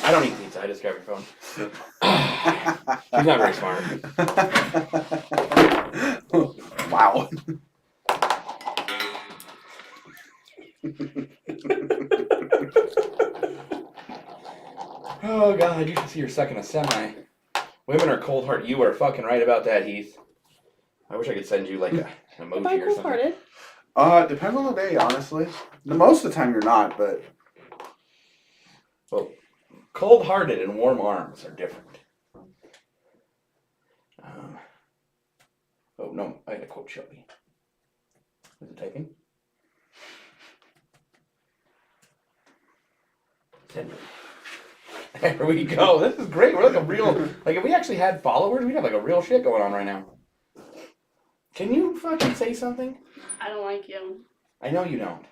I don't eat pizza. I just grab your phone. She's not very smart. Wow. Oh God, you should see her sucking a semi. Women are cold hearted. You are fucking right about that, Heath. I wish I could send you an Am I emoji or something. cold-hearted? Depends on the day, honestly. Most of the time you're not, but Well, cold hearted and warm arms are different. Oh no, I had a quote Shelby. Is it typing? Send it. There we go. This is great. We're a real, if we actually had followers, we'd have a real shit going on right now. Can you fucking say something? I don't like you. I know you don't.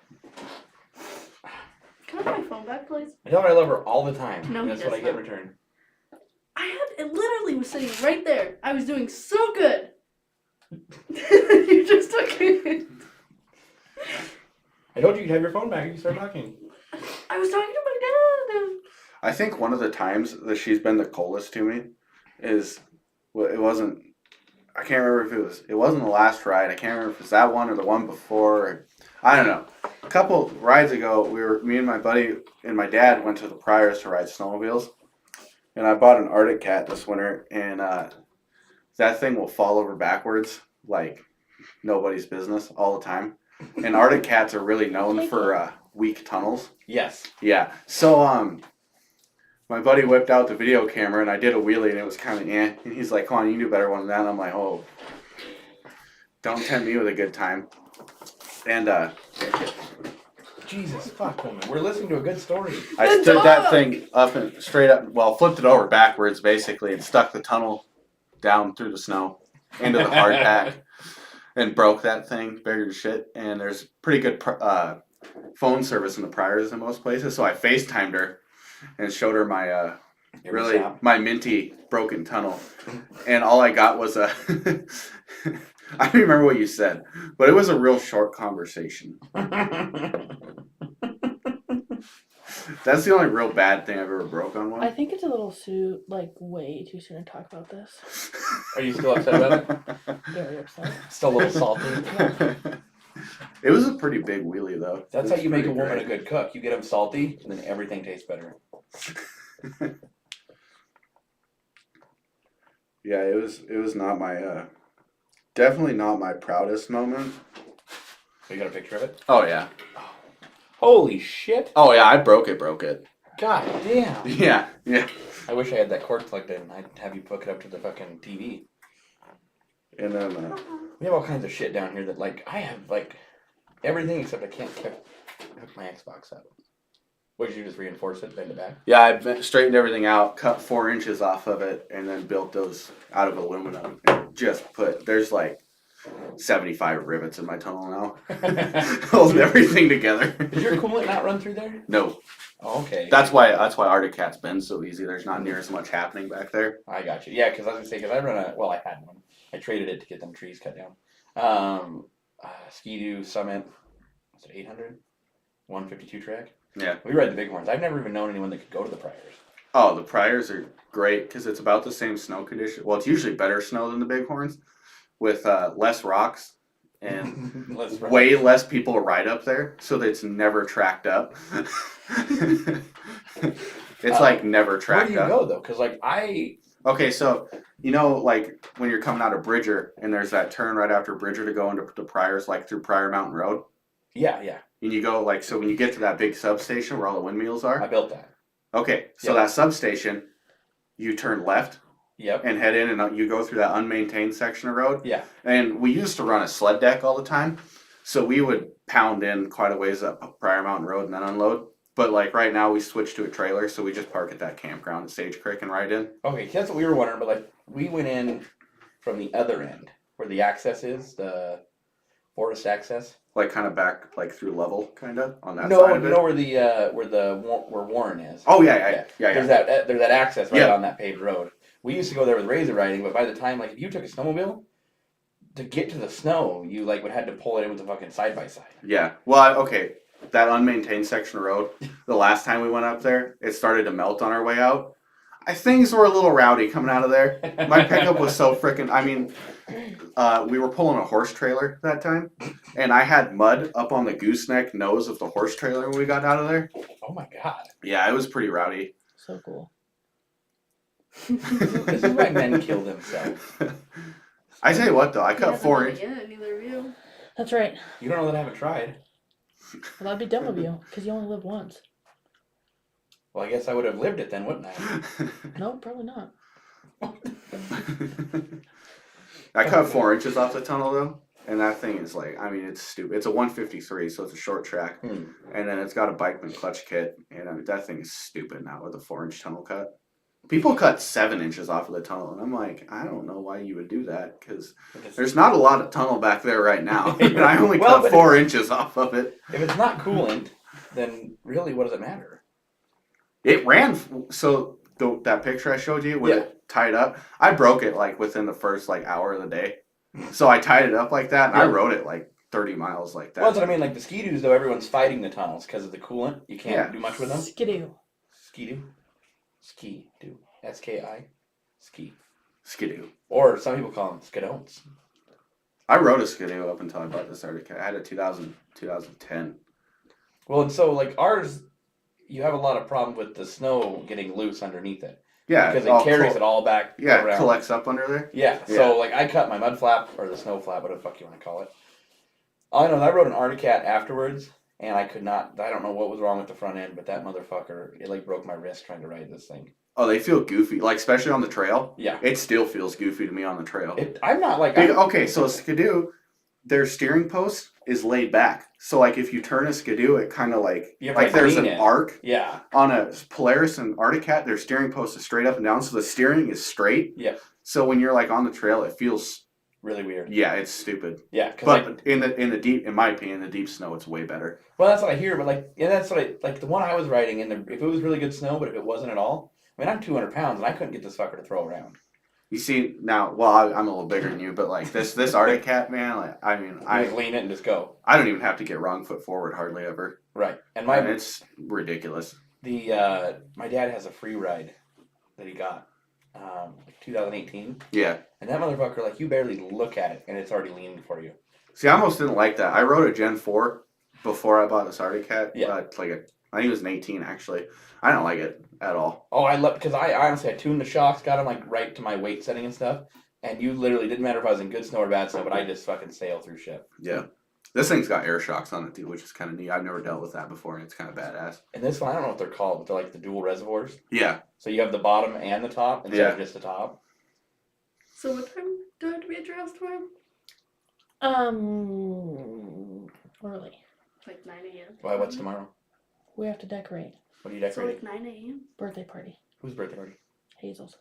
Can I have my phone back, please? I tell her I love her all the time. No, and he that's what I does get in not. return. It literally was sitting right there. I was doing so good. You just took it. I told you you'd have your phone back if you start talking. I was talking to my dad. I think one of the times that she's been the coldest to me is, well, it wasn't, I can't remember if it wasn't the last ride. I can't remember if it's that one or the one before. I don't know. A couple rides ago, me and my buddy and my dad went to the Priors to ride snowmobiles. And I bought an Arctic Cat this winter, and that thing will fall over backwards like nobody's business all the time. And Arctic Cats are really known for weak tunnels. Yes. Yeah. So my buddy whipped out the video camera, and I did a wheelie, and it was kind of eh. And he's like, "Come on, you can do better one than that." And I'm like, "Oh, don't tempt me with a good time." And Jesus fuck, woman. We're listening to a good story. I Good stood that dog! thing up and straight up, well, flipped it over backwards basically, and stuck the tunnel down through the snow into the hard pack, and broke that thing, bigger than shit. And there's pretty good phone service in the Priors in most places, so I FaceTimed her and showed her my my minty broken tunnel, and all I got was a I don't remember what you said, but it was a real short conversation. That's the only real bad thing I've ever broke on I one. think it's a little way too soon to talk about this. Are you still upset about it? Very upset. Still a little salty. It was a pretty big wheelie though. That's It how was you make a pretty woman a great. good cook. You get them salty, and then everything tastes better. Yeah, it was not my definitely not my proudest moment. So you got a picture of it? Oh yeah. Holy shit! Oh yeah, I broke it. God damn! Yeah, yeah. I wish I had that cord plugged in. I'd have you hook it up to the fucking TV. And then We have all kinds of shit down here that, like, I have, like, everything except I can't hook my Xbox up. What, did you just reinforce it, bend it back? yeah, I straightened everything out, cut 4 inches off of it, and then built those out of aluminum. And just there's like 75 rivets in my tunnel now, holding everything together. Did your coolant not run through there? No, Oh, okay. that's why Arctic Cat's been so easy. There's not near as much happening back there. I got you. Yeah, because I was gonna say, because I run I had one. I traded it to get them trees cut down. Ski-Doo Summit, was it 800? 152 track? Yeah. We ride the Bighorns. I've never even known anyone that could go to the Priors. Oh, the Priors are great because it's about the same snow condition. Well, it's usually better snow than the Bighorns, with less rocks and Let's run. way less people ride up there, so that it's never tracked up. It's like never Where tracked do you up. go, though? Because, like, Okay, so you know, like when you're coming out of Bridger and there's that turn right after Bridger to go into the Priors, like through Prior Mountain Road, yeah, and you go like, so when you get to that big substation where all the windmills I are, built that. okay, so Yeah. that substation, you turn left Yep. and head in, and you go through that unmaintained section of road. Yeah. And we used to run a sled deck all the time, so we would pound in quite a ways up Prior Mountain Road and then unload. But like right now, we switched to a trailer, so we just park at that campground at Sage Creek and ride in. Okay, that's what we were wondering, but, like, we went in from the other end, where the access is, the forest access. Like kind of back, like through level, kind of on that No, side of you it. know where Warren is. Oh yeah. There's that access right Yeah. on that paved road. We used to go there with razor riding, but by the time, like, if you took a snowmobile to get to the snow, you like would had to pull it in with a fucking side by side. Yeah. Well, okay. That unmaintained section of road, the last time we went up there, it started to melt on our way out. Things were a little rowdy coming out of there. My pickup was so freaking. I mean, we were pulling a horse trailer that time, and I had mud up on the gooseneck nose of the horse trailer when we got out of there. Oh my god! Yeah, it was pretty rowdy. So cool. This is why men kill themselves. I tell you what, though, I You cut haven't 4 done it inches. yet, neither of you. That's right. You don't know that I haven't tried. Well, that'd be dumb of you, because you only live once. Well, I guess I would have lived it then, wouldn't I? No, probably not. I cut 4 inches off the tunnel though, and that thing is like, I mean, it's stupid. It's a 153, so it's a short track, Hmm. and then it's got a Bikeman clutch kit, and I mean, that thing is stupid now with a 4-inch tunnel cut. People cut 7 inches off of the tunnel, and I'm like, I don't know why you would do that, because there's not a lot of tunnel back there right now. And I only Well, cut but 4 inches off of it. If it's not coolant, then really, what does it matter? It ran, so that picture I showed you with it tied up, I broke it like within the first like hour of the day. So I tied it up like that, and I Yeah. rode it like 30 miles like that. Well, that's what I mean. Like the Ski-Doos, though, everyone's fighting the tunnels because of the coolant. You can't Yeah. do much with them. Skidoo. Ski-Doo, Ski-Doo, S-K-I, Ski. Skidoo. Or some people call them Skidon'ts. I rode a Skidoo up until I bought this Arctic Cat. I had a 2010. Well, and so like ours, you have a lot of problem with the snow getting loose underneath it Yeah, because all it carries it all back Yeah, it around. collects up under there. Yeah, so like I cut my mud flap or the snow flap, whatever the fuck you want to call it. All I know is I rode an Arctic Cat afterwards, and I could not. I don't know what was wrong with the front end, but that motherfucker, it like broke my wrist trying to ride this thing. Oh, they feel goofy, like especially on the trail. Yeah, It still feels goofy to me on the trail. I'm not like Okay, so a Skidoo, their steering post is laid back. So like if you turn a Skidoo, it kind of like You have to, like, there's lean an in. arc. yeah, On a Polaris and Arctic Cat, their steering post is straight up and down, so the steering is straight. Yeah. So when you're like on the trail, it feels really weird. yeah, it's stupid. Yeah, because But like, in the deep, in my opinion, the deep snow, it's way better. well, that's what I hear. But like, yeah, that's what I like. The one I was riding in, if it was really good snow, but if it wasn't at all, I mean, I'm 200 pounds and I couldn't get this fucker to throw around. You see now, well, I'm a little bigger than you, but like this Arctic Cat, man, like I mean, I just lean it and just go. I don't even have to get wrong foot forward hardly ever. Right, and And my it's ridiculous. My dad has a free ride that he got, 2018, Yeah. and that motherfucker, like, you barely look at it and it's already leaning for you. See, I almost didn't like that. I rode a Gen 4 before I bought the Sardi Cat. Yeah. I think it was an 18 actually. I don't like it at all. Oh, I love, because I honestly, I tuned the shocks, got them like right to my weight setting and stuff, and you literally didn't matter if I was in good snow or bad snow, but I just fucking sail through shit. Yeah. This thing's got air shocks on it too, which is kind of neat. I've never dealt with that before, and it's kind of badass. And this one, I don't know what they're called, but they're like the dual reservoirs. Yeah. So you have the bottom and the top instead of just the top. So what time do I have to be at your house tomorrow? Early. Like 9 a.m. Why? What's tomorrow? We have to decorate. What are you So decorating? like 9 a.m. Birthday party. Whose birthday party? Hazel's.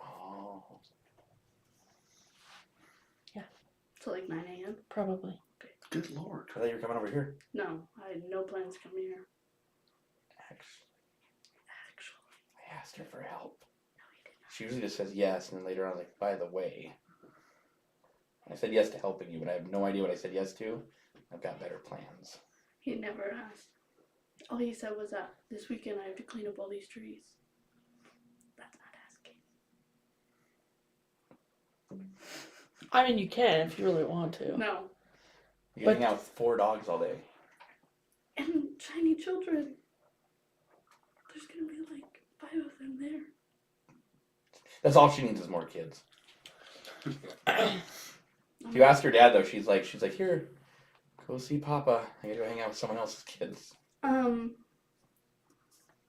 Oh. So like 9 a.m. Probably. Good lord. I thought you were coming over here. No, I had no plans to come here. Actually, Actually, I asked her for help. no, he didn't. She usually just says yes, and then later on, I was like, by the way. I said yes to helping you, but I have no idea what I said yes to. I've got better plans. He never asked. All he said was that this weekend I have to clean up all these trees. That's not asking. I mean, you can if you really want to. No. You But- hang out with 4 dogs all day. And shiny children. There's gonna be like 5 of them there. That's all she needs is more kids. If you ask her dad though, she's like, here, go see Papa. I gotta go hang out with someone else's kids.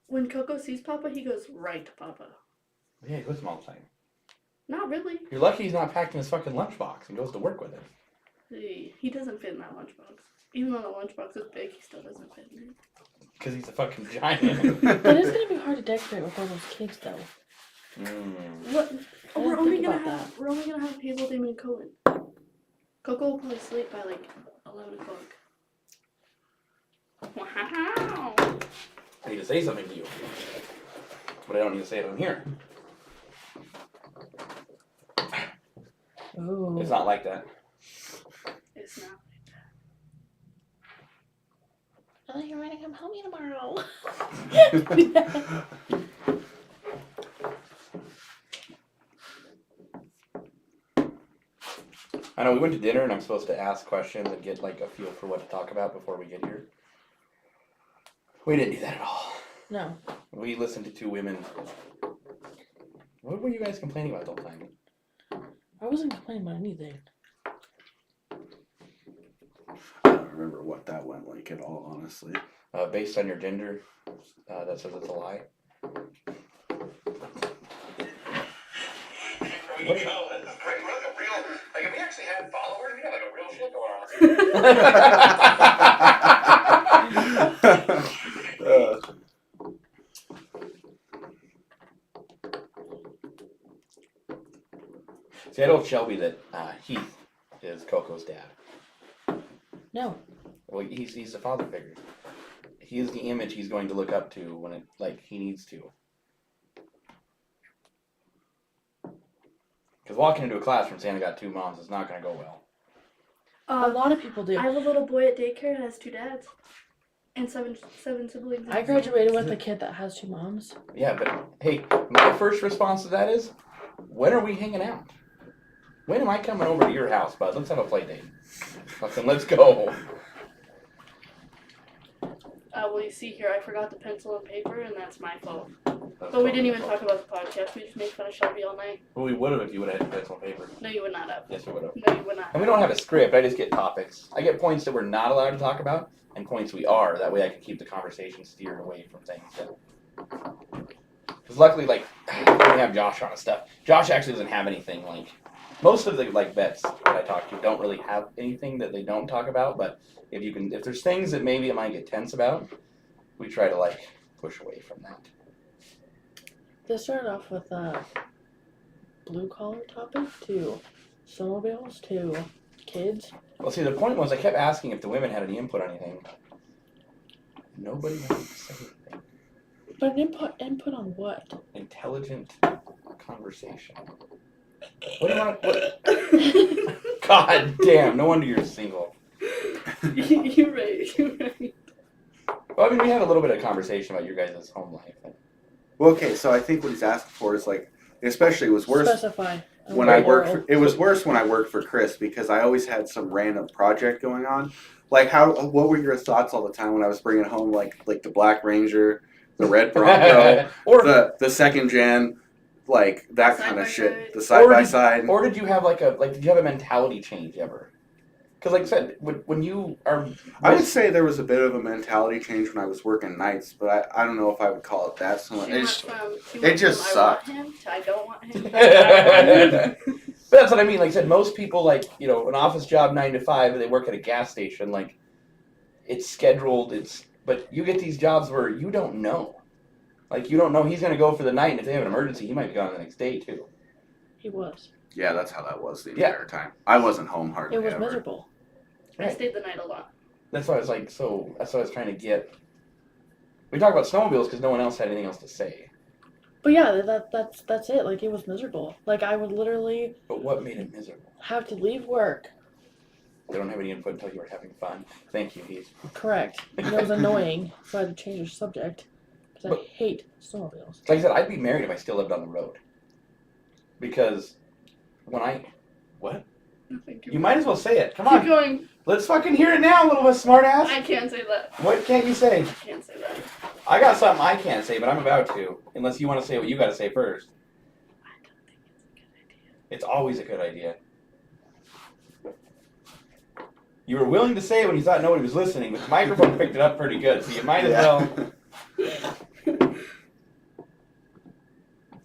When Coco sees Papa, he goes right to Papa. Yeah, he's with him all the time. Not really. You're lucky he's not packed in his fucking lunchbox and goes to work with it. He doesn't fit in that lunchbox. Even though the lunchbox is big, he still doesn't fit in it. Because he's a fucking giant. That is gonna be hard to decorate with all those kids, though. What? I We're didn't only think gonna about have we're only gonna have Hazel, Damon, and Cohen. Coco will probably sleep by like 11 o'clock. Wow. I need to say something to you, but I don't need to say it on here. Ooh. It's not like that. It's not. Oh, you're ready to come help me tomorrow. I know we went to dinner and I'm supposed to ask questions and get like a feel for what to talk about before we get here. We didn't do that at all. No. We listened to 2 women. What were you guys complaining about the whole time? I wasn't complaining about anything. I don't remember what that went like at all, honestly. Based on your gender, that says it's a lie. This is great. We're like a real, like if we actually had followers, we'd have like a real shit going on. See, I told Shelby that Heath is Coco's dad. No. Well, he's a father figure. He is the image he's going to look up to when it he needs to. Because walking into a classroom saying I got 2 moms is not going to go well. A lot of people do. I have a little boy at daycare that has 2 dads. And seven siblings. I graduated with a kid that has 2 moms. Yeah, but hey, my first response to that is, when are we hanging out? When am I coming over to your house, bud? Let's have a play date. Fucking let's go. Well, you see here, I forgot the pencil and paper, and that's my fault. But we didn't even talk about the podcast. We just made fun of Shelby all night. Well, we would have if you would have had pencil and paper. No, you would not have. Yes, we would have. No, you would not. And we don't have a script. I just get topics. I get points that we're not allowed to talk about, and points we are. That way, I can keep the conversation steered away from things that. Because luckily, we have Josh on and stuff. Josh actually doesn't have anything like. Most of the vets that I talk to don't really have anything that they don't talk about. But if there's things that maybe it might get tense about, we try to push away from that. This started off with a blue collar topic to snowmobiles to kids. Well, see, the point was I kept asking if the women had any input on anything. Nobody wanted to say anything. But input on what? Intelligent conversation. What do you want? What? God damn! No wonder you're single. You're right. You're right. Well, I mean, we had a little bit of conversation about your guys' home life. Well, okay, so I think what he's asking for is like, especially it was worse Specify. when I worked. It was worse when I worked for Chris because I always had some random project going on. Like what were your thoughts all the time when I was bringing home like the Black Ranger, the Red Bronco, or the second gen, like that kind of shit, the Side-by-side. side by side. Or did you have did you have a mentality change ever? Because like I said, when you are, I would say there was a bit of a mentality change when I was working nights, but I don't know if I would call it that. So She it went just, from, it just sucked. I want him to I don't want him. But that's what I mean. Like I said, most people like an office job 9 to 5, and they work at a gas station. Like it's scheduled. But you get these jobs where you don't know. Like you don't know he's gonna go for the night, and if they have an emergency, he might be gone the next day too. He was. Yeah, that's how that was the Yeah. entire time. I wasn't home hardly It was ever. miserable. I stayed the night a lot. That's why I was like, so that's what I was trying to get. We talk about snowmobiles because no one else had anything else to say. But yeah, that's it. Like it was miserable. Like I would literally But what made it miserable? have to leave work. They don't have any input until you were having fun. Thank you, Heath. Correct. And it was annoying, so I had to change the subject because I But- hate snowmobiles. Like I said, I'd be married if I still lived on the road. Because when what? Thank You might as well say it. Come Keep on. going. Let's fucking hear it now, little smart ass. I can't say that. What can't you say? I can't say that. I got something I can't say, but I'm about to. Unless you want to say what you got to say first. I don't think it's a good idea. It's always a good idea. You were willing to say it when you thought nobody was listening, but the microphone picked it up pretty good, so you might as well.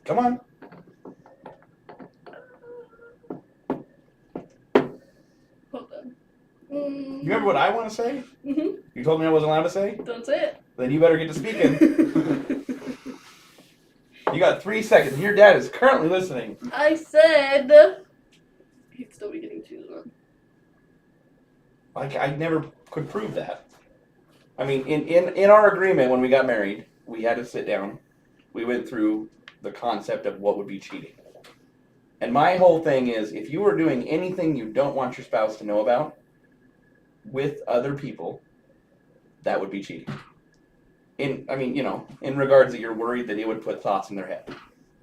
Come on. Hold on. You remember what I want to say? Mhm. You told me I wasn't allowed to say? Don't say Then you better get to speaking. it. You got 3 seconds. Your dad is currently listening. I said he'd still be getting choose one. Like, I never could prove that. I mean, in our agreement when we got married, we had to sit down. We went through the concept of what would be cheating. And my whole thing is, if you were doing anything you don't want your spouse to know about with other people, that would be cheating. In regards that you're worried that it would put thoughts in their head.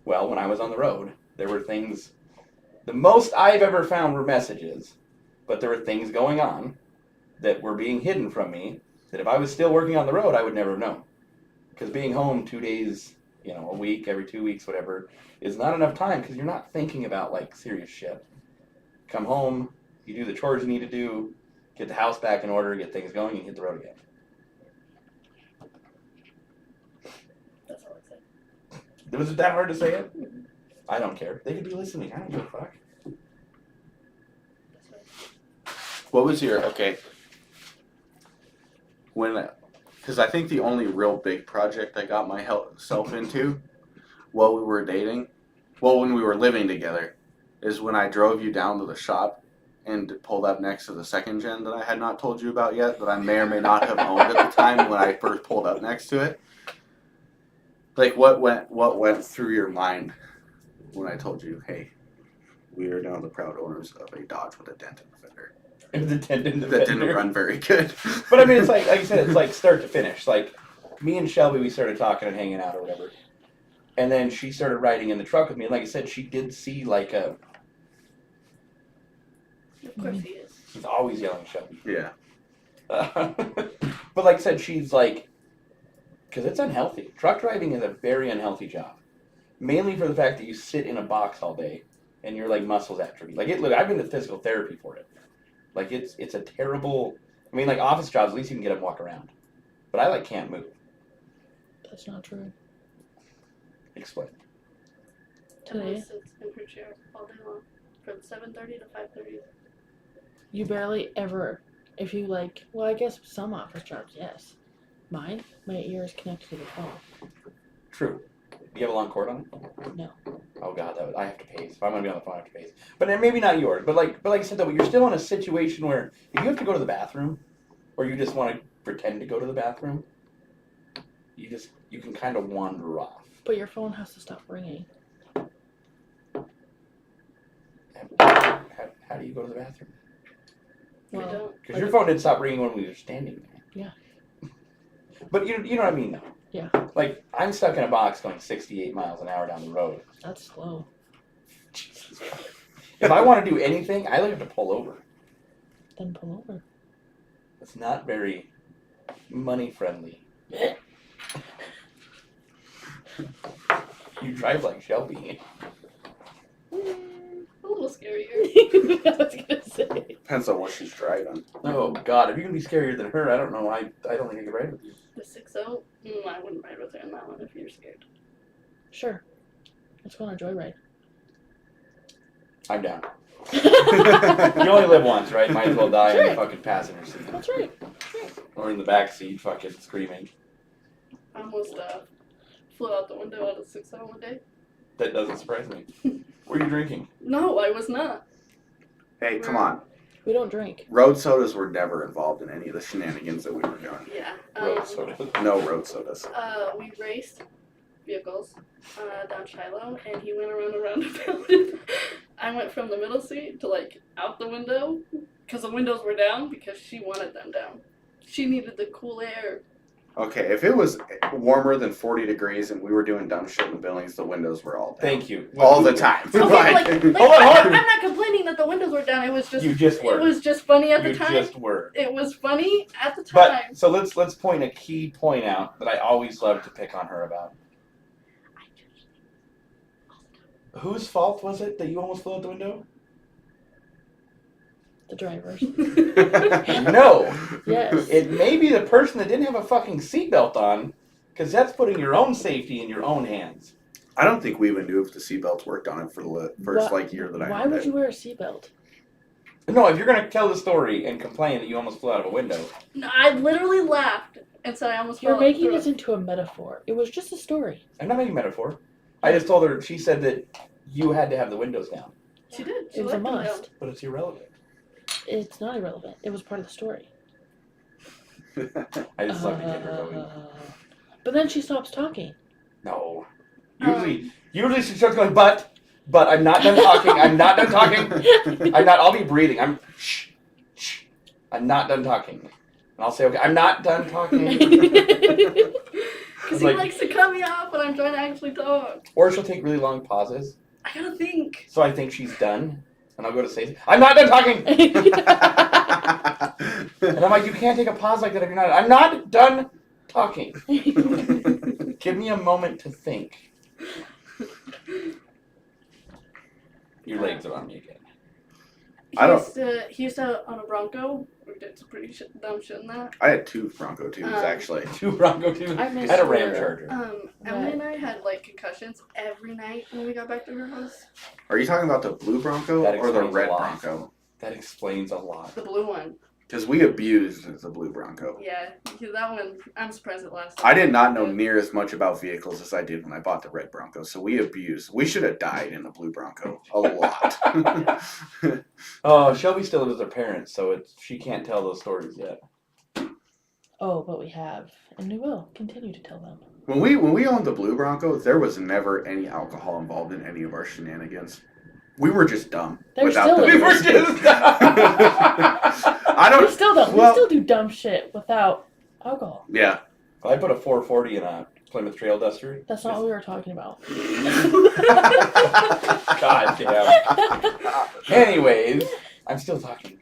Well, when I was on the road, there were things, the most I've ever found were messages, but there were things going on that were being hidden from me that if I was still working on the road, I would never have known. Because being home 2 days, a week, every 2 weeks, whatever, is not enough time because you're not thinking about like serious shit. Come home, you do the chores you need to do, get the house back in order, get things going, and hit the road again. That's all I said. Was it that hard to say it? I don't care. They could be listening. I don't give a fuck. That's right. What was your because I think the only real big project I got myself into while we were dating, when we were living together, is when I drove you down to the shop and pulled up next to the second gen that I had not told you about yet, that I may or may not have owned at the time when I first pulled up next to it. Like what went through your mind when I told you, hey, we are now the proud owners of a Dodge with a dent in the fender. It was a dent in the That fender. didn't run very good. But I mean, it's like I said, it's like start to finish. Like me and Shelby, we started talking and hanging out or whatever, and then she started riding in the truck with me. And like I said, she did see like a. Of course he is. She's always yelling, Shelby. Yeah. But like I said, she's like, because it's unhealthy. Truck driving is a very unhealthy job, mainly for the fact that you sit in a box all day and your like muscles atrophy. Like look, I've been to physical therapy for it. Like it's a terrible. I mean, like office jobs, at least you can get up and walk around. But I can't move. That's not true. Explain. Emily Today, sits in her chair all day long from 7:30 to 5:30. you barely ever, if you well, I guess some office jobs, yes. Mine, my ear is connected to the phone. True. You have a long cord on it? No. Oh god, I have to pace. If I'm gonna be on the phone, I have to pace. But then maybe not yours. But like I said though, you're still in a situation where if you have to go to the bathroom, or you just want to pretend to go to the bathroom, you can kind of wander off. But your phone has to stop ringing. How do you go to the bathroom? We Well, don't. Because your phone didn't stop ringing when we were standing there. Yeah. But you know what I mean, though. Yeah. Like, I'm stuck in a box going 68 miles an hour down the road. That's slow. Jesus Christ. If I want to do anything, I like to pull over. Then pull over. It's not very money friendly. You drive like Shelby. A little scarier. I was gonna say. Depends on what she's driving. Oh God, if you're gonna be scarier than her, I don't know. I don't think I could ride with you. The 6-0? I wouldn't ride with her on that one if you're scared. Sure. Let's go on a joyride. I'm down. You only live once, right? Might as well die in the Sure. fucking passenger seat. That's right. Or in the back seat, fucking screaming. I almost flew out the window out of 6-0 one day. That doesn't surprise me. Were you drinking? No, I was not. Hey, come on. We don't drink. Road sodas were never involved in any of the shenanigans that we were doing. Yeah. Road soda. No road sodas. We raced vehicles down Shiloh, and he went around a roundabout. I went from the middle seat to like out the window because the windows were down because she wanted them down. She needed the cool air. Okay, if it was warmer than 40 degrees and we were doing dumb shit in Billings, the windows were all down. Thank you. All the time. Okay, Like- Hold on. I'm not complaining that the windows were down. It was just You just were. It was just funny at the You time. just were. It was funny at the time. But so let's point a key point out that I always love to pick on her about. Whose fault was it that you almost flew out the window? The drivers. No. Yes. It may be the person that didn't have a fucking seatbelt on, because that's putting your own safety in your own hands. I don't think we even knew if the seatbelts worked on it for the first year that I Why owned would it. you wear a seatbelt? No, if you're gonna tell the story and complain that you almost flew out of a window, No, I literally laughed and said I almost You're fell making through this it. into a metaphor. It was just a story. I'm not making a metaphor. I just told her. She said that you had to have the windows down, She did. She It was a liked them down. must. but it's irrelevant. It's not irrelevant. It was part of the story. I just love to get her going. But then she stops talking. No. Usually she starts going, but I'm not done talking. I'm not done talking. I'll be breathing. Shh. I'm not done talking. And I'll say, okay, I'm not done talking. Because he Like- likes to cut me off when I'm trying to actually talk. Or she'll take really long pauses. I gotta think. So I think she's done. And I'll go to say, I'm not done talking. And I'm like, you can't take a pause like that if you're not. I'm not done talking. Give me a moment to think. Your legs are on me again. He used to on a Bronco. We did some pretty dumb shit in that. I had 2 Bronco 2s, actually. 2 Bronco 2. I I miss had a Ram her. Charger. Emily and I had like concussions every night when we got back to her house. Are you talking about the blue Bronco That or the explains red a lot. Bronco? That explains a lot. The blue one. Because we abused the blue Bronco. Yeah, that one. I'm surprised it lasted. I did not know near as much about vehicles as I did when I bought the red Bronco, so we abused. We should have died in the blue Bronco a lot. Oh, Shelby still lives with her parents, so she can't tell those stories yet. Oh, but we have. And we will continue to tell them. When we owned the blue Bronco, there was never any alcohol involved in any of our shenanigans. We were just dumb. There without still the is. We were just. I We don't. still don't. Well- We still do dumb shit without alcohol. Yeah. I put a 440 in a Plymouth Trail Duster. That's not what we were talking about. God damn. Anyways, I'm still talking.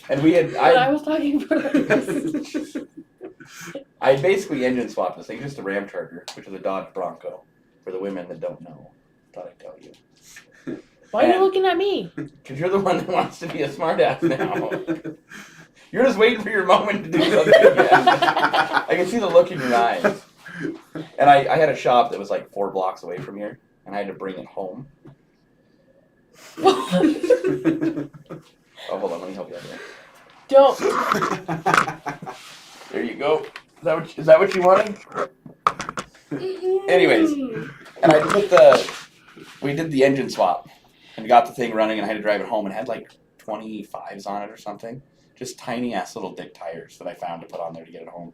And we had But I was talking first. I basically engine swapped this thing, just a Ram Charger, which is a Dodge Bronco. For the women that don't know, thought I'd tell you. Why are you And- looking at me? Because you're the one that wants to be a smartass now. You're just waiting for your moment to do something again. I can see the look in your eyes. And I had a shop that was like 4 blocks away from here, and I had to bring it home. Oh, hold on, let me help you out here. Don't. There you go. Is that what you wanted? Anyways, and we did the engine swap and got the thing running, and I had to drive it home, and it had like 25s on it or something. Just tiny ass little dick tires that I found to put on there to get it home.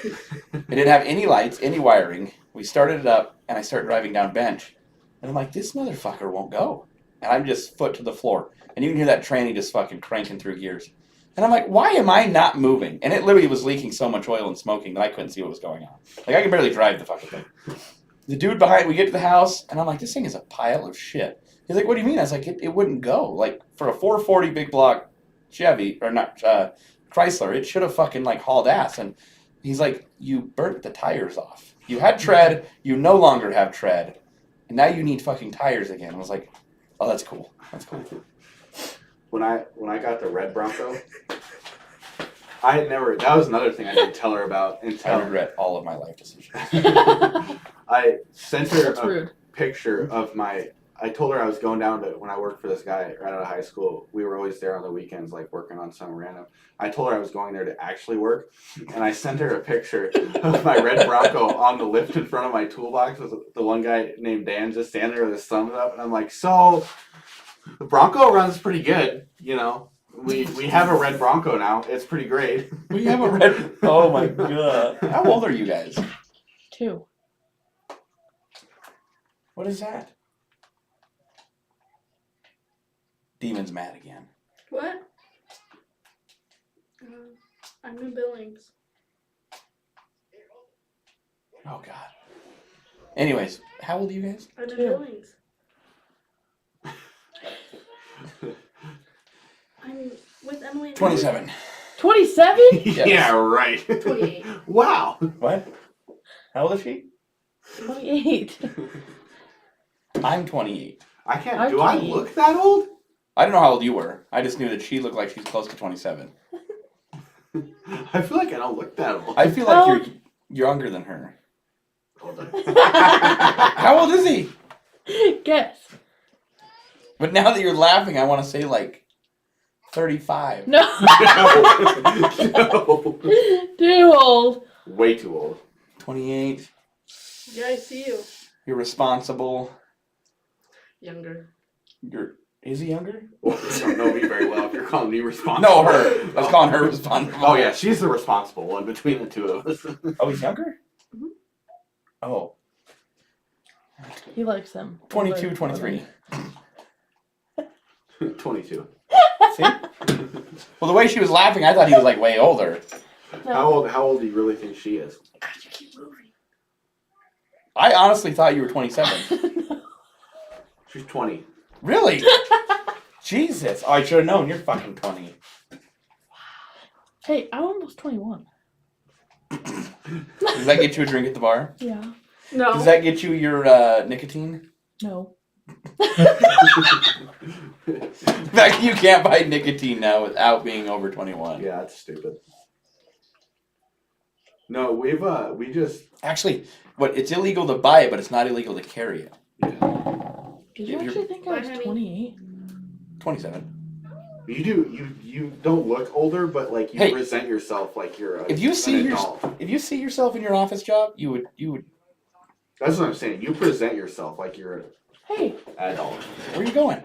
It didn't have any lights, any wiring. We started it up, and I started driving down bench, and I'm like, this motherfucker won't go. And I'm just foot to the floor. And you can hear that tranny just fucking cranking through gears. And I'm like, why am I not moving? And it literally was leaking so much oil and smoking that I couldn't see what was going on. Like, I could barely drive the fucking thing. The dude behind, we get to the house, and I'm like, this thing is a pile of shit. He's like, what do you mean? I was like, it wouldn't go. Like, for a 440 big block Chevy, or not, Chrysler, it should have fucking, like, hauled ass. And he's like, you burnt the tires off. You had tread, you no longer have tread, and now you need fucking tires again. I was like, oh, that's cool. That's cool. When I got the red Bronco, I had never. That was another thing I didn't tell her about I until regret all of my life decisions. I sent her That's a rude. picture of my. I told her I was going down to when I worked for this guy right out of high school. We were always there on the weekends, like working on some random. I told her I was going there to actually work, and I sent her a picture of my red Bronco on the lift in front of my toolbox with the one guy named Dan just standing there with his thumbs up, and I'm like, so the Bronco runs pretty good, you know. We have a red Bronco now. It's pretty great. We have a red. Oh my god. How old are you guys? 2. What is that? Demon's mad again. What? I'm in Billings. Oh god. Anyways, how old are you guys? I'm in 2. Billings. I'm with Emily. and 27. 27? Yes. Yeah, right. 28. Wow. What? How old is she? 28. I'm 28. I can't. I'm Do I 28. look that old? I don't know how old you were. I just knew that she looked like she's close to 27. I feel like I don't look that old. I feel like you're younger than her. Hold on. How old is he? Guess. But now that you're laughing, I want to say like 35. No. No. Too old. Way too old. 28. Yeah, I see you. You're responsible. Younger. Is he younger? Well, you don't know me very well if you're calling me responsible. No, her. I was calling her responsible. Oh yeah, she's the responsible one between the two of us. Oh, he's younger? Mhm. Oh. He likes them. 22, Older. 23. 22. See? Well, the way she was laughing, I thought he was like way older. No. How old do you really think she is? God, you keep moving. I honestly thought you were 27. She's 20. Really? Jesus. Oh, I should have known. You're fucking 20. Hey, I'm almost 21. Does that get you a drink at the bar? Yeah. No. Does that get you your nicotine? No. In fact, you can't buy nicotine now without being over 21. Yeah, that's stupid. No, we just Actually, it's illegal to buy it, but it's not illegal to carry it. Did you If you're- actually think I Bye, was honey. 28? 27. you don't look older, but like you Hey, present yourself like you're If you see an adult. if you see yourself in your office job, you would. That's what I'm saying. You present yourself like you're an Hey. adult. Where are you going?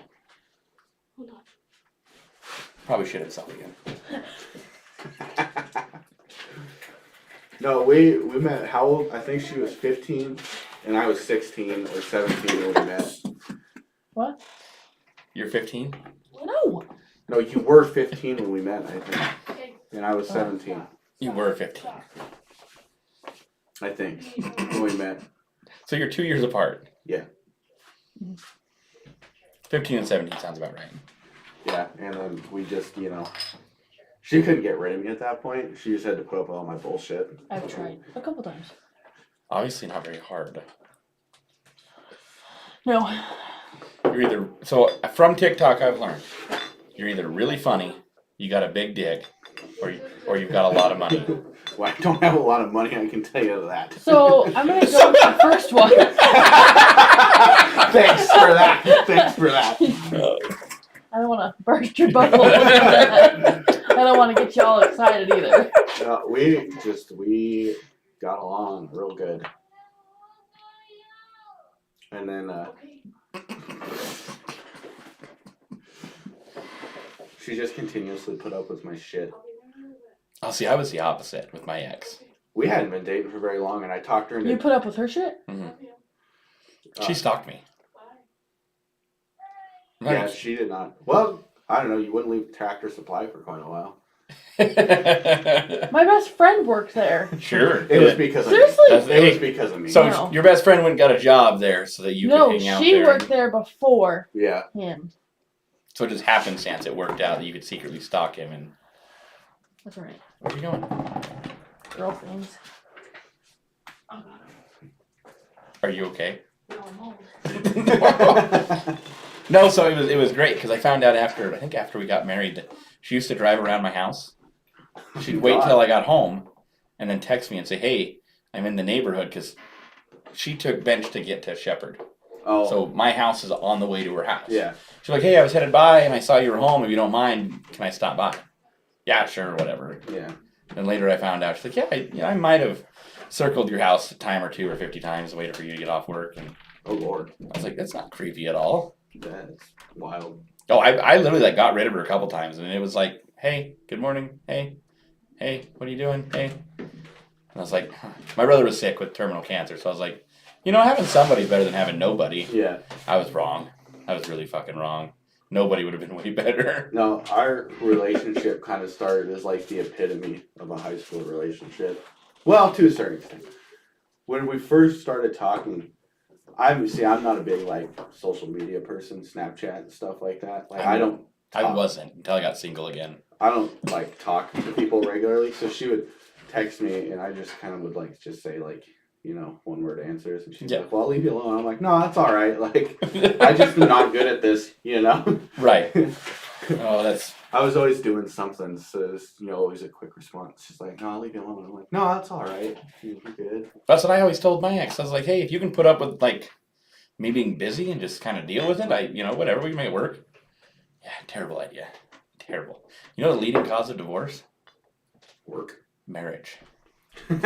Hold on. Probably shit himself again. No, we met. How old? I think she was 15, and I was 16 or 17 when we met. What? You're 15. No. No, you were 15 when we met, I think, Okay. and I was 17. You were 15. I think when we met. So you're 2 years apart. Yeah. 15 and 17 sounds about right. Yeah, and then we just, she couldn't get rid of me at that point. She just had to put up with all my bullshit. I've tried a couple times. Obviously not very hard. No. You're either from TikTok I've learned you're either really funny, you got a big dick, or you've got a lot of money. Well, I don't have a lot of money, I can tell you that. So I'm gonna go with the first one. Thanks for that. Thanks for that. I don't want to burst your bubble. I don't want to get you all excited either. We got along real good. And then she just continuously put up with my shit. Oh, see, I was the opposite with my ex. We hadn't been dating for very long, and I talked her into. You put up with her shit? She stalked me. Yeah, she did not. Well, I don't know. You wouldn't leave Tractor Supply for quite a while. My best friend worked there. Sure. It was because of me. Seriously? It was because of me. So No. your best friend went and got a job there so that you No, could hang out she there. worked there before Yeah. him. So just happenstance it worked out that you could secretly stalk him and That's right. where are you going? Girl things. Oh god. Are you okay? No, I'm old. No, so it was great because I found out after we got married that she used to drive around my house. She'd wait God. till I got home and then text me and say, "Hey, I'm in the neighborhood," because she took bench to get to Shepherd. Oh. So my house is on the way to her house. Yeah. She's like, "Hey, I was headed by and I saw you were home. If you don't mind, can I stop by?" Yeah, sure, whatever. Yeah. And later I found out, she's like, "Yeah, I might have circled your house a time or 2 or 50 times, waited for you to get off work." And Oh Lord. I was like, "That's not creepy at all." That's wild. Oh, I literally like got rid of her a couple times, and it was like, "Hey, good morning. Hey, what are you doing? Hey." And I was like, huh. My brother was sick with terminal cancer, so I was like, having somebody's better than having nobody. Yeah. I was wrong. I was really fucking wrong. Nobody would have been way better. No, our relationship kind of started as like the epitome of a high school relationship. Well, to a certain extent. When we first started talking, I'm not a big like social media person, Snapchat and stuff like that. Like I don't I talk- wasn't until I got single again. I don't like talk to people regularly, so she would text me and I just kind of would like just say like, one word answers, and she's Yeah. like, "Well, I'll leave you alone." I'm like, "No, that's all right. Like, I just am not good at this, Right. Oh, that's I was always doing something, so it's, always a quick response. She's like, "No, I'll leave you alone." I'm like, "No, that's all right. You're good." what I always told my ex. I was like, "Hey, if you can put up with like me being busy and just kind of deal with it, whatever, we can make it work." Yeah, terrible idea. Terrible. You know the leading cause of divorce? Work. Marriage. Like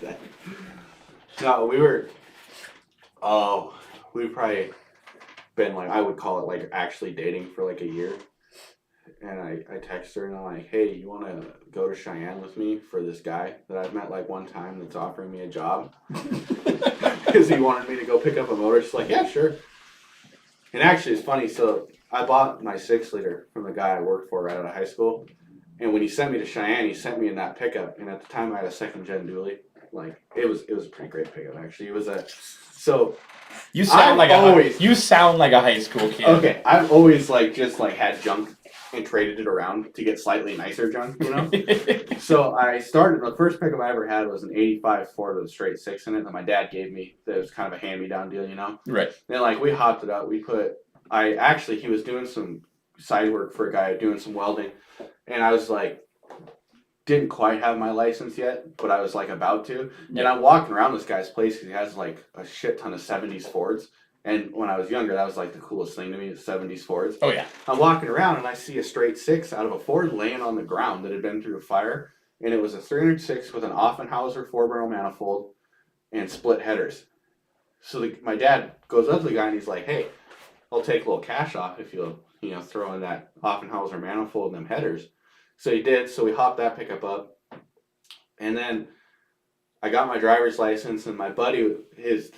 that. No, we've probably been like, I would call it like actually dating for like a year. And I text her and I'm like, "Hey, you want to go to Cheyenne with me for this guy that I've met like one time that's offering me a job?" Because he wanted me to go pick up a motor. She's like, "Yeah, sure." And actually, it's funny. So I bought my 6-liter from the guy I worked for right out of high school. And when he sent me to Cheyenne, he sent me in that pickup. And at the time, I had a 2nd-gen dually. Like it was a pretty great pickup actually. It was You sound like always- you sound like a high school kid. okay. I've always just had junk and traded it around to get slightly nicer junk, So I started, the first pickup I ever had was an 85 Ford with a straight 6 in it that my dad gave me. That was kind of a hand-me-down deal, Right. Then we hopped it up. He was doing some side work for a guy doing some welding. And I was like, didn't quite have my license yet, but I was like about to. And I'm walking around this guy's place because he has like a shit ton of 70s Fords. And when I was younger, that was like the coolest thing to me, the 70s Fords. Oh yeah. I'm walking around and I see a straight 6 out of a Ford laying on the ground that had been through a fire. And it was a 306 with an Offenhauser 4-barrel manifold and split headers. So my dad goes up to the guy and he's like, "Hey, I'll take a little cash off if you'll, throw in that Offenhauser manifold and them headers." So he did. So we hopped that pickup up. And then I got my driver's license, and my buddy,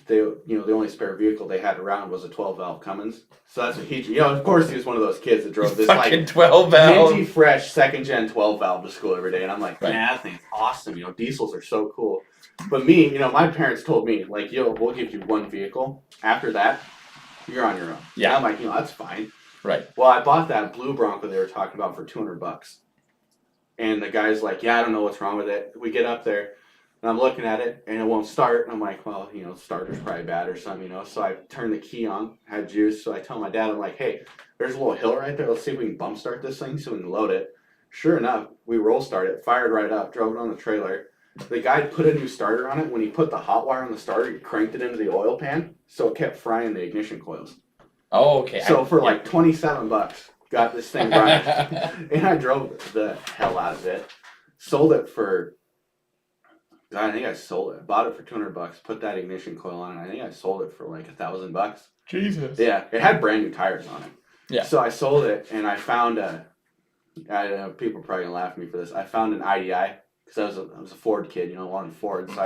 the only spare vehicle they had around was a 12-valve Cummins. So that's what he, of course he was one of those kids that drove this Fucking 12 valve. minty fresh 2nd-gen 12-valve to school every day. And I'm like, Right. "Man, that thing's awesome. diesels are so cool." But me, my parents told me, like, we'll give you one vehicle. After that, you're on your own. Yeah. And I'm like, that's fine. Right. Well, I bought that blue Bronco they were talking about for $200. And the guy's like, "Yeah, I don't know what's wrong with it." We get up there, and I'm looking at it, and it won't start. And I'm like, "Well, the starter's probably bad or something, So I turn the key on, had juice. So I tell my dad, I'm like, "Hey, there's a little hill right there. Let's see if we can bump start this thing so we can load it." Sure enough, we roll start it, fired right up, drove it on the trailer. The guy put a new starter on it. When he put the hot wire on the starter, he cranked it into the oil pan, so it kept frying the ignition coils. Oh, okay. So for like $27, got this thing running. And I drove the hell out of it. Sold it for, I think I sold it. Bought it for $200. Put that ignition coil on it. I think I sold it for like $1,000. Jesus. Yeah, it had brand new tires on it. Yeah. So I sold it, and I found I know people are probably gonna laugh at me for this. I found an IDI because I was a Ford kid, wanted Ford. So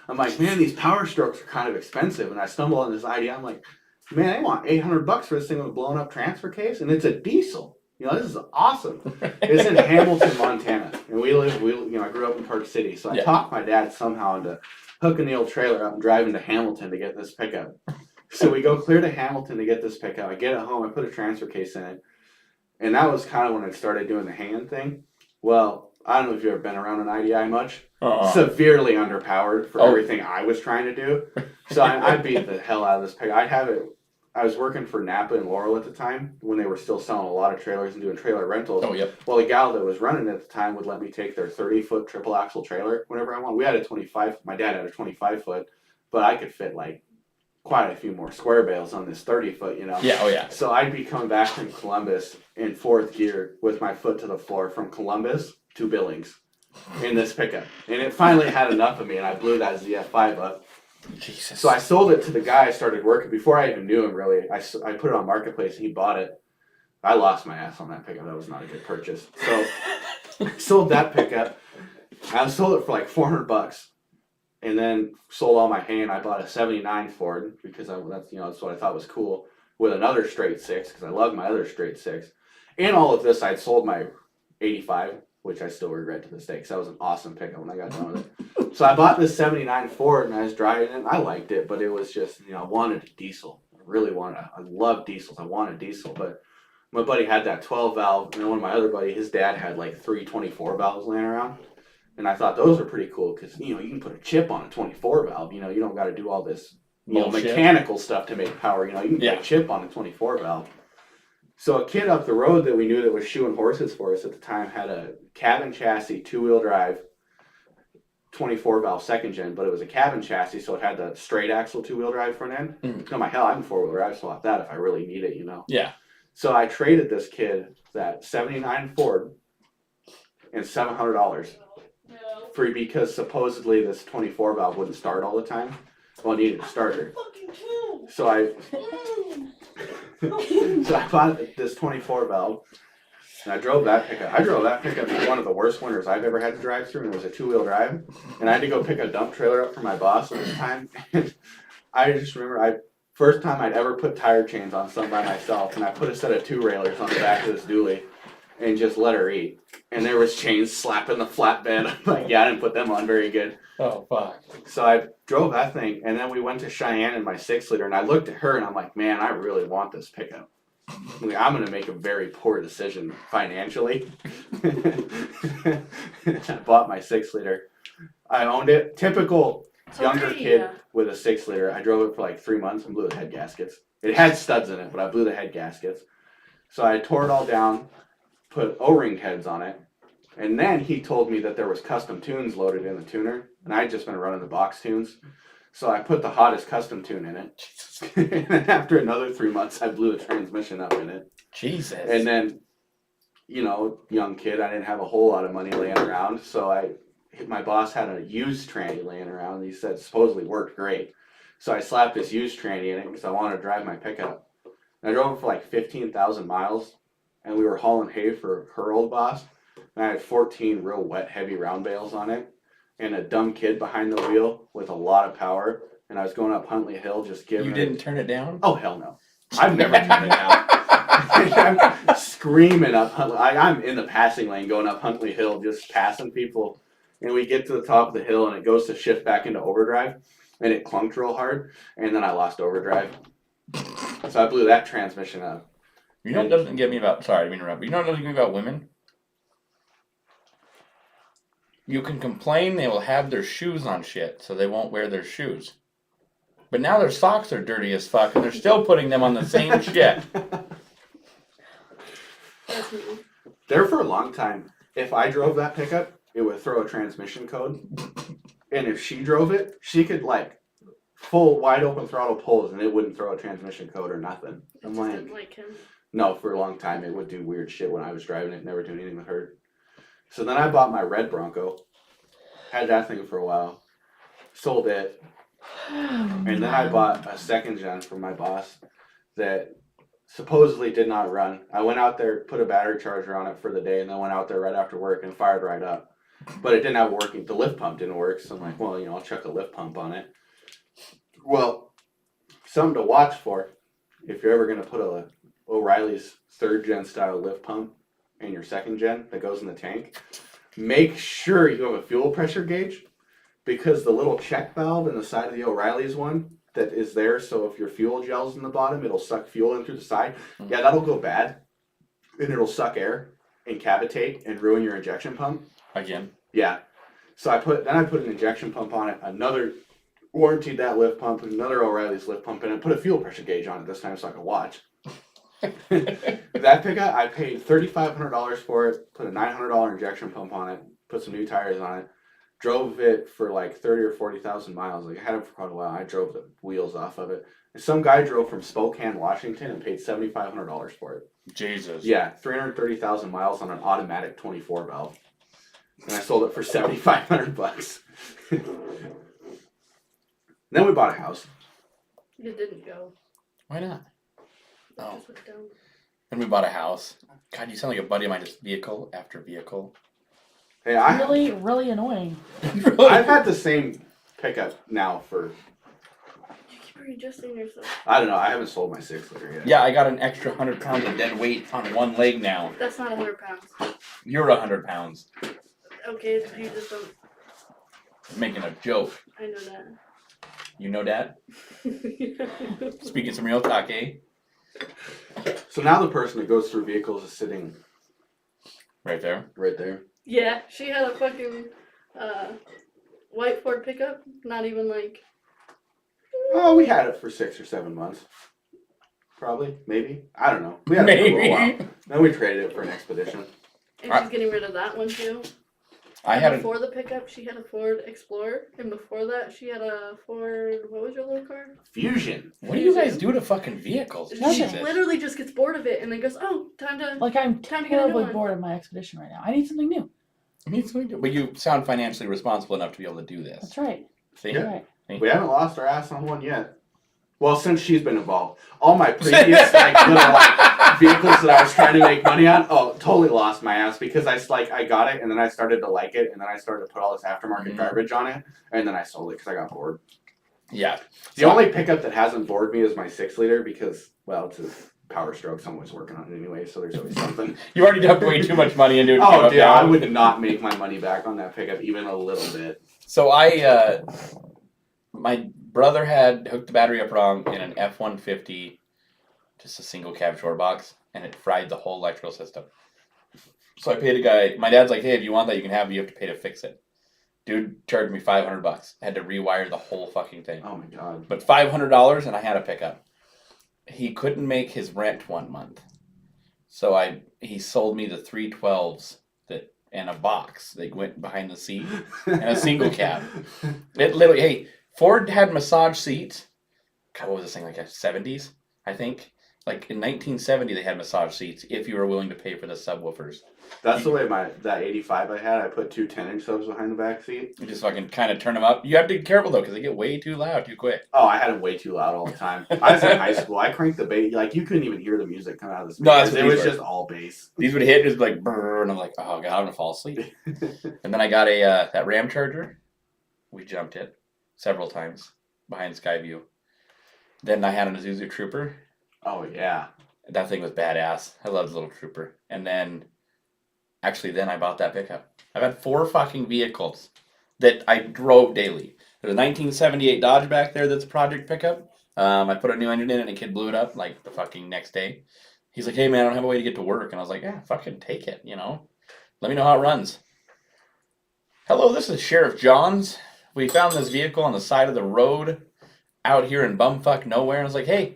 I'm like, "Man, these Power Strokes are kind of expensive." And I stumbled on this IDI. I'm like, "Man, they want $800 for this thing with a blown up transfer case, and it's a diesel." this is awesome. It's in Hamilton, Montana, and I grew up in Park City, so I Yeah. talked my dad somehow into hooking the old trailer up and driving to Hamilton to get this pickup. So we go clear to Hamilton to get this pickup. I get it home, I put a transfer case in it, and that was kind of when I started doing the hand thing. Well, I don't know if you've ever been around an IDI much. Severely underpowered for Oh. everything I was trying to do. So I beat the hell out of this pickup. I was working for Napa and Laurel at the time when they were still selling a lot of trailers and doing trailer rentals. Oh, yep. Well, the gal that was running at the time would let me take their 30-foot triple axle trailer whenever I want. We had a 25. My dad had a 25-foot, but I could fit like quite a few more square bales on this 30-foot. Yeah, oh yeah. So I'd be coming back from Columbus in fourth gear with my foot to the floor from Columbus to Billings in this pickup, and it finally had enough of me, and I blew that ZF5 up. Jesus. So I sold it to the guy I started working before I even knew him really. I put it on Marketplace and he bought it. I lost my ass on that pickup. That was not a good purchase. So I sold that pickup. I sold it for like $400 and then sold all my hay, and I bought a 79 Ford because that's what I thought was cool, with another straight six because I love my other straight six. And all of this, I'd sold my 85, which I still regret to this day because that was an awesome pickup when I got done with it. So I bought this 79 Ford and I was driving it. I liked it, but it was just, I wanted a diesel. I love diesels. I wanted diesel, but my buddy had that 12 valve, and then one of my other buddy, his dad had like 3 24 valves laying around. And I thought those were pretty cool because, you can put a chip on a 24 valve. You don't got to do all this, Bullshit. mechanical stuff to make power. You can put a chip on a 24 valve. So a kid up the road that we knew that was shoeing horses for us at the time had a cabin chassis, 2-wheel drive, 24 valve second gen, but it was a cabin chassis, so it had the straight axle 2-wheel drive front end. Mm. I'm like, hell, I'm 4-wheel drive, so I'll have that if I really need it, Yeah. So I traded this kid that 79 Ford and $700 because supposedly this 24 valve wouldn't start all the time. Well, it needed a starter. So I bought this 24 valve, and I drove that pickup. I drove that pickup through one of the worst winters I've ever had to drive through, and it was a 2-wheel drive. And I had to go pick a dump trailer up for my boss at the time. I just remember first time I'd ever put tire chains on something by myself, and I put a set of 2-railers on the back of this dually and just let her eat. And there was chains slapping the flatbed. I'm like, yeah, I didn't put them on very good. Oh fuck. So I drove that thing, and then we went to Cheyenne in my 6-liter, and I looked at her and I'm like, man, I really want this pickup. I'm gonna make a very poor decision financially. I bought my 6-liter. I owned it. Typical younger kid with a 6-liter. I drove it for like 3 months and blew the head gaskets. It had studs in it, but I blew the head gaskets. So I tore it all down, put O-ring heads on it, and then he told me that there was custom tunes loaded in the tuner, and I had just been running the box tunes. So I put the hottest custom tune in it. And then after another 3 months, I blew the transmission up in it. Jesus. And then, young kid, I didn't have a whole lot of money laying around, so my boss had a used tranny laying around. He said supposedly worked great. So I slapped this used tranny in it because I wanted to drive my pickup. And I drove it for like 15,000 miles, and we were hauling hay for her old boss. And I had 14 real wet, heavy round bales on it, and a dumb kid behind the wheel with a lot of power. And I was going up Huntley Hill just giving You didn't turn it down? Oh, hell no. I've never turned it down. I'm screaming up Huntley. I'm in the passing lane going up Huntley Hill, just passing people. And we get to the top of the hill, and it goes to shift back into overdrive. And it clunked real hard. And then I lost overdrive. So I blew that transmission up. You know what doesn't get me about, sorry to interrupt, but you know what doesn't get me about women? You can complain they will have their shoes on shit, so they won't wear their shoes. But now their socks are dirty as fuck, and they're still putting them on the same shit. There for a long time, if I drove that pickup, it would throw a transmission code. And if she drove it, she could full wide open throttle pulls, and it wouldn't throw a transmission code or nothing. I'm like him. No, for a long time it would do weird shit when I was driving it, never do anything with her. So then I bought my red Bronco, had that thing for a while, sold it, and then I bought a second gen from my boss that supposedly did not run. I went out there, put a battery charger on it for the day, and then went out there right after work and fired right up. But it didn't have the lift pump didn't work, so I'm like, well, I'll chuck a lift pump on it. Well, something to watch for if you're ever going to put a O'Reilly's 3rd gen style lift pump and your 2nd gen that goes in the tank, make sure you have a fuel pressure gauge, because the little check valve in the side of the O'Reilly's one that is there, so if your fuel gel's in the bottom, it'll suck fuel in through the side. Yeah, that'll go bad, and it'll suck air and cavitate and ruin your injection pump. Again. Yeah. So I put an injection pump on it, another warranted that lift pump, another O'Reilly's lift pump, and I put a fuel pressure gauge on it this time so I could watch. That pickup, I paid $3,500 for it, put a $900 injection pump on it, put some new tires on it, drove it for like 30 or 40,000 miles. Like I had it for quite a while. I drove the wheels off of it. And some guy drove from Spokane, Washington, and paid $7,500 for it. Jesus. Yeah, 330,000 miles on an automatic 24 valve. And I sold it for $7,500. Then we bought a house. It didn't go. Why not? It Oh. just went down. Then we bought a house. God, you sound like a buddy of mine, just vehicle after vehicle. Hey, I Really, really annoying. I've had the same pickup now for, You keep readjusting yourself. I don't know, I haven't sold my 6-liter yet. Yeah, I got an extra 100 pounds of dead weight on one leg now. That's not 100 pounds. You're 100 pounds. Okay, you just don't. Making a joke. I know that. You know that? Speaking some real talk, eh? So now the person that goes through vehicles is sitting Right there. right there. Yeah, she had a fucking white Ford pickup. Not even like. Oh, we had it for 6 or 7 months. Probably, maybe. I don't know. We had it for a little while. Maybe. Then we traded it for an Expedition. And she's getting rid of that one too. I And had a before the pickup, she had a Ford Explorer, and before that, she had a Ford. What was your little car? Fusion. What do you guys do to fucking vehicles? She Nothing. Jesus. literally just gets bored of it, and then goes, "Oh, time to." Like I'm Time to get a new terribly one. bored of my Expedition right now. I need something new. But you sound financially responsible enough to be able to do this. That's right. See? Yeah. Right. We haven't lost our ass on one yet. Well, since she's been involved. All my previous little vehicles that I was trying to make money on, totally lost my ass because I got it and then I started to like it and then I started to put all this aftermarket Mhm. garbage on it and then I sold it because I got bored. Yeah. The only pickup that hasn't bored me is my 6-liter because, well, it's a Power Stroke. Someone's working on it anyway, so there's always something. You already dumped way too much money into it. to Oh, give up dude, now. I would not make my money back on that pickup even a little bit. So my brother had hooked the battery up wrong in an F-150, just a single cab short box, and it fried the whole electrical system. So I paid a guy. My dad's like, "Hey, if you want that, you can have it. You have to pay to fix it." Dude charged me $500. I had to rewire the whole fucking thing. Oh my god. But $500, and I had a pickup. He couldn't make his rent 1 month, so he sold me the 312s and a box that went behind the seat and a single cab. It literally, hey, Ford had massage seats. God, what was this thing, like a 70s, I think? Like in 1970, they had massage seats if you were willing to pay for the subwoofers. That's the way that 85 I had. I put 2 10-inch subs behind the back seat. You just fucking kind of turn them up. You have to be careful though, because they get way too loud too quick. Oh, I had them way too loud all the time. I was in high school. I cranked the bass. Like, you couldn't even hear the music come out of the No, that's speakers. what It these was were. just all bass. These would hit, just like brrr, and I'm like, oh god, I'm gonna fall asleep. And then I got a that Ram Charger. We jumped it several times behind Skyview. Then I had an Isuzu Trooper. Oh, yeah. That thing was badass. I loved the little Trooper. And then I bought that pickup. I've had 4 fucking vehicles that I drove daily. There's a 1978 Dodge back there that's a project pickup. I put a new engine in it and a kid blew it up like the fucking next day. He's like, "Hey man, I don't have a way to get to work." And I was like, "Yeah, fucking take it, you know? Let me know how it runs." Hello, this is Sheriff Johns. We found this vehicle on the side of the road out here in bumfuck nowhere. And I was like, "Hey,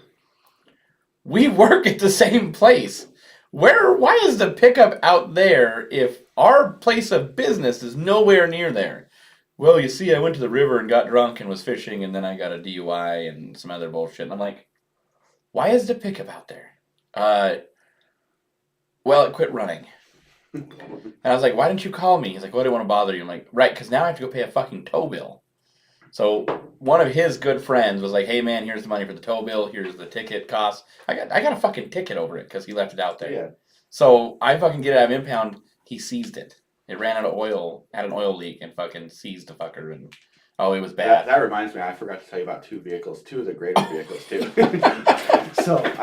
we work at the same place. Why is the pickup out there if our place of business is nowhere near there?" "Well, you see, I went to the river and got drunk and was fishing, and then I got a DUI and some other bullshit." And I'm like, "Why is the pickup out there?" "Well, it quit running." And I was like, "Why didn't you call me?" He's like, "Well, I didn't want to bother you." I'm like, "Right, because now I have to go pay a fucking tow bill." So one of his good friends was like, "Hey man, here's the money for the tow bill. Here's the ticket cost." I got a fucking ticket over it because he left it out there. Yeah. So I fucking get it out of impound. He seized it. It ran out of oil, had an oil leak, and fucking seized the fucker. And it was bad. That reminds me, I forgot to tell you about 2 vehicles. 2 of the greater vehicles, too. So when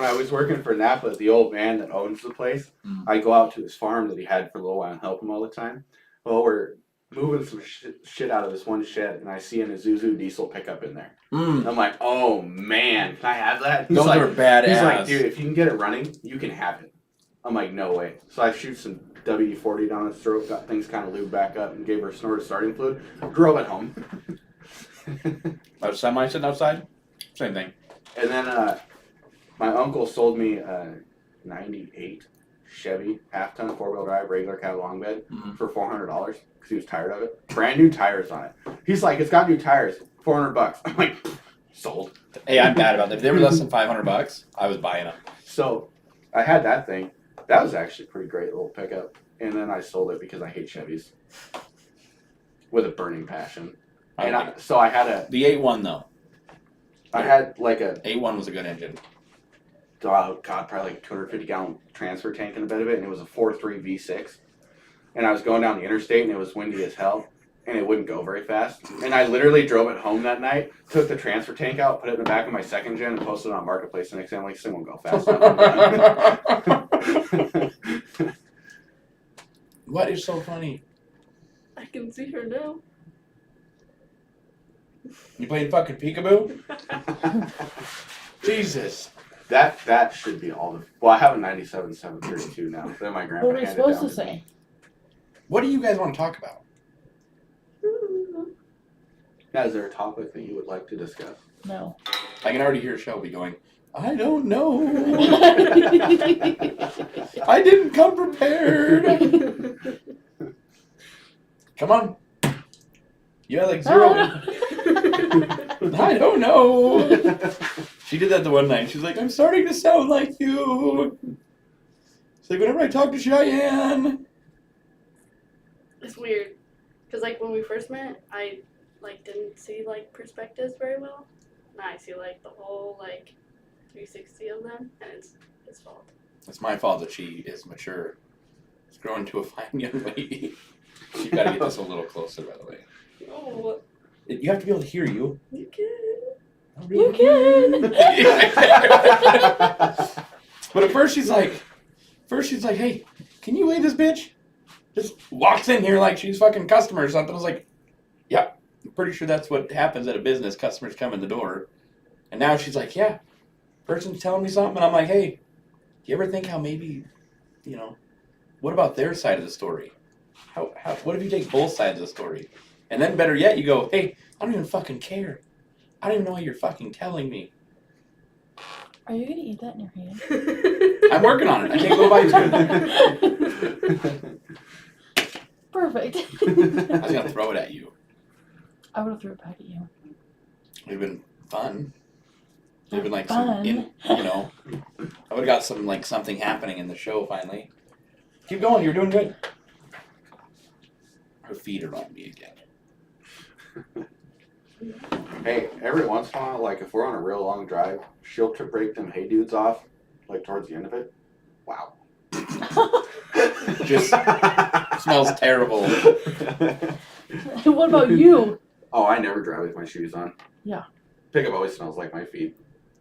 I was working for Napa, the old man that owns the place, I go out to his farm that he had for a little while and help him all the time. Well, we're moving some shit out of this one shed, and I see an Isuzu diesel pickup in there. Mm. I'm like, oh man, can I have that? Those are badass. He's like, dude, if you can get it running, you can have it. I'm like, no way. So I shoot some WD-40 down its throat, got things kind of lubed back up, and gave her a snort of starting fluid. Drove it home. A semi sitting outside? Same thing. And then my uncle sold me a 98 Chevy half-ton four-wheel drive regular cab long bed for $400 because he was tired of it. Brand new tires on it. He's like, it's got new tires, $400. I'm like, sold. Hey, I'm bad about that. If they were less than $500, I was buying them. So I had that thing. That was actually a pretty great little pickup. And then I sold it because I hate Chevys with a burning passion. So I had the 8.1 though. I had like a 8.1 was a good engine. oh god, probably like a 250-gallon transfer tank in the bed of it, and it was a 4.3 V6. And I was going down the interstate, and it was windy as hell, and it wouldn't go very fast. And I literally drove it home that night, took the transfer tank out, put it in the back of my second gen, and posted it on Marketplace. The next day, I'm like, this thing won't go fast enough. What is so funny? I can see her now. You playing fucking peekaboo? Jesus. That should be all the. Well, I have a 97 732 now. Then my grandpa What are we handed supposed down to to say? me. What do you guys want to talk about? Now, is there a topic that you would like to discuss? No. I can already hear Shelby going, I don't know. I didn't come prepared. Come on. You had like 0. I don't know. She did that the one night. She's like, I'm starting to sound like you. It's like whenever I talk to Cheyenne. It's weird, cause like when we first met, I like didn't see like perspectives very well. Now I see like the whole like 360 of them, and it's his fault. It's my fault that she is mature. She's growing to a fine young lady. You gotta get this a little closer, by the way. Oh, You have to be able to hear you. you can. You can. But at first she's like, hey, can you weigh this bitch? Just walks in here like she's fucking customer or something. I was like, yeah, I'm pretty sure that's what happens at a business. Customers come in the door. And now she's like, yeah, person's telling me something. And I'm like, hey, do you ever think how maybe, what about their side of the story? What if you take both sides of the story? And then better yet, you go, hey, I don't even fucking care. I don't even know what you're fucking telling me. Are you gonna eat that in your hand? I'm working on it. I can't go by you. Perfect. I was gonna throw it at you. I would have threw it back at you. It would have been fun. It would have been like Fun. I would have got something happening in the show finally. Keep going, you're doing good. Her feet are on me again. Hey, every once in a while, like if we're on a real long drive, she'll break them hey dudes off, like towards the end of it. Wow. Just smells terrible. What about you? Oh, I never drive with my shoes on. Yeah. Pickup always smells like my feet.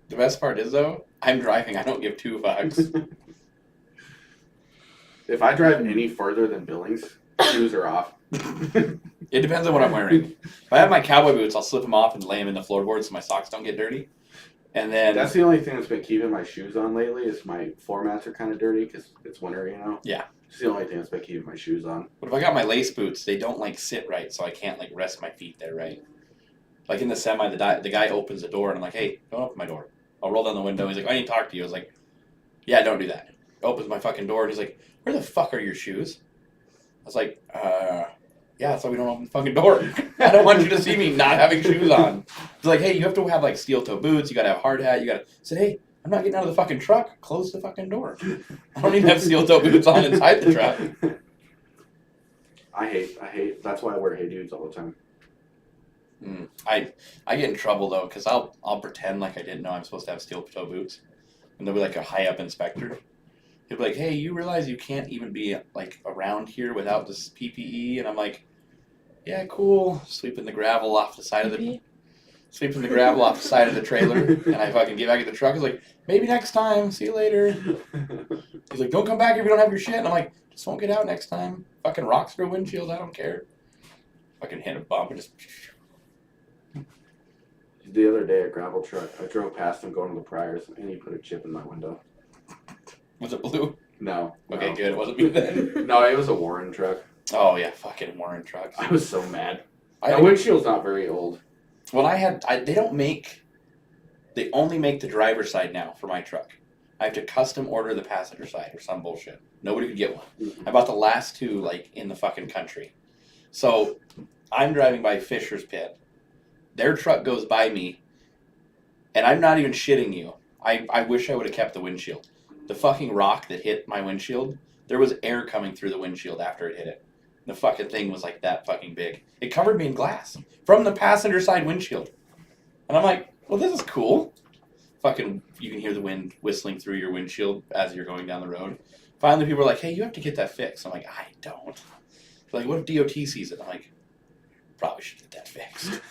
The best part is though, I'm driving, I don't give two fucks. If I drive any further than Billings, shoes are off. It depends on what I'm wearing. If I have my cowboy boots, I'll slip them off and lay them in the floorboards so my socks don't get dirty. And then That's the only thing that's been keeping my shoes on lately is my floor mats are kind of dirty because it's winter, Yeah. It's the only thing that's been keeping my shoes on. But if I got my lace boots, they don't sit right, so I can't rest my feet there right. Like in the semi, the guy opens the door and I'm like, hey, don't open my door. I'll roll down the window. He's like, I need to talk to you. I was like, yeah, don't do that. Opens my fucking door and he's like, where the fuck are your shoes? I was like, yeah, so we don't open the fucking door. I don't want you to see me not having shoes on. He's like, hey, you have to have steel toe boots. You gotta have a hard hat. I said, hey, I'm not getting out of the fucking truck. Close the fucking door. I don't even have steel toe boots on inside the truck. I hate. That's why I wear hey dudes all the time. I get in trouble though, because I'll pretend like I didn't know I'm supposed to have steel toe boots, and there'll be a high up inspector. He'll be like, hey, you realize you can't even be around here without this PPE? And I'm like, yeah, cool. Sweeping the gravel off the side of the. sweeping the gravel off the side of the trailer, and I fucking get back in the truck. I was like, maybe next time. See you later. He's like, don't come back if you don't have your shit. And I'm like, just won't get out next time. Fucking rocks through windshield. I don't care. Fucking hit a bump and just. The other day, a gravel truck, I drove past him going to the Priors, and he put a chip in my window. Was it blue? No. Okay, no. good. It wasn't me then. No, it was a Warren truck. Oh yeah, fucking Warren trucks. I was so mad. I My windshield's not very old. Well, they only make the driver's side now for my truck. I have to custom order the passenger side or some bullshit. Nobody could get one. Mhm. I bought the last two, like, in the fucking country. So, I'm driving by Fisher's Pit. Their truck goes by me, and I'm not even shitting you. I wish I would have kept the windshield. The fucking rock that hit my windshield, there was air coming through the windshield after it hit it. The fucking thing was like that fucking big. It covered me in glass from the passenger side windshield. And I'm like, well, this is cool. Fucking, you can hear the wind whistling through your windshield as you're going down the road. Finally, people are like, hey, you have to get that fixed. I'm like, I don't. They're like, what if DOT sees it? I'm like, probably should get that fixed.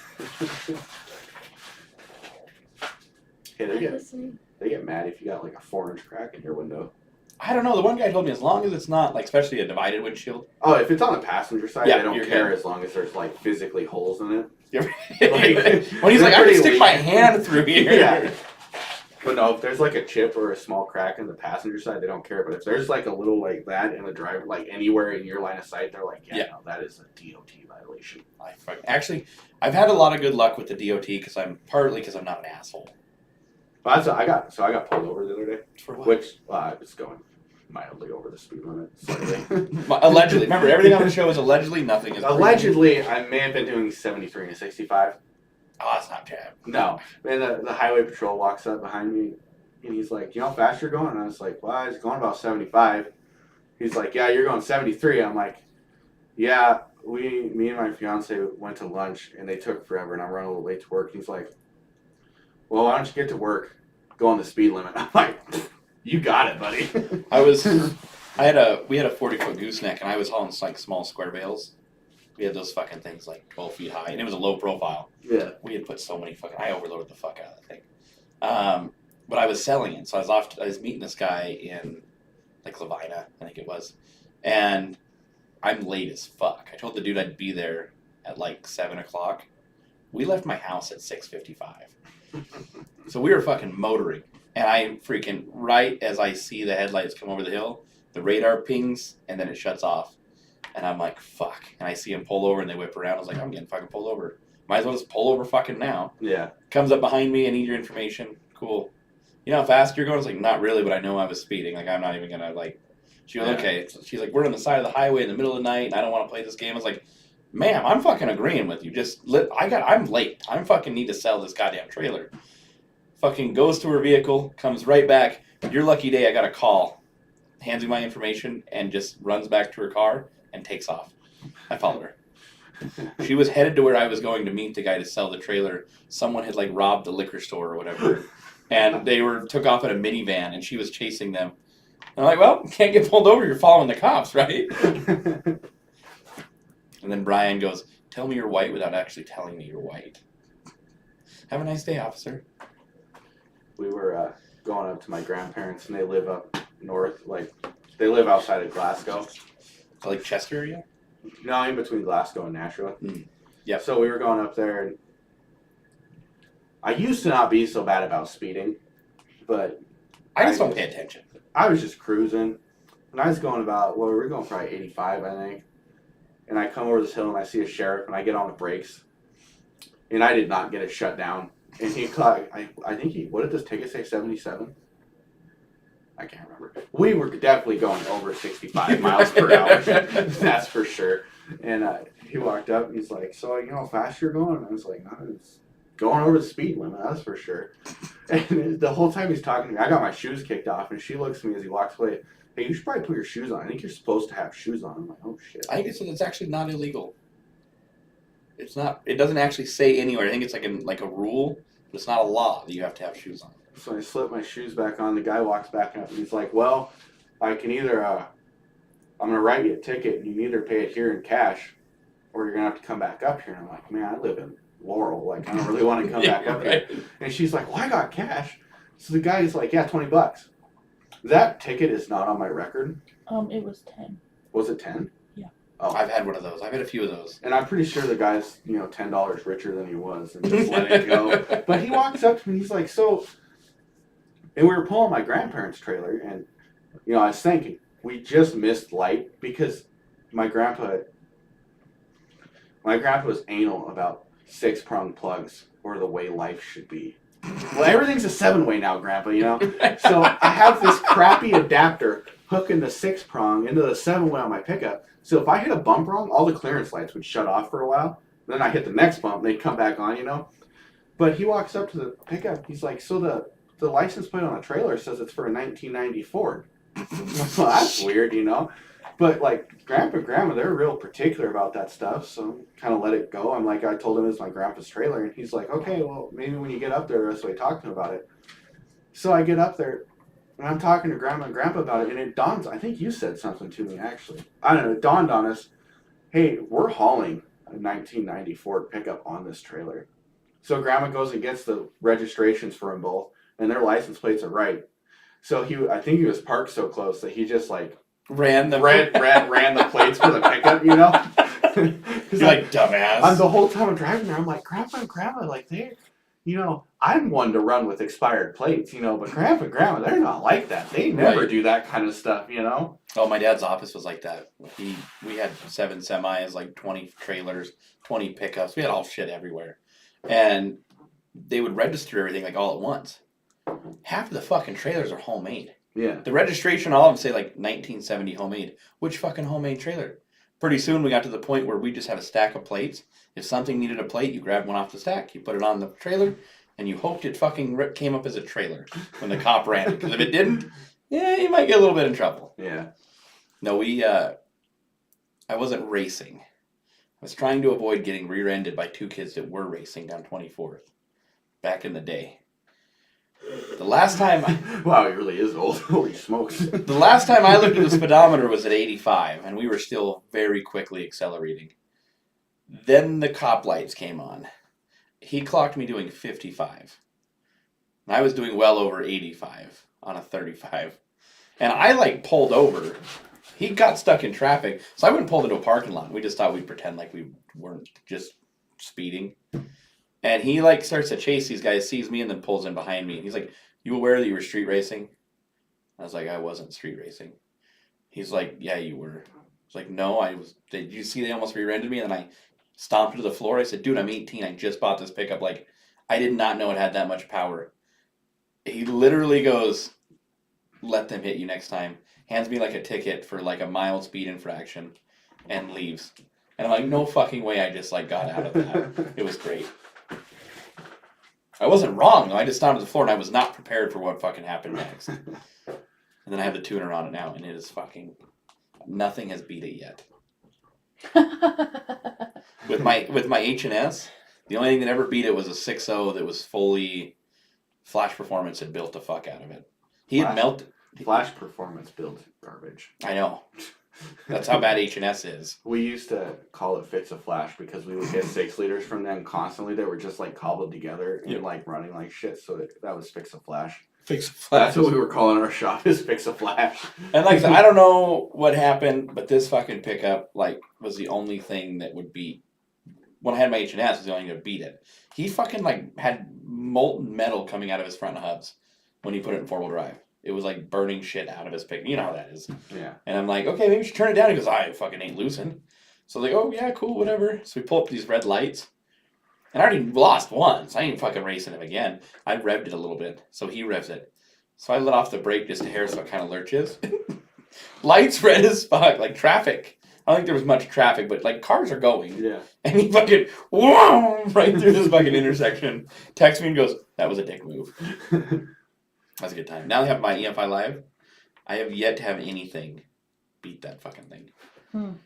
Hey, they get Listening. mad if you got like a 4-inch crack in your window. I don't know. The one guy told me as long as it's not, like, especially a divided windshield. Oh, if it's on the passenger side, Yeah, they don't you're care good. as long as there's like physically holes in it. When he's they're like, I can pretty stick my lenient. hand through here. Yeah. But no, if there's like a chip or a small crack in the passenger side, they don't care. But if there's like a little like that in the driver, like anywhere in your line of sight, they're like, yeah. No, that is a DOT violation. Actually, I've had a lot of good luck with the DOT because I'm not an asshole. But I got pulled over the other day, For what? which I was going mildly over the speed limit. Slightly. Allegedly. Remember, everything on the show is allegedly. Nothing is proven. Allegedly, I may have been doing 73 and 65. Oh, that's not bad. No. And the highway patrol walks up behind me, and he's like, you know how fast you're going? And I was like, well, I was going about 75. He's like, yeah, you're going 73. I'm like, yeah, me and my fiance went to lunch, and they took forever, and I'm running a little late to work. He's like, well, why don't you get to work? Go on the speed limit. I'm like, you got it, buddy. We had a 40-foot gooseneck, and I was hauling like small square bales. We had those fucking things like 12 feet high, and it was a low profile. Yeah. We had put so many I overloaded the fuck out of the thing. But I was selling it, so I was meeting this guy in like Lavina, I think it was, and I'm late as fuck. I told the dude I'd be there at like 7 o'clock. We left my house at 6:55. So we were fucking motoring, and I freaking, right as I see the headlights come over the hill, the radar pings, and then it shuts off. And I'm like, fuck. And I see him pull over, and they whip around. I was like, I'm getting fucking pulled over. Might as well just pull over fucking now. Yeah. Comes up behind me, I need your information. Cool. You know how fast you're going? I was like, not really, but I know I was speeding. Like, I'm not even gonna, like... She goes, okay. So she's like, we're on the side of the highway in the middle of the night, and I don't want to play this game. I was like, ma'am, I'm fucking agreeing with you. I'm late. I'm fucking need to sell this goddamn trailer. Fucking goes to her vehicle, comes right back. Your lucky day, I got a call. Hands me my information, and just runs back to her car and takes off. I followed her. She was headed to where I was going to meet the guy to sell the trailer. Someone had like robbed the liquor store or whatever, and they took off in a minivan, and she was chasing them. And I'm like, well, can't get pulled over. You're following the cops, right? And then Brian goes, tell me you're white without actually telling me you're white. Have a nice day, officer. We were going up to my grandparents, and they live up north. Like, they live outside of Glasgow. Like Chester area? No, in between Glasgow and Nashua. Yep. So we were going up there, and I used to not be so bad about speeding, but I just don't pay attention. I was just cruising, and I was going about, well, we were going probably 85, I think. And I come over this hill, and I see a sheriff, and I get on the brakes, and I did not get it shut down. And he caught, I think what did this ticket say, 77? I can't remember. We were definitely going over 65 miles per hour. That's for sure. And he walked up, and he's like, so, you know how fast you're going? And I was like, no, it's going over the speed limit, that's for sure. And the whole time he's talking to me, I got my shoes kicked off, and she looks at me as he walks away. Hey, you should probably put your shoes on. I think you're supposed to have shoes on. I'm like, oh, shit. I think it's actually not illegal. It's not. It doesn't actually say anywhere. I think it's like a rule, but it's not a law that you have to have shoes on. So I slip my shoes back on. The guy walks back up, and he's like, well, I can either, I'm going to write you a ticket, and you can either pay it here in cash, or you're going to have to come back up here. And I'm like, man, I live in Laurel. Like, I don't really want to come back up right. here. And she's like, well, I got cash. So the guy's like, yeah, $20. That ticket is not on my record. It was 10. Was it 10? Yeah. Oh, I've had one of those. I've had a few of those. and I'm pretty sure the guy's, $10 richer than he was and just let it go. But he walks up to me, he's like, so, and we were pulling my grandparents' trailer, and, I was thinking, we just missed light because my grandpa was anal about 6-prong plugs or the way life should be. Well, everything's a 7-way now, Grandpa, So I have this crappy adapter hooking the 6-prong into the 7-way on my pickup. So if I hit a bump wrong, all the clearance lights would shut off for a while. Then I hit the next bump, they'd come back on, But he walks up to the pickup. He's like, so the license plate on the trailer says it's for a 1990 Ford. Well, that's weird, But like Grandpa and Grandma, they're real particular about that stuff, so kind of let it go. I told him it's my grandpa's trailer, and he's like, okay, well, maybe when you get up there, the rest of the way, talk to him about it. So I get up there, and I'm talking to Grandma and Grandpa about it, and it dawns, I think you said something to me, actually. I don't know, it dawned on us, hey, we're hauling a 1990 Ford pickup on this trailer. So Grandma goes and gets the registrations for them both, and their license plates are right. So I think he was parked so close that he just Ran the ran the plates for the pickup, Because You're like dumbass. the whole time I'm driving there, I'm like, Grandpa and Grandma, like I'm one to run with expired plates, but Grandpa and Grandma, they're not like that. They never Right. do that kind of stuff, Oh, my dad's office was like that. We had 7 semis, like 20 trailers, 20 pickups. We had all shit everywhere, and they would register everything like all at once. Half of the fucking trailers are homemade. Yeah. The registration, all of them say like 1970 homemade. Which fucking homemade trailer? Pretty soon we got to the point where we just had a stack of plates. If something needed a plate, you grabbed one off the stack, you put it on the trailer, and you hoped it fucking came up as a trailer when the cop ran it. Because if it didn't, yeah, you might get a little bit in trouble. Yeah. No, I wasn't racing. I was trying to avoid getting rear-ended by 2 kids that were racing down 24th back in the day. The last time Wow, he really is old. Holy smokes. the last time I looked at the speedometer was at 85, and we were still very quickly accelerating. Then the cop lights came on. He clocked me doing 55. And I was doing well over 85 on a 35. And I pulled over. He got stuck in traffic, so I went and pulled into a parking lot. We just thought we'd pretend like we weren't just speeding. And he starts to chase these guys, sees me, and then pulls in behind me. And he's like, "You aware that you were street racing?" I was like, "I wasn't street racing." He's like, "Yeah, you were." I was like, "No, I was." Did you see they almost rear-ended me? And then I stomped to the floor. I said, "Dude, I'm 18. I just bought this pickup. I did not know it had that much power." He literally goes, "Let them hit you next time." Hands me a ticket for a mild speed infraction, and leaves. And I'm like, "No fucking way!" I just got out of that. It was great. I wasn't wrong though. I just stomped to the floor, and I was not prepared for what fucking happened next. And then I have the tuner on it now, and it is fucking nothing has beat it yet. With my H&S, the only thing that ever beat it was a 6.0 that was fully Flash Performance had built the fuck out of it. He had melted. Flash Performance built garbage. I know. That's how bad H&S is. We used to call it Fix a Flash because we would get 6 liters from them constantly that were just cobbled together and running like shit. So that was Fix a Flash. Fix a Flash. That's what we were calling our shop, is Fix a Flash. And I said, I don't know what happened, but this fucking pickup was the only thing that would beat. When I had my H&S, was the only thing that beat it. He fucking had molten metal coming out of his front hubs when he put it in 4-wheel drive. It was burning shit out of his pick. You know how that is. Yeah. And I'm like, okay, maybe we should turn it down. He goes, I fucking ain't loosened. So I'm like, oh yeah, cool, whatever. So we pull up these red lights. And I already lost once. I ain't fucking racing him again. I revved it a little bit. So he revs it. So I let off the brake just a hair so it kind of lurches. Lights red as fuck, like traffic. I don't think there was much traffic, but cars are going. Yeah. And he fucking, whoa, right through this fucking intersection. Texts me and goes, that was a dick move. That was a good time. Now I have my EFI Live. I have yet to have anything beat that fucking thing.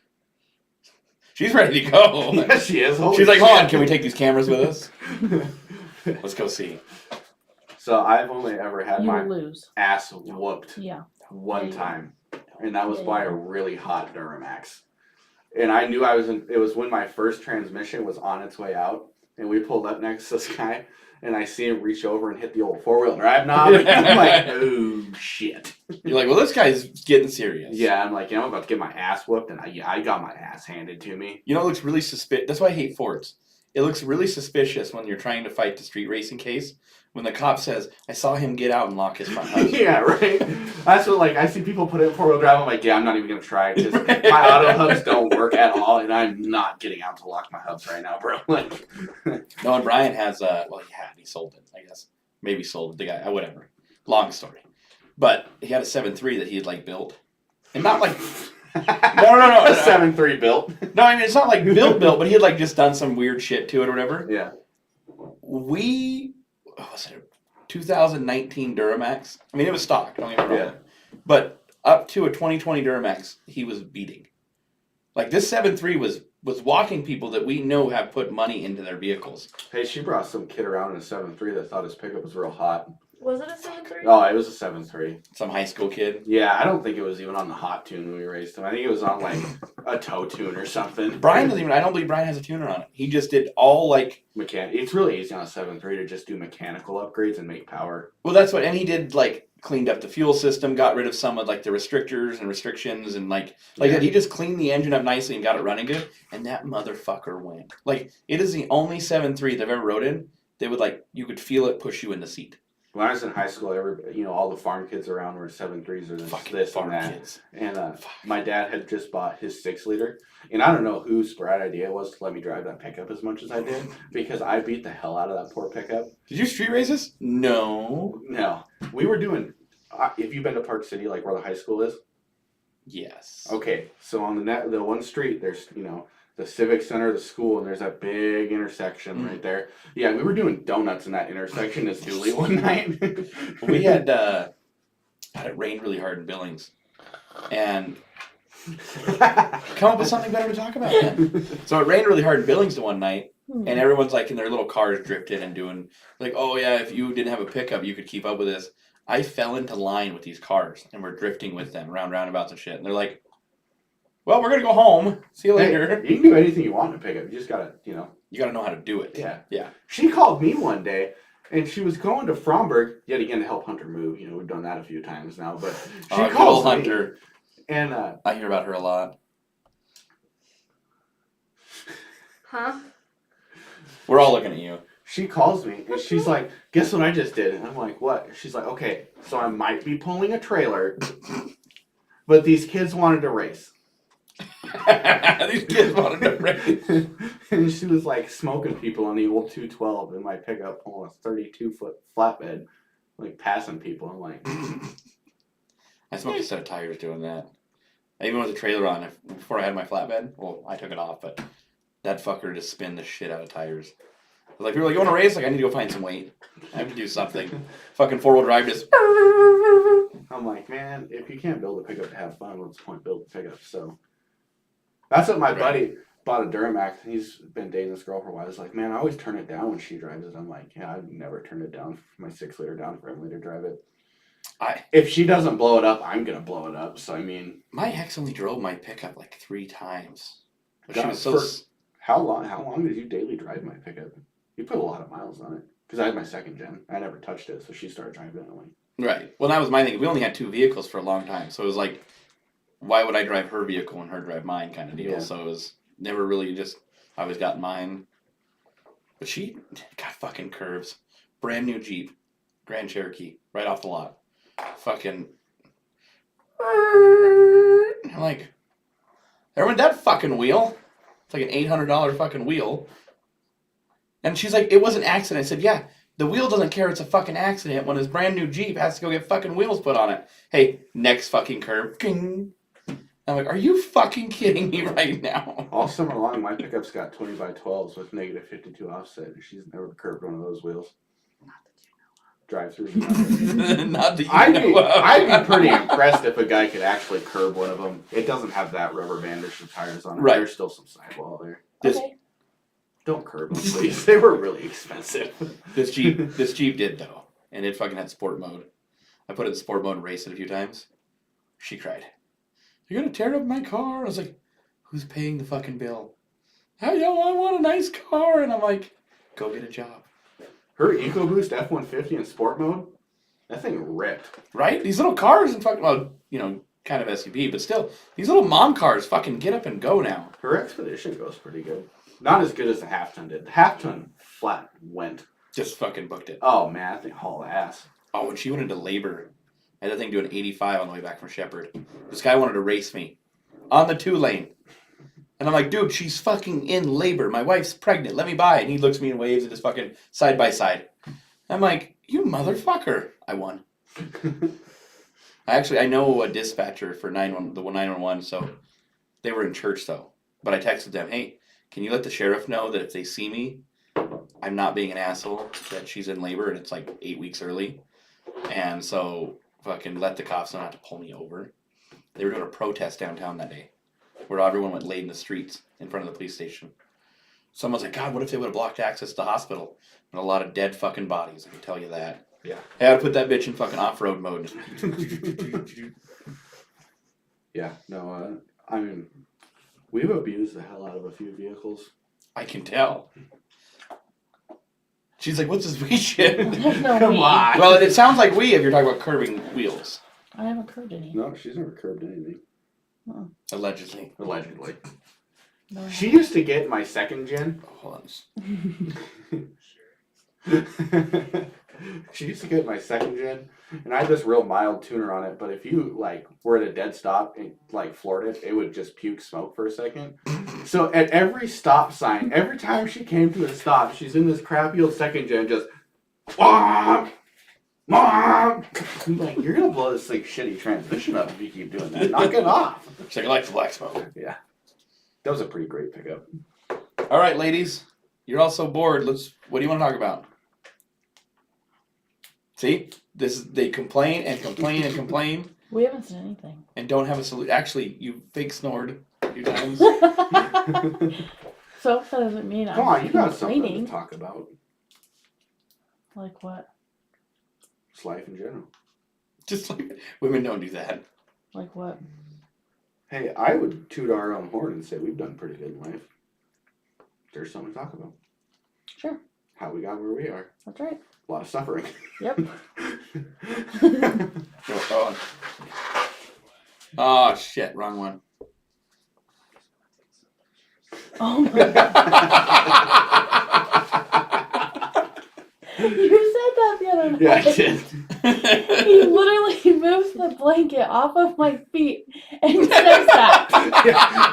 She's ready to go. Yeah, she is. Holy She's like, hold on, shit. can we take these cameras with us? Let's go see. So I've only ever had You my will lose. ass whooped Yeah. one Yeah. time, and that was Yeah. by a really hot Duramax. And I knew it was when my first transmission was on its way out. and we pulled up next to this guy, and I see him reach over and hit the old 4-wheel drive knob. I'm like, oh shit. You're like, well, this guy's getting serious. Yeah, I'm like, I'm about to get my ass whooped, and I got my ass handed to me. You know, it looks really suspicious. That's why I hate Fords. It looks really suspicious when you're trying to fight the street racing case. When the cop says, I saw him get out and lock his front hubs. Yeah, right. That's what, like, I see people put it in 4-wheel drive. I'm like, yeah, I'm not even gonna try because my auto hubs don't work at all, and I'm not getting out to lock my hubs right now, bro. Like, No, and Brian has well, he sold it, I guess. Maybe sold it, the guy, whatever. Long story. But he had a 7.3 that he had, like, built. And not like, no. A 7.3 built. No, I mean, it's not like built, but he had, like, just done some weird shit to it or whatever. Yeah. What was it, a 2019 Duramax? I mean, it was stock, don't get me wrong. Yeah. But up to a 2020 Duramax, he was beating. Like, this 7.3 was walking people that we know have put money into their vehicles. Hey, she brought some kid around in a 7.3 that thought his pickup was real hot. Was it a 7.3? Oh, it was a 7.3. Some high school kid. Yeah, I don't think it was even on the hot tune when we raced him. I think it was on like a tow tune or something. Brian doesn't even, I don't believe Brian has a tuner on it. He just did all, like, It's really easy on a 7.3 to just do mechanical upgrades and make power. well, that's what, and he did, like, cleaned up the fuel system, got rid of some of, like, the restrictors and restrictions, and, like that. He just cleaned the engine up nicely and got it running good, and that motherfucker went. Like, it is the only 7.3 they've ever rode in. They would, like, you could feel it push you in the seat. When I was in high school, all the farm kids around were 7.3s or Fucking this farm and that. kids. And my dad had just bought his 6-liter, and I don't know whose bright idea it was to let me drive that pickup as much as I did because I beat the hell out of that poor pickup. Did you street races? No. No, we were doing. If you've been to Park City, like where the high school is, Yes. okay. So on the one street, there's the Civic Center, the school, and there's that big intersection right there. Yeah, we were doing donuts in that intersection as Dooley one night. We had it rained really hard in Billings, and come up with something better to talk about then. So it rained really hard in Billings the one night, and everyone's like in their little cars drifting and doing like, oh yeah, if you didn't have a pickup, you could keep up with this. I fell into line with these cars, and we're drifting with them around roundabouts and shit, and they're like, well, we're gonna go home. See you later. You can do anything you want in a pickup. You just gotta, You gotta know how to do it. Yeah. Yeah. She called me one day, and she was going to Fromberg yet again to help Hunter move. We've done that a few times now, but she Good calls old me, Hunter. and I hear about her a lot. Huh? We're all looking at you. she calls me and she's like, "Guess what I just did?" And I'm like, "What?" She's like, "Okay, so I might be pulling a trailer, but these kids wanted to race." These kids wanted to race. And she was like smoking people on the old 212 in my pickup pulling a 32-foot flatbed, like passing people. I'm like, I smoked a set of tires doing that. Even with the trailer on, before I had my flatbed, well, I took it off, but that fucker just spin the shit out of tires. I was like, people were like, you want to race? Like, I need to go find some weight. I have to do something. Fucking four-wheel drive just... I'm like, man, if you can't build a pickup to have fun, what's the point building a pickup? So that's what my buddy bought a Duramax. He's been dating this girl for a while. He's like, man, I always turn it down when she drives it. I'm like, yeah, I've never turned it down, my 6-liter down for Emily to drive it. If she doesn't blow it up, I'm gonna blow it up. So I mean, my ex only drove my pickup like 3 times. But she God, was so... how long did you daily drive my pickup? You put a lot of miles on it. Because I had my 2nd gen. I never touched it, so she started driving it. I'm like, Right. Well, that was my thing. We only had 2 vehicles for a long time. So it was like, why would I drive her vehicle and her drive mine kind of deal? Yeah. So it was never really just, I always got mine. But she got fucking curves. Brand new Jeep. Grand Cherokee. Right off the lot. Fucking. I'm like, there went that fucking wheel. It's like an $800 fucking wheel. And she's like, it was an accident. I said, yeah, the wheel doesn't care it's a fucking accident when his brand new Jeep has to go get fucking wheels put on it. Hey, next fucking curve. King. I'm like, are you fucking kidding me right now? all summer long, my pickup's got 20x12s with negative 52 offset. And she's never curved one of those wheels. Drive through. Not that you I'd know be pretty impressed if a guy could actually curb one of them. It doesn't have that rubber bandish of tires on it. Right. There's still some sidewall there. This, Okay. Don't curb them, please. They were really expensive. this Jeep did though. And it fucking had sport mode. I put it in sport mode and raced it a few times. She cried. You're gonna tear up my car? I was like, who's paying the fucking bill? How yo, I want a nice car. And I'm like, Go get a job. Her EcoBoost F-150 in sport mode, that thing ripped. Right? These little cars and fucking, well, you know, kind of SUV, but still, these little mom cars fucking get up and go now. Her Expedition goes pretty good. Not as good as the half ton did. The half ton flat went. Just fucking booked it. Oh man, that thing haul ass. Oh, when she went into labor, I had that thing doing 85 on the way back from Shepherd. This guy wanted to race me on the 2-lane. And I'm like, dude, she's fucking in labor. My wife's pregnant. Let me by. And he looks at me and waves at his fucking side by side. I'm like, you motherfucker. I won. I know a dispatcher for the 911, so they were in church though. But I texted them, hey, can you let the sheriff know that if they see me, I'm not being an asshole, that she's in labor and it's like 8 weeks early. And so fucking let the cops know not to pull me over. They were doing a protest downtown that day where everyone went laid in the streets in front of the police station. Someone's like, God, what if they would have blocked access to the hospital? And a lot of dead fucking bodies, I can tell you that. Yeah. I had to put that bitch in fucking off-road mode. Yeah, no, I mean, we've abused the hell out of a few vehicles. I can tell. She's like, what's this we shit? There's no Come we. on. Well, it sounds like we if you're talking about curbing wheels. I haven't curved any. No, she's never curbed anything. Allegedly. Allegedly. No, I She used to get my second gen. Hold on. She used to get my second gen, and I had this real mild tuner on it. But if you like were at a dead stop and like floored it, it would just puke smoke for a second. So at every stop sign, every time she came to a stop, she's in this crappy old second gen, just mom, mom. I'm like, you're gonna blow this like shitty transmission up if you keep doing that. Knock it off. She's like, I like the black smoke. Yeah, that was a pretty great pickup. All right, ladies. You're all so bored. What do you want to talk about? See? They complain and complain and complain We haven't said anything. and don't have a solution. Actually, you fake snored a few times. So that doesn't mean Come I'm on, you got something complaining. to talk about. Like what? It's life in general. Just like women don't do that. Like what? Hey, I would toot our own horn and say we've done pretty good in life. There's something to talk about. Sure. How we got where we are. That's right. A lot of suffering. Yep. Oh shit, wrong one. Oh my god. You said that the other night. Yeah, I did. He literally moves the blanket off of my feet and says that.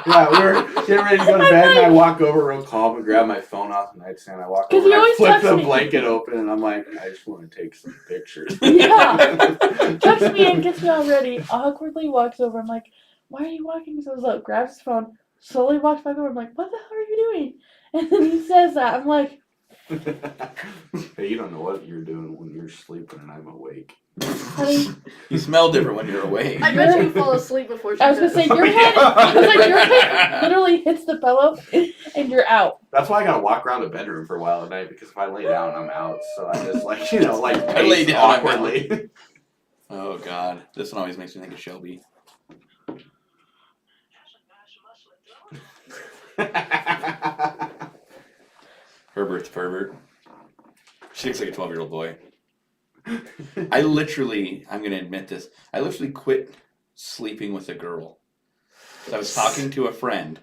yeah, we were getting ready to go to bed, and I walk over real calm and grab my phone off the nightstand. I walk 'Cause over, you and I always flip text the me. blanket open, and I'm like, I just want to take some pictures. Yeah. Texts me and gets me all ready. Awkwardly walks over. I'm like, why are you walking so slow? Grabs his phone, slowly walks back over. I'm like, what the hell are you doing? And then he says that. I'm like, Hey, you don't know what you're doing when you're sleeping and I'm awake. honey, You smell different when you're awake. I bet you fall asleep before she I was gonna does. say your head. I was like, your head literally hits the pillow, and you're out. That's why I gotta walk around the bedroom for a while at night, because if I lay down, I'm out. So I just like, you know, like I lay pace down, I'm awkwardly. Oh god, this one always makes me think of Shelby. Herbert's pervert. She looks like a 12-year-old boy. I'm gonna admit this. I literally quit sleeping with a girl. So I was talking to a friend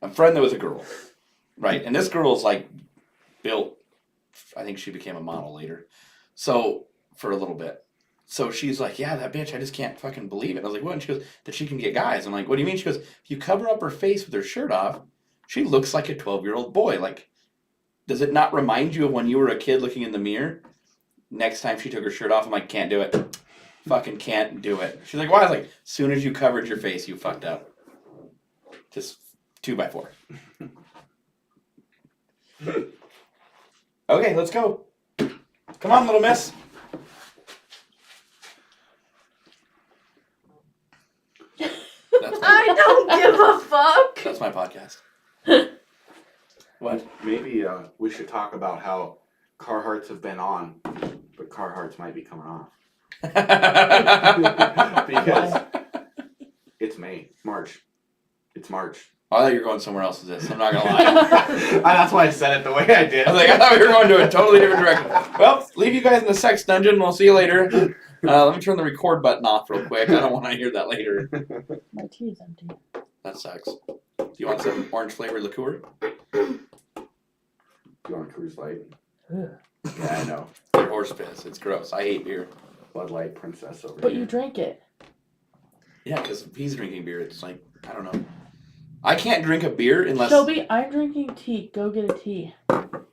that was a girl, right? And this girl's like built. I think she became a model later. So for a little bit. So she's like, yeah, that bitch, I just can't fucking believe it. I was like, what? And she goes, that she can get guys. I'm like, what do you mean? She goes, if you cover up her face with her shirt off, she looks like a 12-year-old boy. Like, does it not remind you of when you were a kid looking in the mirror? Next time she took her shirt off, I'm like, can't do it. Fucking can't do it. She's like, why? I was like, as soon as you covered your face, you fucked up. Just 2x4. Okay, let's go. Come on, little miss. That's my, I don't give a fuck. that's my podcast. What? Maybe we should talk about how Carhartts have been on, but Carhartts might be coming off. Because it's May. March. It's March. I thought you were going somewhere else with this. I'm not gonna lie. That's why I said it the way I did. I was like, I thought we were going to a totally different direction. Well, leave you guys in the sex dungeon. We'll see you later. Let me turn the record button off real quick. I don't want to hear that later. My tea is empty. That sucks. Do you want some orange flavored liqueur? You want a Cruise Light? Ugh. Yeah, I know. Or horse piss. It's gross. I hate beer. Bud Light Princess over But here. you drank it. Yeah, because if he's drinking beer, it's like, I don't know. I can't drink a beer unless. Shelby, I'm drinking tea. Go get a tea.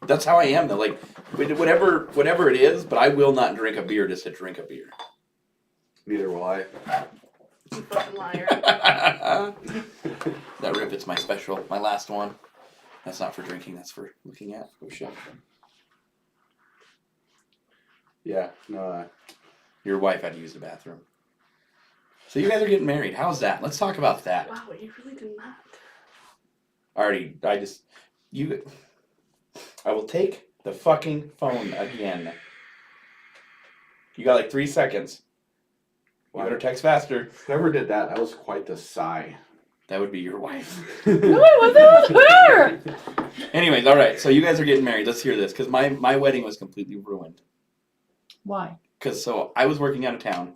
That's how I am, though. Like, whatever it is, but I will not drink a beer just to drink a beer. Neither will I. You fucking liar. That rip, it's my special, my last one. That's not for drinking, that's for looking at. Oh shit. Yeah, no, Your wife had to use the bathroom. So you guys are getting married. How's that? Let's talk about that. Wow, you really did not. I will take the fucking phone again. You got like 3 seconds. You better text faster. whoever did that, that was quite the sigh. That would be your wife. No, it wasn't. It was her. Anyways, all right. So you guys are getting married. Let's hear this, because my wedding was completely ruined. Why? Because so I was working out of town,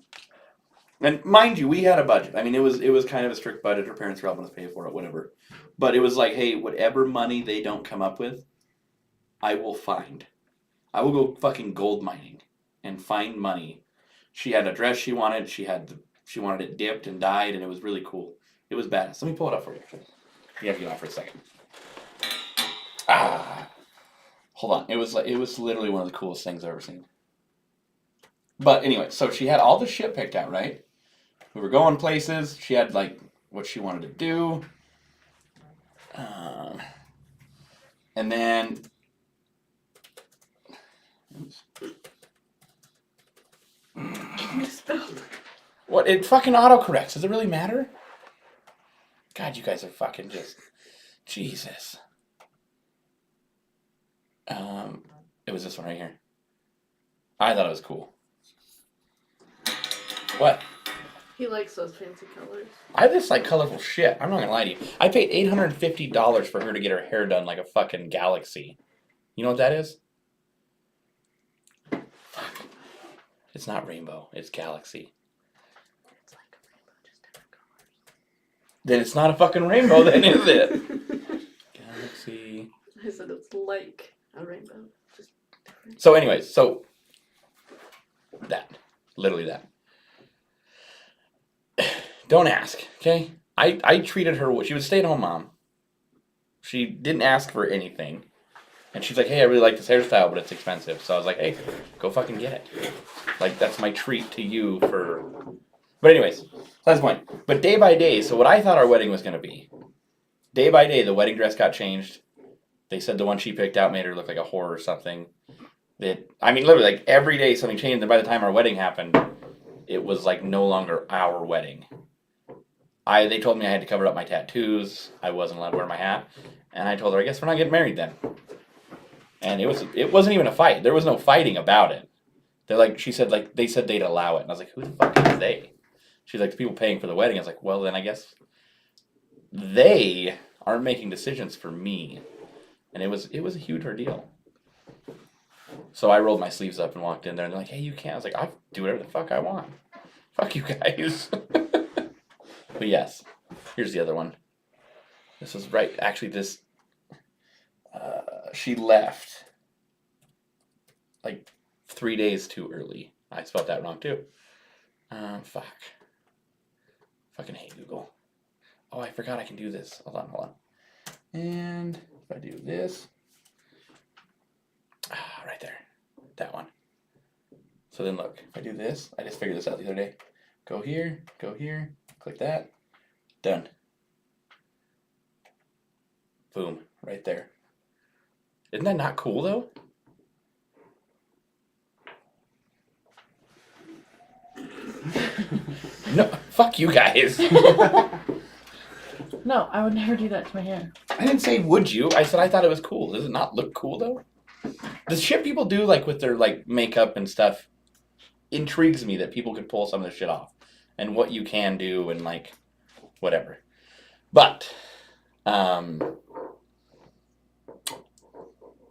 and mind you, we had a budget. I mean, it was kind of a strict budget. Our parents were helping us pay for it, whatever. But it was like, hey, whatever money they don't come up with, I will find. I will go fucking gold mining and find money. She had a dress she wanted. She wanted it dipped and dyed, and it was really cool. It was badass. Let me pull it up for you. You have to get off for a second. Hold on. It was literally one of the coolest things I've ever seen. But anyway, so she had all the shit picked out, right? We were going places. She had like what she wanted to do. And then You spelled. what? It fucking autocorrects. Does it really matter? God, you guys are fucking just Jesus. It was this one right here. I thought it was cool. What? He likes those fancy colors. I just like colorful shit. I'm not gonna lie to you. I paid $850 for her to get her hair done like a fucking galaxy. You know what that is? Fuck. It's not rainbow. It's galaxy. It's like a rainbow, just different colors. Then it's not a fucking rainbow, then is it? Galaxy. I said it's like a rainbow, just different. So, anyways, that. Literally that. Don't ask, okay? I treated her, she was a stay-at-home mom. She didn't ask for anything. And she's like, hey, I really like this hairstyle, but it's expensive. So I was like, hey, go fucking get it. Like, that's my treat to you for... But anyways, that's the point. But day by day, so what I thought our wedding was going to be, day by day, the wedding dress got changed. They said the one she picked out made her look like a whore or something. I mean, literally, like, every day something changed, and by the time our wedding happened, it was, like, no longer our wedding. They told me I had to cover up my tattoos. I wasn't allowed to wear my hat. And I told her, I guess we're not getting married then. And it wasn't even a fight. There was no fighting about it. She said, like, they said they'd allow it. And I was like, who the fuck is they? She's like, the people paying for the wedding. I was like, well, then I guess they aren't making decisions for me. And it was a huge ordeal. So I rolled my sleeves up and walked in there, and they're like, hey, you can't. I was like, I'll do whatever the fuck I want. Fuck you guys. But yes, here's the other one. This was right, actually she left like 3 days too early. I spelled that wrong too. Fuck. Fucking hate Google. Oh, I forgot I can do this. Hold on. And if I do this. Right there. That one. So then look, if I do this, I just figured this out the other day. Go here, click that, done. Boom, right there. Isn't that not cool though? No, fuck you guys. No, I would never do that to my hair. I didn't say would you. I said I thought it was cool. Does it not look cool though? The shit people do like with their like makeup and stuff intrigues me that people could pull some of this shit off and what you can do and like whatever. But I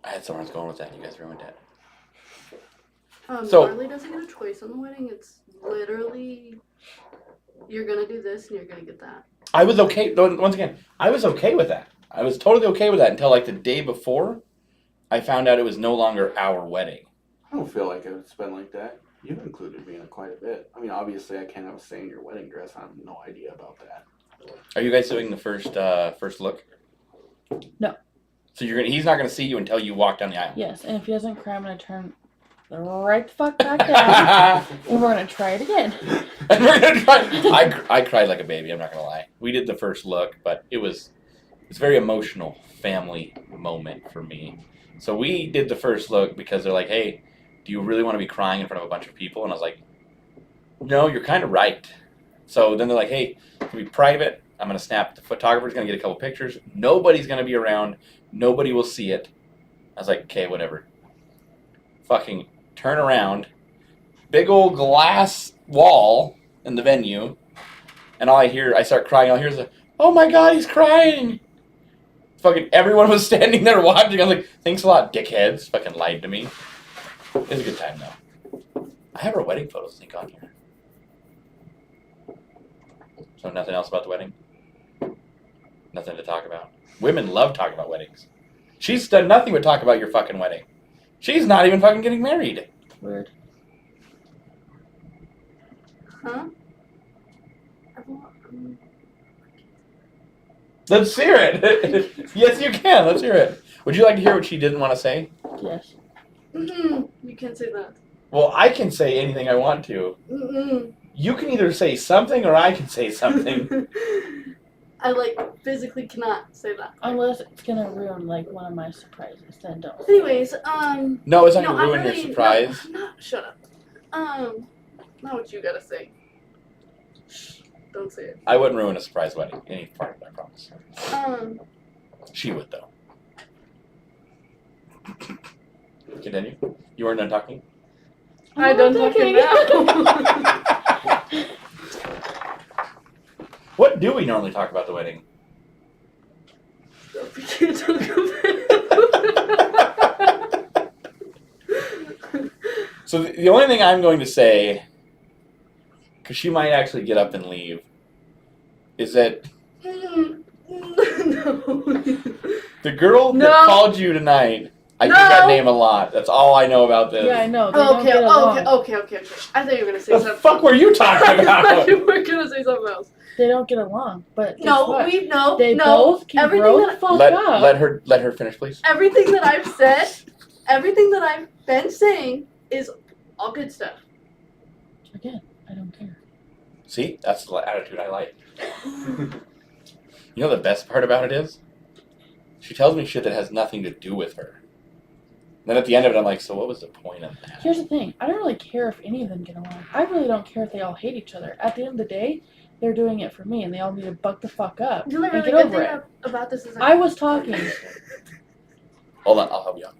had somewhere I was going with that. You guys ruined it. So- Charlie doesn't get a choice on the wedding. It's literally, you're gonna do this and you're gonna get that. I was okay. Once again, I was okay with that. I was totally okay with that until like the day before, I found out it was no longer our wedding. I don't feel like it's been like that. You've included me in it quite a bit. I mean, obviously, I can't have a say in your wedding dress. I have no idea about that. Are you guys doing the first look? No. So he's not gonna see you until you walk down the aisle. Yes, and if he doesn't cry, I'm gonna turn right the fuck back down, and we're gonna try it again. And we're gonna try. I cried like a baby. I'm not gonna lie. We did the first look, but it's a very emotional family moment for me. So we did the first look because they're like, "Hey, do you really want to be crying in front of a bunch of people?" And I was like, "No, you're kind of right." So then they're like, "Hey, can we private? I'm gonna snap. The photographer's gonna get a couple pictures. Nobody's gonna be around. Nobody will see it." I was like, "Okay, whatever." Fucking turn around, big old glass wall in the venue, and I start crying. All I hear is, "Oh my God, he's crying!" Fucking everyone was standing there watching. I was like, "Thanks a lot, dickheads." Fucking lied to me. It was a good time though. I have our wedding photos, I think, on here. So nothing else about the wedding? Nothing to talk about. Women love talking about weddings. She's done nothing but talk about your fucking wedding. She's not even fucking getting married. Weird. Huh? Let's hear it. Yes, you can. Let's hear it. Would you like to hear what she didn't want to say? Yes. You can't say that. Well, I can say anything I want to. You can either say something or I can say something. I physically cannot say that. Unless it's gonna ruin like one of my surprises, then don't. Anyways, No, it's not no, going to ruin your surprise. Shut up. Not what you gotta say. Shh, don't say it. I wouldn't ruin a surprise wedding. Any part of it, I promise. She would, though. Continue. You weren't done talking? I'm done talking now. What do we normally talk about the wedding? We can't talk about. So the only thing I'm going to say, because she might actually get up and leave, is that No. the girl No. that called you tonight, I use No. that name a lot. That's all I know about this. Yeah, I know. They don't get along. Okay. I thought you were gonna say The something. fuck were you talking I thought about? you were gonna say something else. They don't get along. But guess No, what? they They both can everything grow the that fuck let, up. let her finish, please. everything that I've said, everything that I've been saying is all good stuff. Again, I don't care. See, that's the attitude I like. You know the best part about it is, she tells me shit that has nothing to do with her. Then at the end of it, I'm like, so what was the point of that? Here's the thing. I don't really care if any of them get along. I really don't care if they all hate each other. At the end of the day, they're doing it for me, and they all need to buck the fuck up The only and really get good over thing it. about this is I was talking. Hold on, I'll help you out.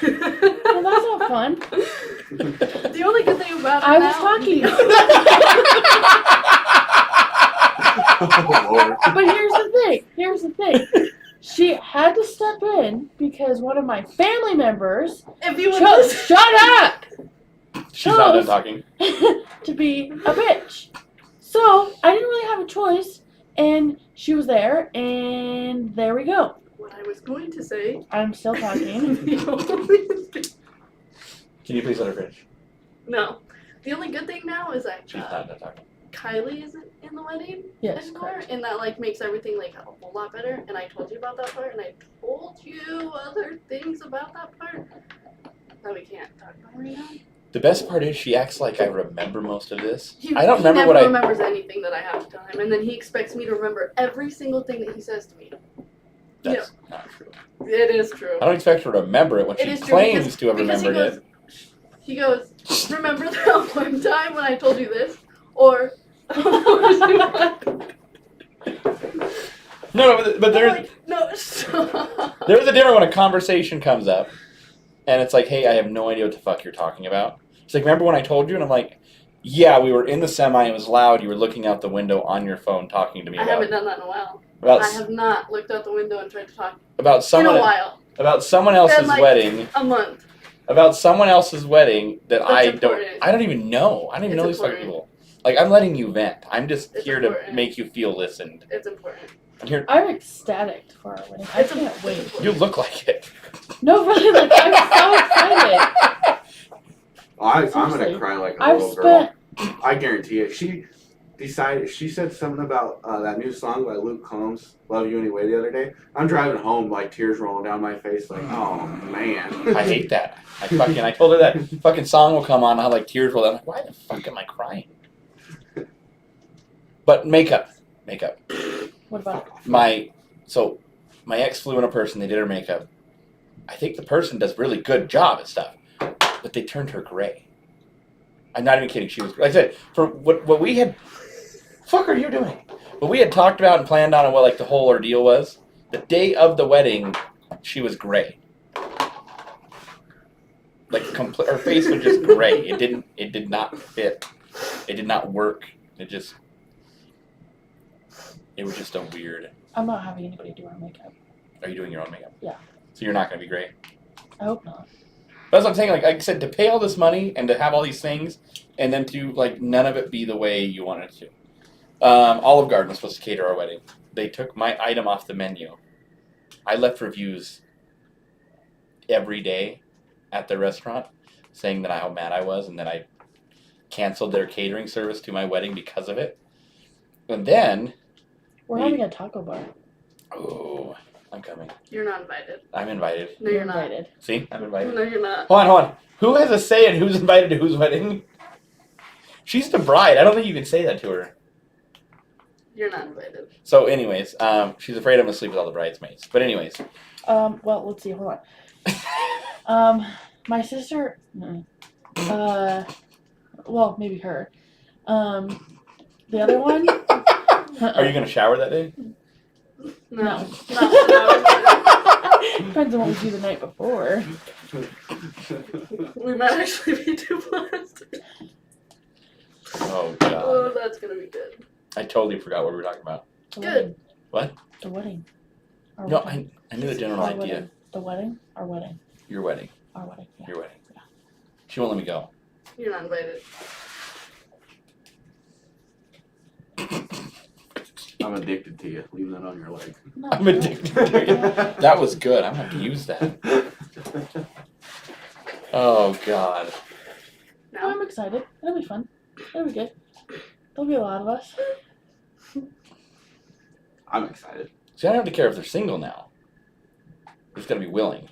Well, that's not fun. The only good thing about it I was now- talking. Oh, Lord. But here's the thing. She had to step in because one of my family members If you would shut up She's not done talking. to be a bitch. So I didn't really have a choice, and she was there, and there we go. what I was going to say. I'm still talking. Can you please let her finish? No. The only good thing now is that She's not done talking. Kylie isn't in the wedding Yes, anymore, correct. and that makes everything a whole lot better. And I told you about that part, and I told you other things about that part that we can't talk about right now. The best part is she acts like I remember most of this. He, I don't he remember never what I. remembers anything that I have to tell him, and then he expects me to remember every single thing that he says to me. That's not true. It is true. I don't expect her to remember it when It she is true claims because- to have because remembered it. He goes, remember that one time when I told you this? Or, No, but there's like, no, stop. there's a difference when a conversation comes up, and it's like, hey, I have no idea what the fuck you're talking about. It's like, remember when I told you? And I'm like, yeah, we were in the semi. It was loud. You were looking out the window on your phone talking to me I about. haven't done that in a while. About I have not looked out the window and tried to talk about in a someone while. about someone else's Been, like, wedding. A month. About someone else's wedding that That's I important. don't even know. I don't even It's know these fucking important. people. Like, I'm letting you vent. I'm just It's here important. to make you feel listened. It's important. I'm here. I'm ecstatic for our wedding. I It's can't important. wait. You look like it. No, really, like I'm so excited. I'm Seriously. gonna cry like a I've little girl. spent. I guarantee it. She said something about that new song by Luke Combs, "Love You Anyway," the other day. I'm driving home, like tears rolling down my face, like, oh man. I hate that. I told her that fucking song will come on. I have like tears roll down. I'm like, why the fuck am I crying? But makeup. What about it? My ex flew in a person. They did her makeup. I think the person does really good job and stuff, but they turned her gray. I'm not even kidding. She was. Like I said, for what we had. Fuck are you doing? What we had talked about and planned on and what like the whole ordeal was. The day of the wedding, she was gray. Like her face was just gray. It did not fit. It did not work. It was just a weird. I'm not having anybody do our makeup. Are you doing your own makeup? Yeah. So you're not gonna be gray. I hope not. That's what I'm saying. Like I said, to pay all this money and to have all these things, and then to like none of it be the way you want it to. Olive Garden was supposed to cater our wedding. They took my item off the menu. I left reviews every day at the restaurant saying that how mad I was and that I canceled their catering service to my wedding because of it. And then, We're having a taco bar. oh, I'm coming. You're not invited. I'm invited. No, you're not. invited. See, I'm invited. No, you're not. Hold on. Who has a say in who's invited to whose wedding? She's the bride. I don't think you can say that to her. You're not invited. So, anyways, she's afraid I'm gonna sleep with all the bridesmaids. But anyways, Well, let's see. Hold on. My sister. Well, maybe her. The other one. are you gonna shower that day? No. Depends on what we do the night before. We might actually be too blessed. Oh god, Oh, that's gonna be good. I totally forgot what we were talking about. The Good. wedding. What? The wedding. Our No, wedding. I knew the general Our idea. wedding. The wedding. Our wedding. Your wedding. Our wedding. Yeah. Your wedding. She won't let me go. You're not invited. I'm addicted to you. Leave that on your leg. No, I'm addicted to it. That was good. I'm gonna have to use that. Oh god. No, I'm excited. It'll be fun. It'll be good. There'll be a lot of us. I'm excited. See, I don't have to care if they're single now. They're just gotta be willing.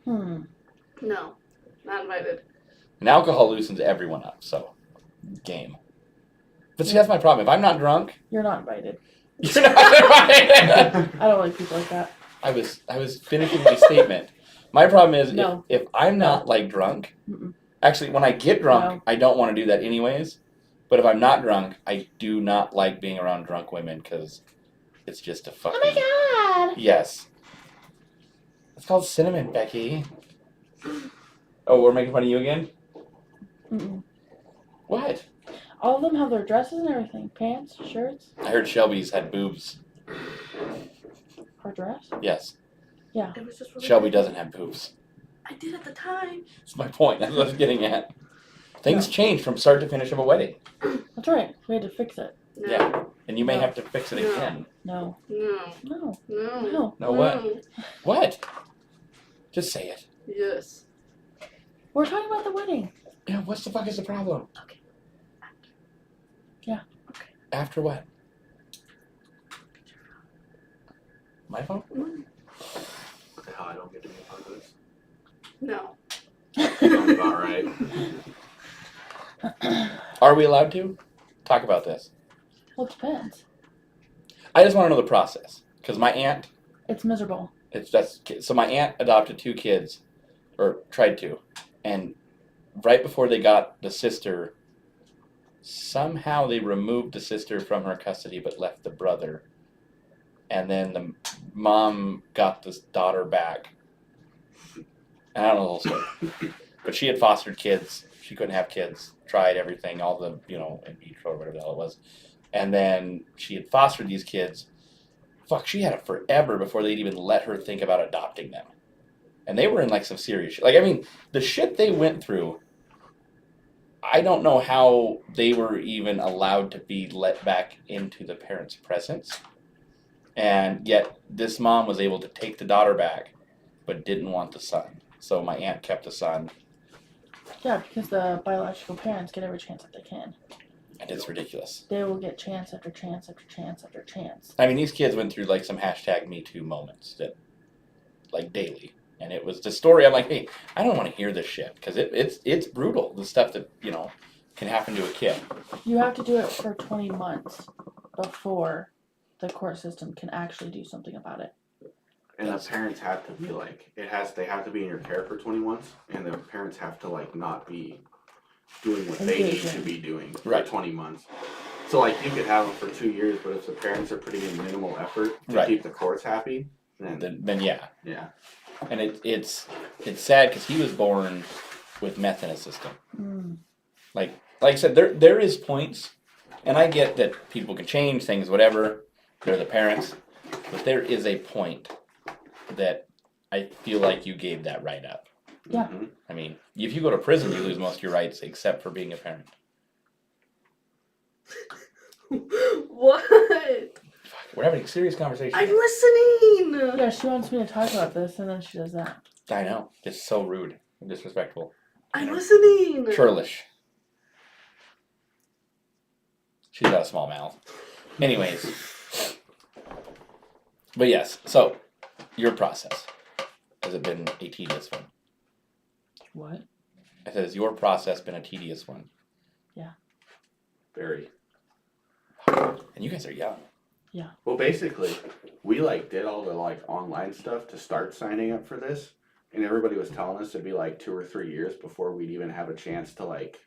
Hmm. No. Not invited. And alcohol loosens everyone up, so game. But see, that's my problem. If I'm not drunk, You're not invited. you're not invited. I don't like people like that. I was finishing my statement. My problem is No. if I'm not like drunk. Mm-mm. Actually, when I get drunk, No. I don't want to do that anyways. But if I'm not drunk, I do not like being around drunk women because it's just a fucking. Oh my god! Yes. It's called cinnamon, Becky. Oh, we're making fun of you again? Mm-mm. What? All of them have their dresses and everything. Pants, shirts, I heard Shelby's had boobs. her dress. Yes. It was just really Shelby good. doesn't have boobs. I did at the time. That's my point. That's what I was getting at. Things change from start to finish of a wedding. That's right. We had to fix it. No. Yeah. And you may No. have to fix it No. again. No. No. No. No. No. No, what? What? Just say it. Yes. We're talking about the wedding. Yeah, what's the fuck is the problem? Okay. Yeah. Okay. After what? My phone? What the hell? I don't get to be a part of this. No. Sounds about right. Are we allowed to talk about this? Well, it depends. I just want to know the process because my aunt, It's miserable. so my aunt adopted 2 kids, or tried to, and right before they got the sister, somehow they removed the sister from her custody but left the brother, and then the mom got this daughter back. And I don't know the whole story, but she had fostered kids. She couldn't have kids. Tried everything, all the in vitro or whatever the hell it was. And then she had fostered these kids. Fuck, she had it forever before they'd even let her think about adopting them. And they were in like some serious shit. Like, I mean, the shit they went through, I don't know how they were even allowed to be let back into the parents' presence. And yet, this mom was able to take the daughter back, but didn't want the son. So my aunt kept the son, Yeah, because the biological parents get every chance that they can. and it's ridiculous. They will get chance after chance after chance after chance. I mean, these kids went through like some hashtag Me Too moments that, like, daily. And it was the story. I'm like, hey, I don't want to hear this shit because it's brutal. The stuff that can happen to a kid. You have to do it for 20 months before the court system can actually do something about it. And the parents have to be like, they have to be in your care for 20 months, and the parents have to like not be doing what they need to be doing for Right. 20 months. So like you could have them for 2 years, but if the parents are putting in minimal effort to Right. keep the courts happy, then Then yeah. yeah. And it's sad because he was born with meth in his system. Like I said, there is points, and I get that people can change things, whatever. They're the parents, but there is a point that I feel like you gave that right up. Yeah. Mhm. I mean, if you go to prison, you lose most of your rights except for being a parent. What? Fuck, we're having a serious conversation. I'm listening. Yeah, she wants me to talk about this, and then she does that. I know. It's so rude and disrespectful. I'm listening. Churlish. She's got a small mouth. Anyways. But yes, so your process. Has it been a tedious one? What? I said, has your process been a tedious one? Very. And you guys are young. Well, basically, we like did all the like online stuff to start signing up for this, and everybody was telling us it'd be like 2 or 3 years before we'd even have a chance to like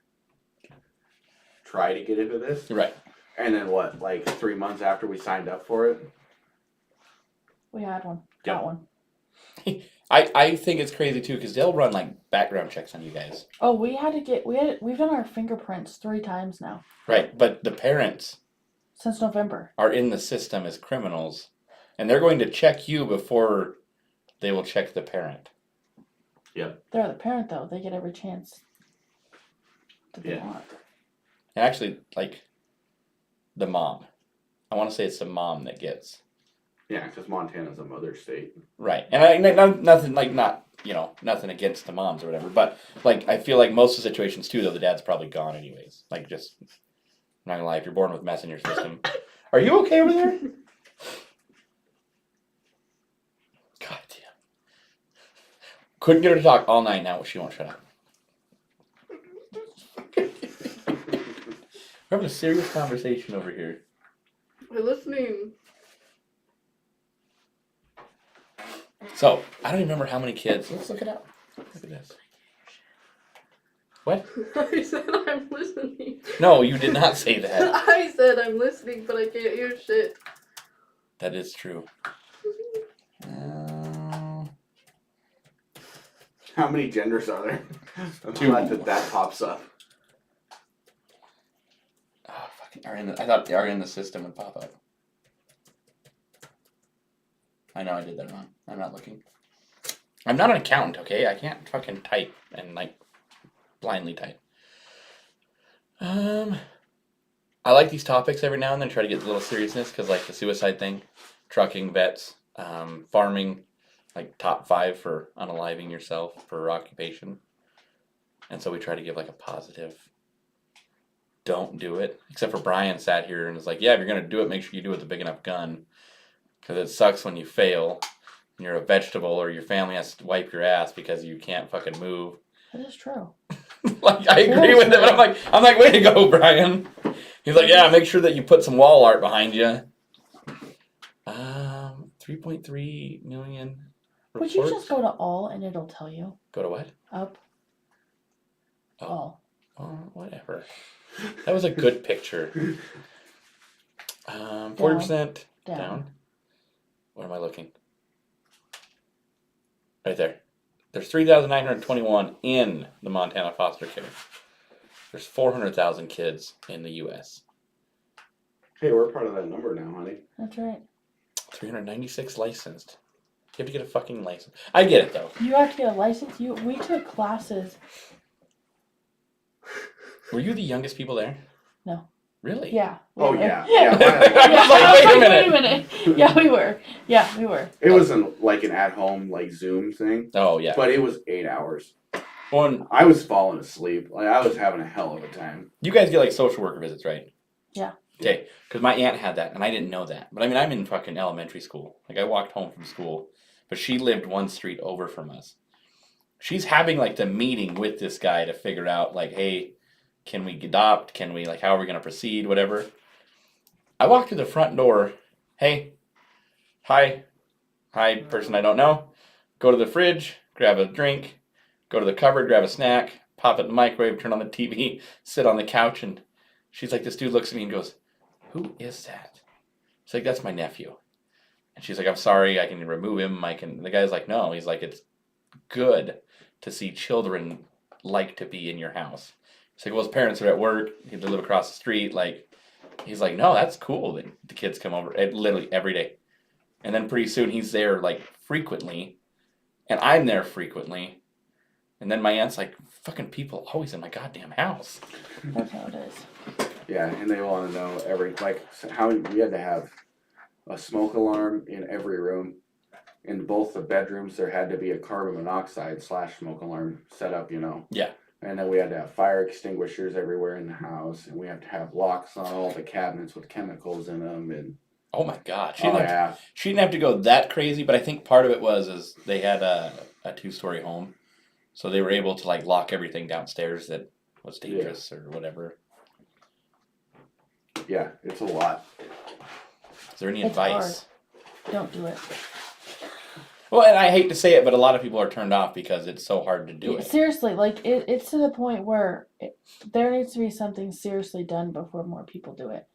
try to get into this. Right. And then what? Like 3 months after we signed up for it, We had one. Yep. Got one. I think it's crazy too because they'll run like background checks on you guys. Oh, we've done our fingerprints 3 times now. Right. But the parents Since November. are in the system as criminals, and they're going to check you before they will check the parent. They're the parent, though. They get every chance that they Yeah. want. And actually, like, the mom. I want to say it's the mom that gets. yeah, because Montana's a mother state. Right. And nothing, like, not, nothing against the moms or whatever. But, like, I feel like most of the situations, too, though, the dad's probably gone anyways. Like, just, I'm not gonna lie, if you're born with mess in your system. Are you okay over there? God damn. Couldn't get her to talk all night now. She won't shut up. We're having a serious conversation over here. We're listening. So, I don't even remember how many kids. Let's look it up. Look at this. What? I said I'm listening. No, you did not say that. I said I'm listening, but I can't hear shit. That is true. How many genders are there? I'm 2. glad that pops up. Oh, fucking, I thought they are in the system would pop up. I know I did that wrong. I'm not looking. I'm not an accountant, okay? I can't fucking type and, like, blindly type. I like these topics every now and then, try to get a little seriousness, because, like, the suicide thing, trucking, vets, farming, like, top 5 for unaliving yourself per occupation. And so we try to give, like, a positive, don't do it. Except for Brian sat here and was like, yeah, if you're going to do it, make sure you do it with a big enough gun. Because it sucks when you fail and you're a vegetable or your family has to wipe your ass because you can't fucking move. That is true. Like, I agree with him, but I'm like, way to go, Brian. He's like, yeah, make sure that you put some wall art behind you. 3.3 million reports. Would you just go to all and it'll tell you? Go to what? Up. Oh. All. Oh, whatever. That was a good picture. 40% down. What am I looking? Right there. There's 3,921 in the Montana foster care. There's 400,000 kids in the U.S. Hey, we're part of that number now, honey. That's right. 396 licensed. You have to get a fucking license. I get it though. You have to get a license. We took classes. Were you the youngest people there? No. Really? Yeah. we Oh were. yeah, Yeah. yeah. Like, wait a Wait a minute. Yeah, we were. Yeah, we were. It wasn't like an at-home like Zoom thing, Oh yeah. but it was 8 hours. One, I was falling asleep. Like I was having a hell of a time. you guys get like social worker visits, right? Yeah. Okay, because my aunt had that, and I didn't know that. But I mean, I'm in fucking elementary school. Like I walked home from school, but she lived one street over from us. She's having like the meeting with this guy to figure out like, hey, can we adopt? Can we like, how are we gonna proceed? Whatever. I walk through the front door. Hey, hi, person I don't know. Go to the fridge, grab a drink. Go to the cupboard, grab a snack, pop it in the microwave, turn on the TV, sit on the couch, and she's like, this dude looks at me and goes, who is that? She's like, that's my nephew. And she's like, I'm sorry, I can remove him. The guy's like, no. He's like, it's good to see children like to be in your house. He's like, well, his parents are at work. They live across the street. Like, he's like, no, that's cool that the kids come over literally every day. And then pretty soon he's there like frequently, and I'm there frequently. And then my aunt's like, fucking people always in my goddamn house. That's how it is. Yeah, and they want to know how we had to have a smoke alarm in every room. In both the bedrooms, there had to be a carbon monoxide / smoke alarm set up, Yeah. And then we had to have fire extinguishers everywhere in the house, and we have to have locks on all the cabinets with chemicals in them, and Oh my god. She oh didn't, yeah, she didn't have to go that crazy, but I think part of it is they had a 2-story home. So they were able to like lock everything downstairs that was dangerous or whatever. yeah, it's a lot. Is there any It's advice? Don't do it. Well, and I hate to say it, but a lot of people are turned off because it's so hard to do it. Seriously, like it's to the point where there needs to be something seriously done before more people do it,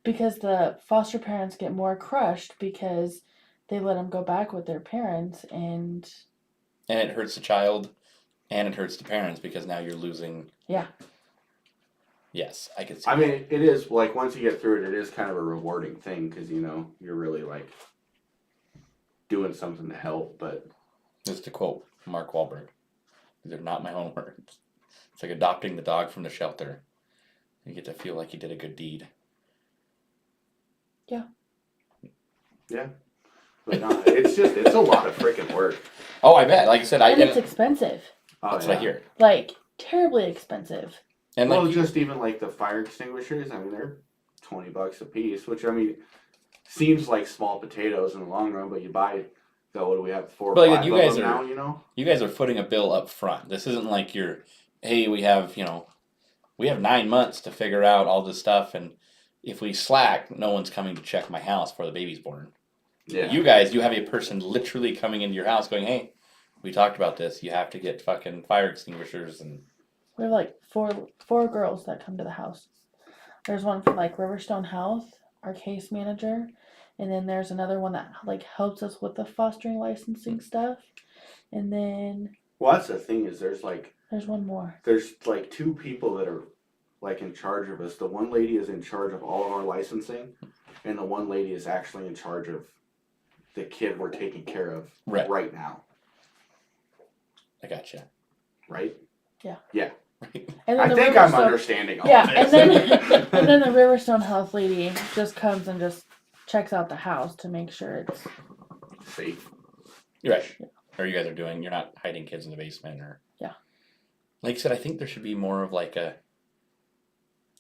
because the foster parents get more crushed because they let them go back with their parents, and And it hurts the child and it hurts the parents because now you're losing. Yeah. Yes, I can see. I mean, it is like once you get through it, it is kind of a rewarding thing because you're really like doing something to help. But Just to quote Mark Wahlberg, these are not my own words. It's like adopting the dog from the shelter. You get to feel like you did a good deed. but no, it's a lot of freaking work. Oh, I bet. Like I said, and it's expensive, Oh, that's yeah. what I hear. like terribly expensive. And Well, like, just even like the fire extinguishers. I mean, they're $20 a piece, which I mean seems like small potatoes in the long run, but you buy. So what do we have? 4 or But 5 you of guys them are- now. you guys are footing a bill up front. This isn't like hey, we have 9 months to figure out all this stuff, and if we slack, no one's coming to check my house before the baby's born. Yeah. You guys, you have a person literally coming into your house going, hey, we talked about this. You have to get fucking fire extinguishers and We have like four girls that come to the house. There's one from like Riverstone Health, our case manager, and then there's another one that like helps us with the fostering licensing stuff, and then Well, that's the thing is there's one more. there's 2 people that are like in charge of us. The one lady is in charge of all of our licensing, and the one lady is actually in charge of the kid we're taking care of Right. now. I gotcha. Right? And then I the think I'm Riverstone- understanding all Yeah, this. and then the Riverstone Health lady just comes and just checks out the house to make sure it's safe. You're right. Or you guys are you're not hiding kids in the basement or. Yeah. Like I said, I think there should be more of like I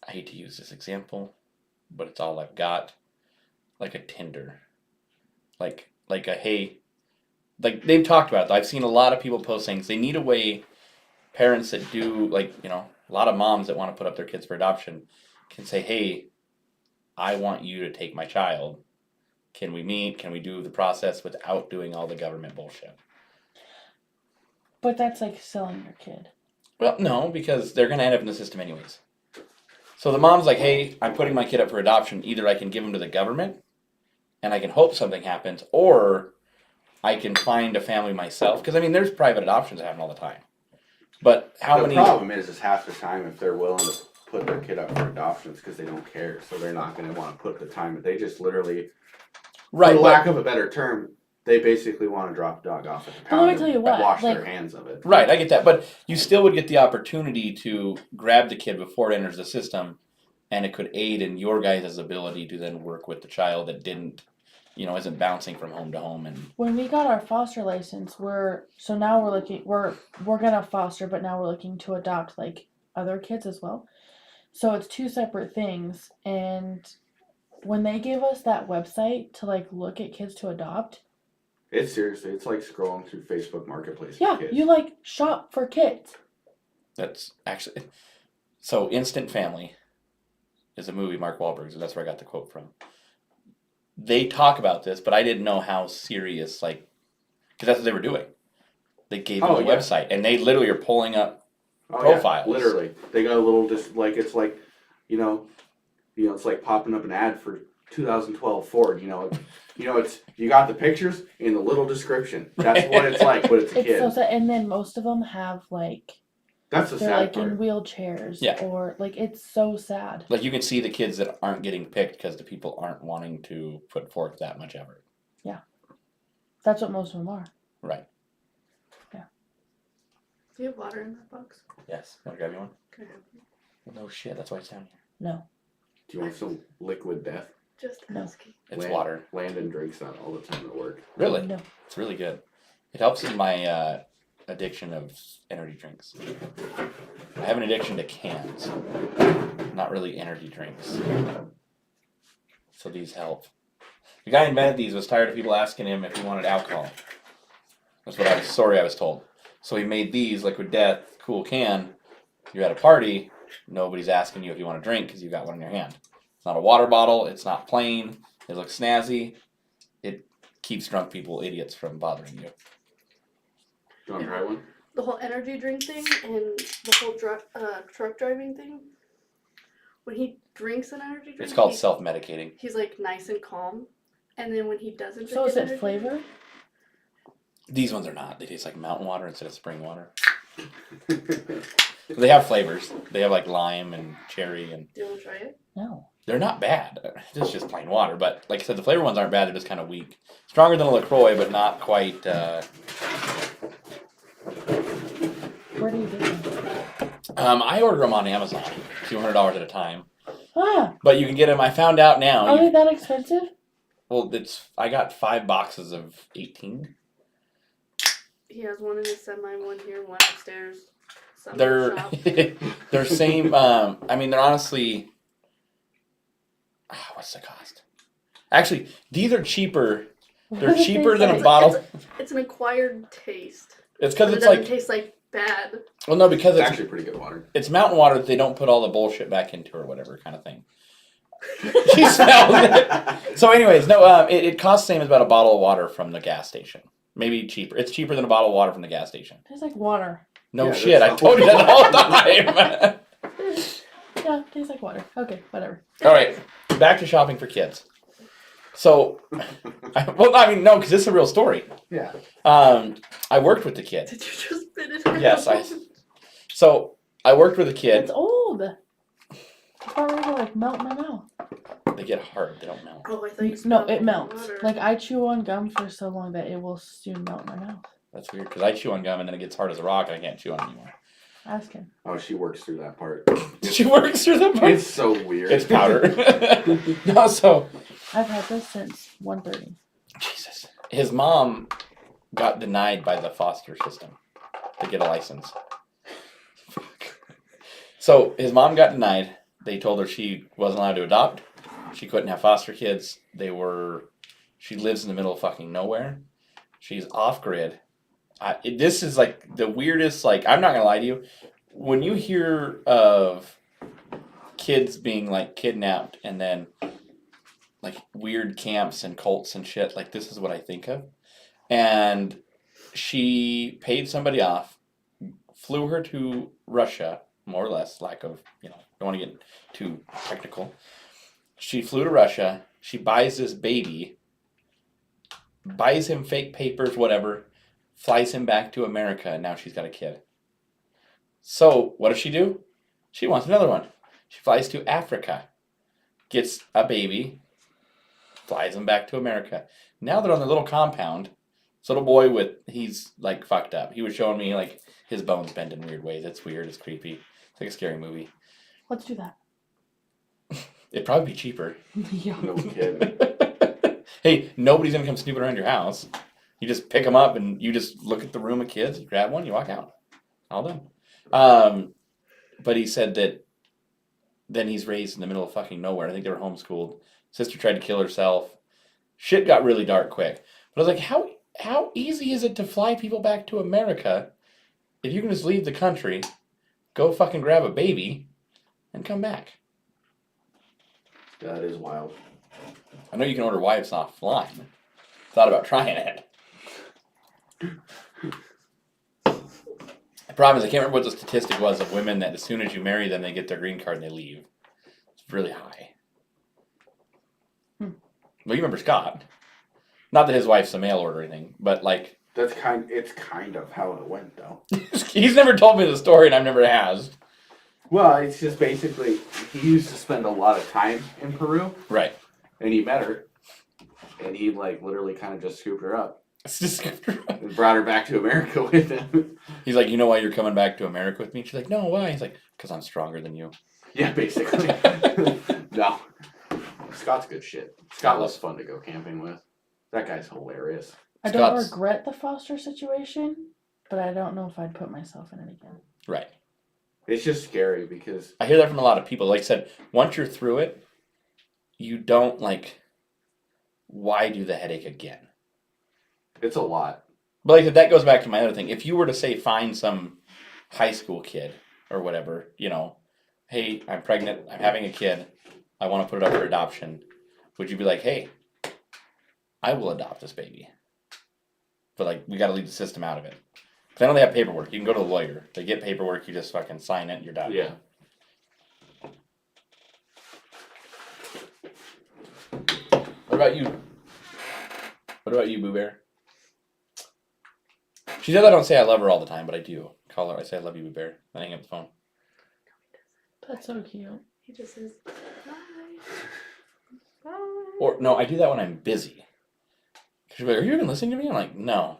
hate to use this example, but it's all I've got. Like a Tinder. Like a, hey, like they've talked about it. I've seen a lot of people post things. They need a way parents that do a lot of moms that want to put up their kids for adoption can say, hey, I want you to take my child. Can we meet? Can we do the process without doing all the government bullshit? But that's like selling your kid. Well, no, because they're going to end up in the system anyways. So the mom's like, hey, I'm putting my kid up for adoption. Either I can give him to the government and I can hope something happens, or I can find a family myself. Because, I mean, there's private adoptions that happen all the time. But how the many... problem is half the time if they're willing to put their kid up for adoptions because they don't care. So they're not going to want to put the time. They just literally, Right. for lack of a better term, they basically want to drop a dog off at the But pound let me tell you what, wash like- their hands of it. Right, I get that, but you still would get the opportunity to grab the kid before it enters the system, and it could aid in your guys' ability to then work with the child that didn't, isn't bouncing from home to home. And When we got our foster license, we're gonna foster, but now we're looking to adopt like other kids as well. So it's two separate things. And when they gave us that website to like look at kids to adopt, It's seriously, it's like scrolling through Facebook Marketplace. with yeah, kids. you like shop for kids. that's actually so. Instant Family is a movie Mark Wahlberg's, and that's where I got the quote from. They talk about this, but I didn't know how serious, because that's what they were doing. They gave them Oh, a yeah. website, and they literally are pulling up. Oh, profiles. Yeah, literally, they got a little it's like, it's like popping up an ad for 2012 Ford. It's you got the pictures in the little description. That's what it's like, but it's a It's kid. so sad. And then most of them have like That's the they're sad like part. in wheelchairs, Yeah. or like it's so sad. Like you can see the kids that aren't getting picked because the people aren't wanting to put forth that much effort. That's what most of them are. Right. Do you have water in that box? Yes. Want to grab you one? Can I have it? Well, no shit. That's why it's down here. No. Do you want some liquid death? Just No. asking. It's Land- water. Landon drinks that all the time at work. Really? No. It's really good. It helps in my addiction of energy drinks. I have an addiction to cans, not really energy drinks. So these help. The guy who invented these was tired of people asking him if he wanted alcohol. That's what I was told. So he made these liquid death, cool can. You're at a party, nobody's asking you if you want a drink because you got one in your hand. It's not a water bottle. It's not plain. It looks snazzy. It keeps drunk people idiots from bothering you. Do you want to try one? The whole energy drink thing and the whole truck driving thing. When he drinks an energy drink, It's called self-medicating. he's like nice and calm. And then when he doesn't So drink is an it energy flavor? drink- These ones are not. They taste like mountain water instead of spring water. They have flavors. They have like lime and cherry, and Do you want to try it? No. they're not bad. It's just plain water. But like I said, the flavor ones aren't bad. They're just kind of weak. Stronger than a LaCroix, but not quite. Where do you get them? I order them on Amazon, $200 at a time. Ah, But you can get them. I found out now. are they that expensive? Well, I got 5 boxes of 18. He has one in his semi, one here, one upstairs. Some in They're the shop. they're same. I mean, they're honestly. What's the cost? Actually, these are cheaper. They're What do they cheaper than say? a bottle. It's an acquired taste. It's because But it's it doesn't like, taste like bad. well, no, because It's it's actually pretty good water. it's mountain water that they don't put all the bullshit back into or whatever kind of thing. She smells it. So, anyways, no, it costs the same as about a bottle of water from the gas station. Maybe cheaper. It's cheaper than a bottle of water from the gas station. Tastes like water. No Yeah, shit, I that's told you that all the time. Yeah, tastes like water. Okay, whatever. All right, back to shopping for kids. So, no, because this is a real story. Yeah. I worked with the kid. Did you just spit it? Yes, So I worked with a It's kid. old. It's already like melt in my mouth. They get hard. They don't melt. Oh, I thought you No, smelled it the melts. water. Like I chew on gum for so long that it will soon melt in my mouth. That's weird because I chew on gum and then it gets hard as a rock and I can't chew on it anymore. Ask him. Oh, she works through that part. She works through the part. It's so weird. It's powder. No, so I've had this since 1:30. Jesus. His mom got denied by the foster system to get a license. So his mom got denied. They told her she wasn't allowed to adopt. She couldn't have foster kids. She lives in the middle of fucking nowhere. She's off grid. This is like the weirdest, I'm not gonna lie to you. When you hear of kids being like kidnapped and then like weird camps and cults and shit, like this is what I think of. And she paid somebody off, flew her to Russia, more or less, lack of, don't want to get too technical. She flew to Russia, she buys this baby, buys him fake papers, whatever, flies him back to America, and now she's got a kid. So, what does she do? She wants another one. She flies to Africa, gets a baby, flies him back to America. Now they're on the little compound. This little boy he's like fucked up. He was showing me like his bones bend in weird ways. It's weird. It's creepy. It's like a scary movie. Let's do that. It'd probably be cheaper. Yeah. No kidding. Hey, nobody's gonna come snooping around your house. You just pick them up and you just look at the room of kids, grab one, you walk out. All done. But he said that then he's raised in the middle of fucking nowhere. I think they were homeschooled. Sister tried to kill herself. Shit got really dark quick. But I was like, how easy is it to fly people back to America if you can just leave the country, go fucking grab a baby, and come back? That is wild. I know you can order wives offline. Thought about trying it. The problem is I can't remember what the statistic was of women that as soon as you marry them, they get their green card and they leave. It's really high. Well, you remember Scott. Not that his wife's a mail order or anything, but like... It's kind of how it went, though. He's never told me the story and I've never asked. Well, it's just basically, he used to spend a lot of time in Peru, Right. and he met her, and he, like, literally kind of just scooped her up It's just... and brought her back to America with him. He's like, you know why you're coming back to America with me? She's like, no, why? He's like, because I'm stronger than you. Yeah, basically. No. Scott's good shit. Scott was fun to go camping with. That guy's hilarious. I don't Scott's- regret the foster situation, but I don't know if I'd put myself in it again. Right. It's just scary because I hear that from a lot of people. Like I said, once you're through it, you don't like, why do the headache again? it's a lot. But like I said, that goes back to my other thing. If you were to say find some high school kid or whatever, you know, hey, I'm pregnant, I'm having a kid, I want to put it up for adoption, would you be like, hey, I will adopt this baby? But like, we got to leave the system out of it. Because I know they have paperwork. You can go to the lawyer. They get paperwork. You just fucking sign it and you're done. Yeah. What about you? What about you, Boo Bear? She said I don't say I love her all the time, but I do. Call her. I say I love you, Boo Bear. Then hang up the phone. That's so cute. He just says, bye. Bye. Or no, I do that when I'm busy. She'll be like, are you even listening to me? I'm like, no,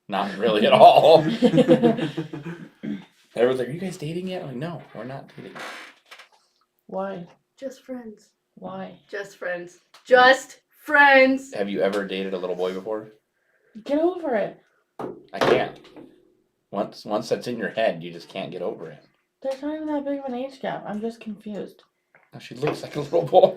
not really at all. Everyone's like, are you guys dating yet? I'm like, no, we're not dating. Why? Just friends. Why? Just friends. Just friends. Have you ever dated a little boy before? Get over it. I can't. Once that's in your head, you just can't get over it. There's not even that big of an age gap. I'm just confused. Now she looks like a little boy.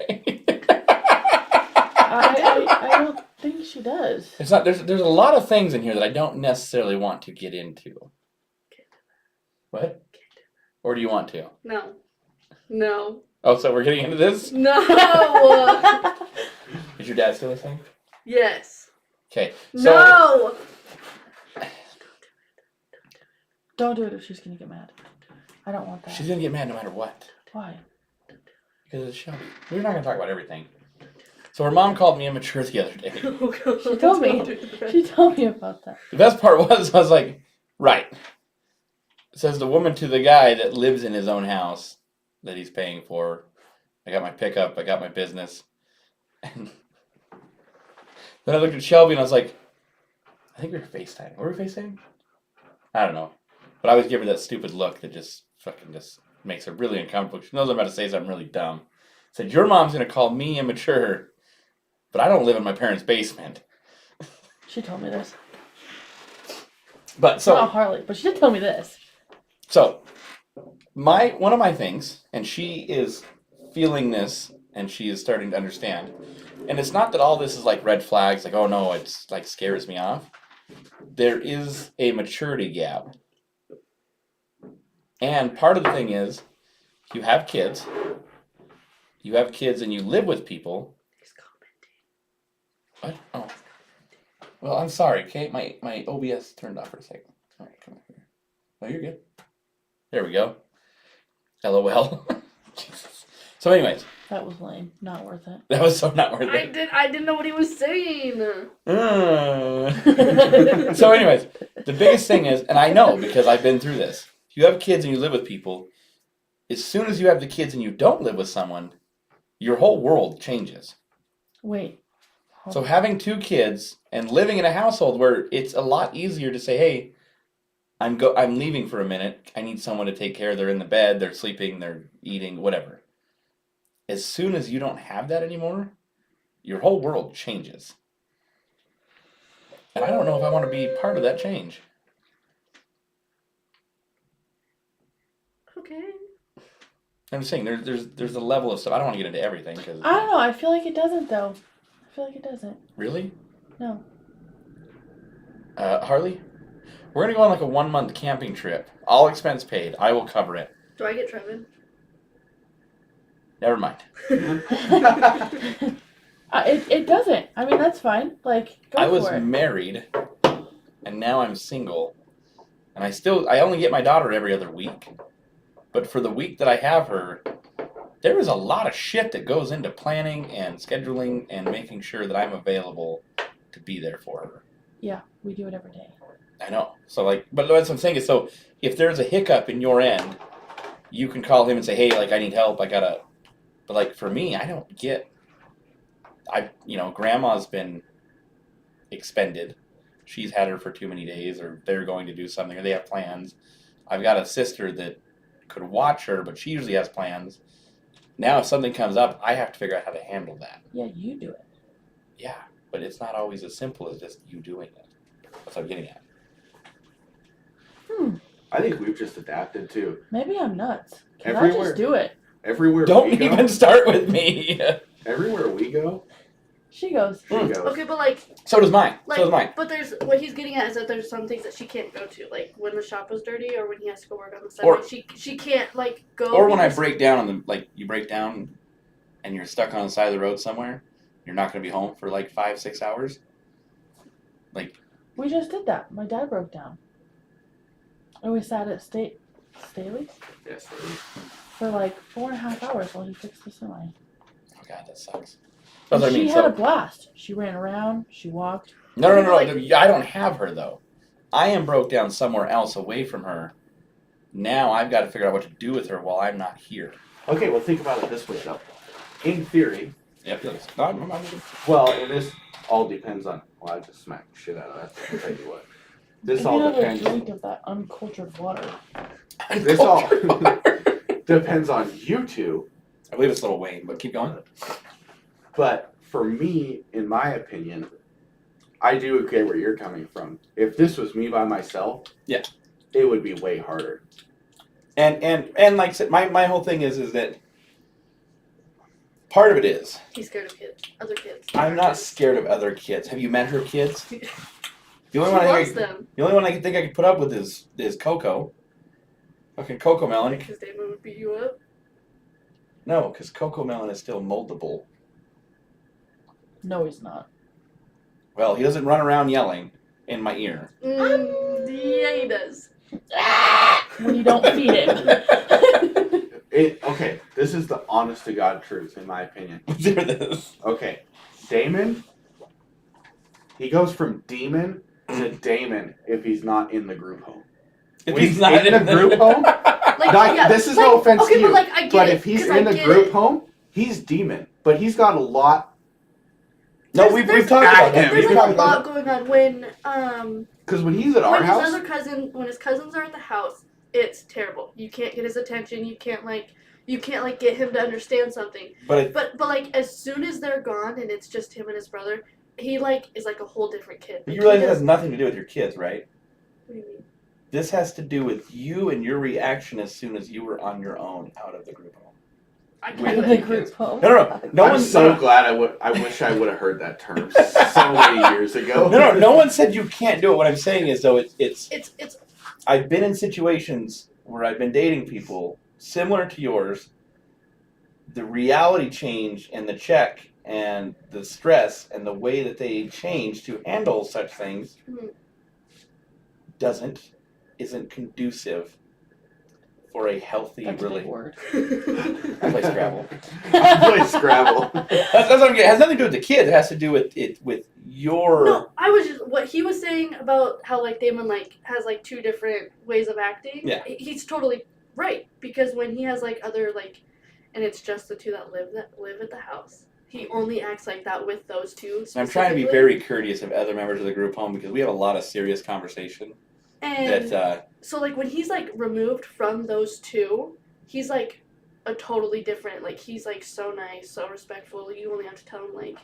I don't think she does. It's not. There's a lot of things in here that I don't necessarily want to get into. What? Or do you want to? No. No. Oh, so we're getting into this? No. Is your dad still listening? Yes. Okay. So No. Don't do it if she's gonna get mad. I don't want that. she's gonna get mad no matter what. Why? Because it's Shelby. We're not gonna talk about everything. So her mom called me immature the other day. Oh, God. She told me. Don't do that. She told me about that. The best part was I was like, right. Says the woman to the guy that lives in his own house that he's paying for. I got my pickup, I got my business. And then I looked at Shelby and I was like, I think we were FaceTiming. Were we FaceTiming? I don't know. But I was giving her that stupid look that just fucking just makes her really uncomfortable. She knows I'm about to say something really dumb. Said, your mom's gonna call me immature, but I don't live in my parents' basement. She told me this. But so Not Harley, but she did tell me this. So, one of my things, and she is feeling this, and she is starting to understand, and it's not that all this is like red flags, like, oh no, it's like scares me off. There is a maturity gap. And part of the thing is, you have kids and you live with people. He's commenting. What? Oh. Well, I'm sorry, Kate, my OBS turned off for a second. All right, come here. Oh, you're good. There we go. LOL. Jesus. So anyways, That was lame. Not worth it. that was so not worth I it. didn't know what he was saying. So anyways, the biggest thing is, and I know because I've been through this, if you have kids and you live with people, as soon as you have the kids and you don't live with someone, your whole world changes. Wait. So having 2 kids and living in a household where it's a lot easier to say, "Hey, I'm leaving for a minute. I need someone to take care. They're in the bed, they're sleeping, they're eating, whatever." As soon as you don't have that anymore, your whole world changes. And I don't know if I want to be part of that change. Okay. I'm just saying, there's a level of stuff. I don't want to get into everything because I don't know. I feel like it doesn't, though. I feel like it doesn't. really, No. Harley, we're gonna go on like a 1-month camping trip, all expense paid. I will cover it. Do I get Trevin? Never mind. It doesn't. I mean, that's fine. Like, go I was for it. married, and now I'm single, and I only get my daughter every other week. But for the week that I have her, there is a lot of shit that goes into planning and scheduling and making sure that I'm available to be there for her. Yeah, we do it every day. I know. So like, but what I'm saying is, so if there's a hiccup in your end, you can call him and say, "Hey, like I need help. I gotta." But like for me, I don't get. Grandma's been expended. She's had her for too many days, or they're going to do something, or they have plans. I've got a sister that could watch her, but she usually has plans. Now, if something comes up, I have to figure out how to handle that. Yeah, you do it. Yeah, but it's not always as simple as just you doing it. That's what I'm getting at. I think we've just adapted to Maybe I'm nuts. Can I Everywhere. just do it? everywhere. Don't we go, even start with me. everywhere we go. She goes. She goes. Okay, but like, So does mine. like, So does mine. but there's what he's getting at is that there's some things that she can't go to, like when the shop is dirty or when he has to go work on the Sunday. Or- she can't like go. Or when I because- break down you break down and you're stuck on the side of the road somewhere, you're not going to be home for like 5-6 hours. Like, We just did that. My dad broke down. And we sat at Staley's Yes. for like 4.5 hours while he fixed the semi. oh god, that sucks. And That's what I she mean. had So, a blast. She ran around. She walked. no, Like- I don't have her though. I am broke down somewhere else away from her. Now I've got to figure out what to do with her while I'm not here. Okay, well think about it this way though. In theory, Yep. Please. No, I'm- well, and this all depends on. Well, I just smacked the shit out of that. I'll tell you what. This If all you have a depends. drink of that uncultured water. This all depends on you two. I believe it's Little Wayne, but keep going. But for me, in my opinion, I do get where you're coming from. If this was me by myself, Yeah. it would be way harder. And like I said, my whole thing is that part of it is He's scared of kids, other kids. I'm not scared of other kids. Have you met her kids? The She only one I loves think them the only one I think I could put up with is Coco. Fucking Coco Melon. because David would beat you up. No, because Coco Melon is still moldable. No, he's not. Well, he doesn't run around yelling in my ear. Yeah, he does. When you don't feed him. Okay, this is the honest to God truth, in my opinion. There it is. Okay, Damon, he goes from demon to Damon if he's not in the group home. If When he's not in the group home, Like, Like, yeah, this is like, no offense okay, to you, but like I get but it, if he's 'cause in I the get group it. home, he's demon. But he's got a lot, No, There's- we've talked about that. There's We've like talked a about lot going on when because when he's at our when house, his other cousin when his cousins are at the house, it's terrible. You can't get his attention. You can't get him to understand something. But But like as soon as they're gone and it's just him and his brother, he like is like a whole different kid. you Like, realize he it has does- nothing to do with your kids, right? What do you mean? This has to do with you and your reaction as soon as you were on your own out of the group home. I With can do The it. group home. No I'm one's so glad I wish I would have heard that term so many years ago. No one said you can't do it. What I'm saying is though it's It's I've been in situations where I've been dating people similar to yours. The reality change and the check and the stress and the way that they change to handle such things Mhm. isn't conducive for a healthy That's a big relationship. word. I play Scrabble. I play Scrabble. That's what I'm getting. It has nothing to do with the kids. It has to do with your. No, I was just what he was saying about how like Damon like has like two different ways of acting. Yeah. He's totally Right, because when he has like other like, and it's just the two that live at the house. He only acts like that with those two. And I'm trying to be specifically. very courteous of other members of the group home because we have a lot of serious conversation. And That so like when he's like removed from those two, he's like a totally different. Like he's like so nice, so respectful. You only have to tell him like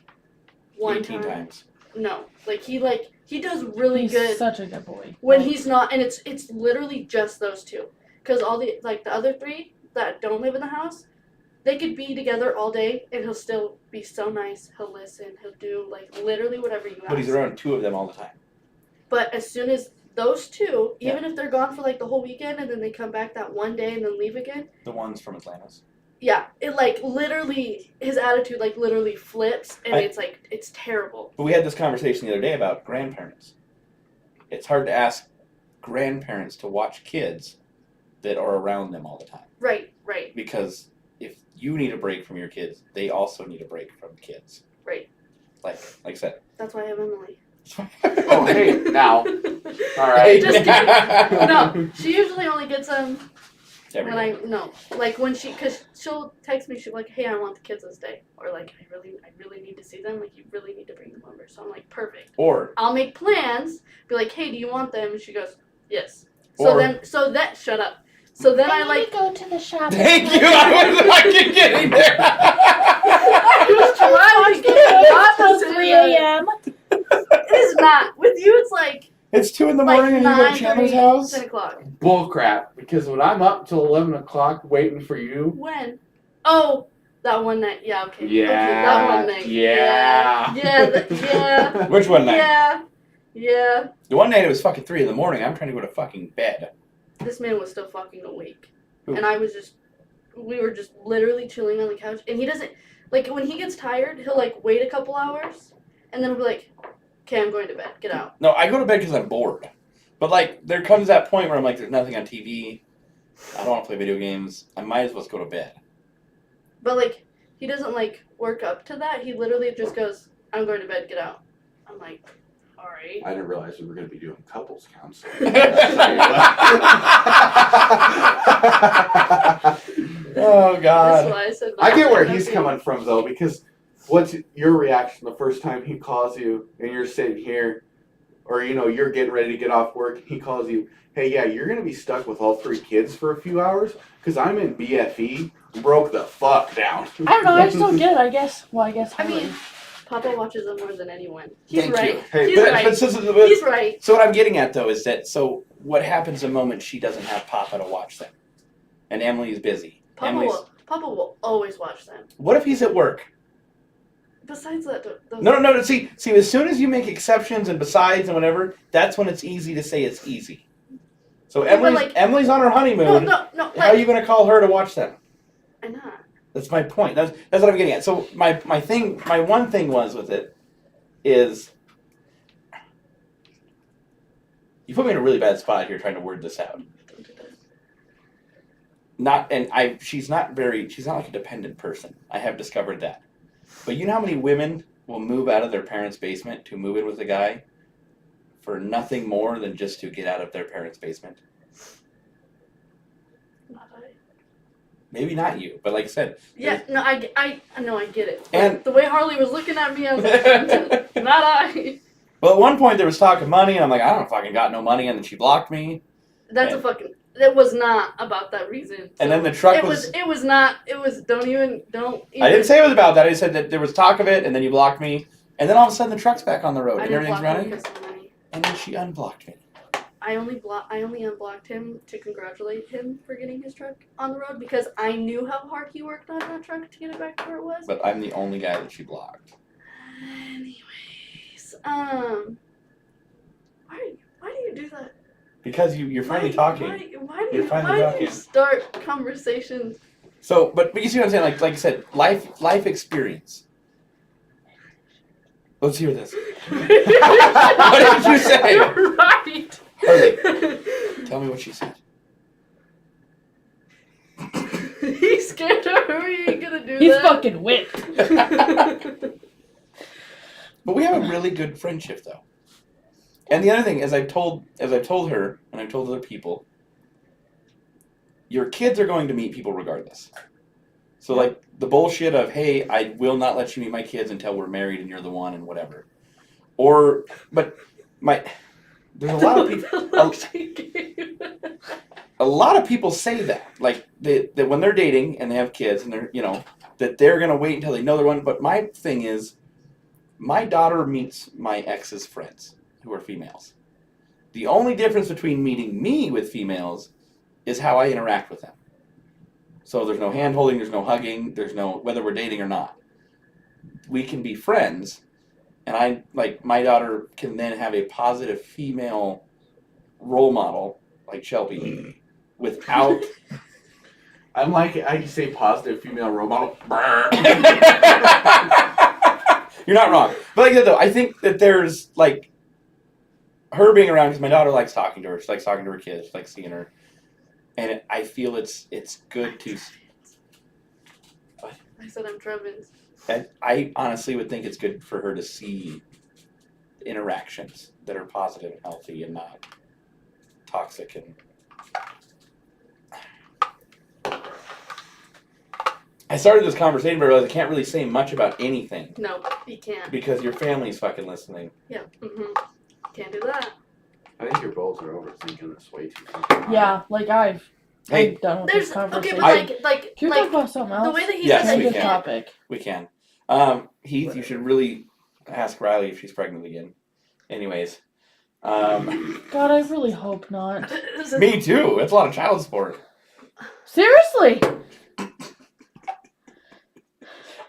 one 18 time. times. No, like he does really He's good such a good boy. when Like, he's not, and it's literally just those two, because all the other three that don't live in the house, they could be together all day and he'll still be so nice. He'll listen. He'll do like literally whatever you ask. But he's around 2 of them all the time. But as soon as those two, Yeah. even if they're gone for like the whole weekend and then they come back that one day and then leave again, The ones from Atlantis. yeah, it like literally his attitude like literally flips and it's terrible. But we had this conversation the other day about grandparents. It's hard to ask grandparents to watch kids that are around them all the time. Right. Because if you need a break from your kids, they also need a break from kids. Right. Like I said. That's why I have Emily. Oh, hey, now. All right. Just kidding. No, she usually only gets them Every when day. because she'll text me. She'll be like, "Hey, I want the kids this day," or like, "I really need to see them. Like, you really need to bring them over." So I'm like, "Perfect." Or I'll make plans. Be like, "Hey, do you want them?" And she goes, "Yes." So Or- shut up. So then I need like. to go to the shop. thank you. I was fucking getting there. I was trying to get Until opposite. 3 a.m. It is not with you. It's like It's 2 in the like morning and you go to 9:30, Chandler's house. 10 o'clock. Bull crap. Because when I'm up till 11 o'clock waiting for you. When? Oh, that one night. Yeah. Okay. Okay, Yeah. that one night. Yeah. Yeah. Which one night? Yeah. Yeah. The one night it was fucking 3 in the morning. I'm trying to go to fucking bed. This man was still fucking awake. Who? And we were just literally chilling on the couch. And he doesn't, like, when he gets tired, he'll, like, wait a couple hours. And then he'll be like, okay, I'm going to bed. Get out. No, I go to bed because I'm bored. But like, there comes that point where I'm like, there's nothing on TV. I don't want to play video games. I might as well just go to bed. But, like, he doesn't, like, work up to that. He literally just goes, I'm going to bed. Get out. I'm like, all right. I didn't realize we were going to be doing couples counseling. Oh That's God. why I said I get where that. he's coming from though, because what's your reaction the first time he calls you and you're sitting here, or you're getting ready to get off work and he calls you, hey, yeah, you're gonna be stuck with all 3 kids for a few hours because I'm in BFE, broke the fuck down. I don't know. I just don't get it. I guess I Harley. mean, Papa watches them more than anyone. He's Thank right. you. Hey, He's right. He's right. So what I'm getting at though is that what happens the moment she doesn't have Papa to watch them, and Emily is busy. Papa will always watch them. What if he's at work? Besides that, those No. See, as soon as you make exceptions and besides and whatever, that's when it's easy to say it's easy. So Yeah, but Emili's on her honeymoon. no. How are you going to call her to watch them? I'm not. That's my point. That's what I'm getting at. So my one thing was with it is you put me in a really bad spot here trying to word this out. She's not like a dependent person. I have discovered that. But you know how many women will move out of their parents' basement to move in with a guy for nothing more than just to get out of their parents' basement? Not I. Maybe not you, but like I said. Yeah, no, I know, I get it. And- The way Harley was looking at me, I was like, not I. Well, at one point there was talk of money, and I'm like, I don't fucking got no money, and then she blocked me. That's Yeah. a fucking. It was not about that reason. And then the truck It was. was not. It was. Don't even. I didn't say it was about that. I said that there was talk of it, and then you blocked me, and then all of a sudden the truck's back on the road, I and didn't everything's block him running, because of money. and then she unblocked me. I only unblocked him to congratulate him for getting his truck on the road because I knew how hard he worked on that truck to get it back to where it was. But I'm the only guy that she blocked. Anyways, why do you do that? Because you're finally talking. Why You're finally do talking. you start conversations? So, but you see what I'm saying? Like I said, life experience. Let's hear this. What did you say? You're right. Harley, tell me what she said. He's scared of her. He ain't gonna do He's that. fucking whipped. But we have a really good friendship, though. And the other thing, as I've told her, and I've told other people, your kids are going to meet people regardless. So like the bullshit of, hey, I will not let you meet my kids until we're married and you're the one and whatever. Or, but there's a lot of people. A lot of people say that, like that when they're dating and they have kids and they're, that they're gonna wait until they know they're one. But my thing is, my daughter meets my ex's friends who are females. The only difference between meeting me with females is how I interact with them. So there's no hand holding, there's no hugging, there's no whether we're dating or not. We can be friends, and my daughter can then have a positive female role model like Shelby without. I say positive female role model. You're not wrong. But like that though, I think that there's like her being around because my daughter likes talking to her. She likes talking to her kids. She likes seeing her. And I feel it's good to. I said I'm Trevins. And I honestly would think it's good for her to see interactions that are positive and healthy and not toxic and. I started this conversation, but I realized I can't really say much about anything No, you can't. because your family's fucking listening. Yeah. Can't do that. I think you both are overthinking this way too much. Yeah, like I'm Hey, done with There's this okay, conversation. but like Can we talk about something else? the way that he Yes, said Change we that the you can. can't. topic. We can. Heath, you should really ask Riley if she's pregnant again. Anyways. God, I really hope not. Me too. That's a lot of child support. Seriously.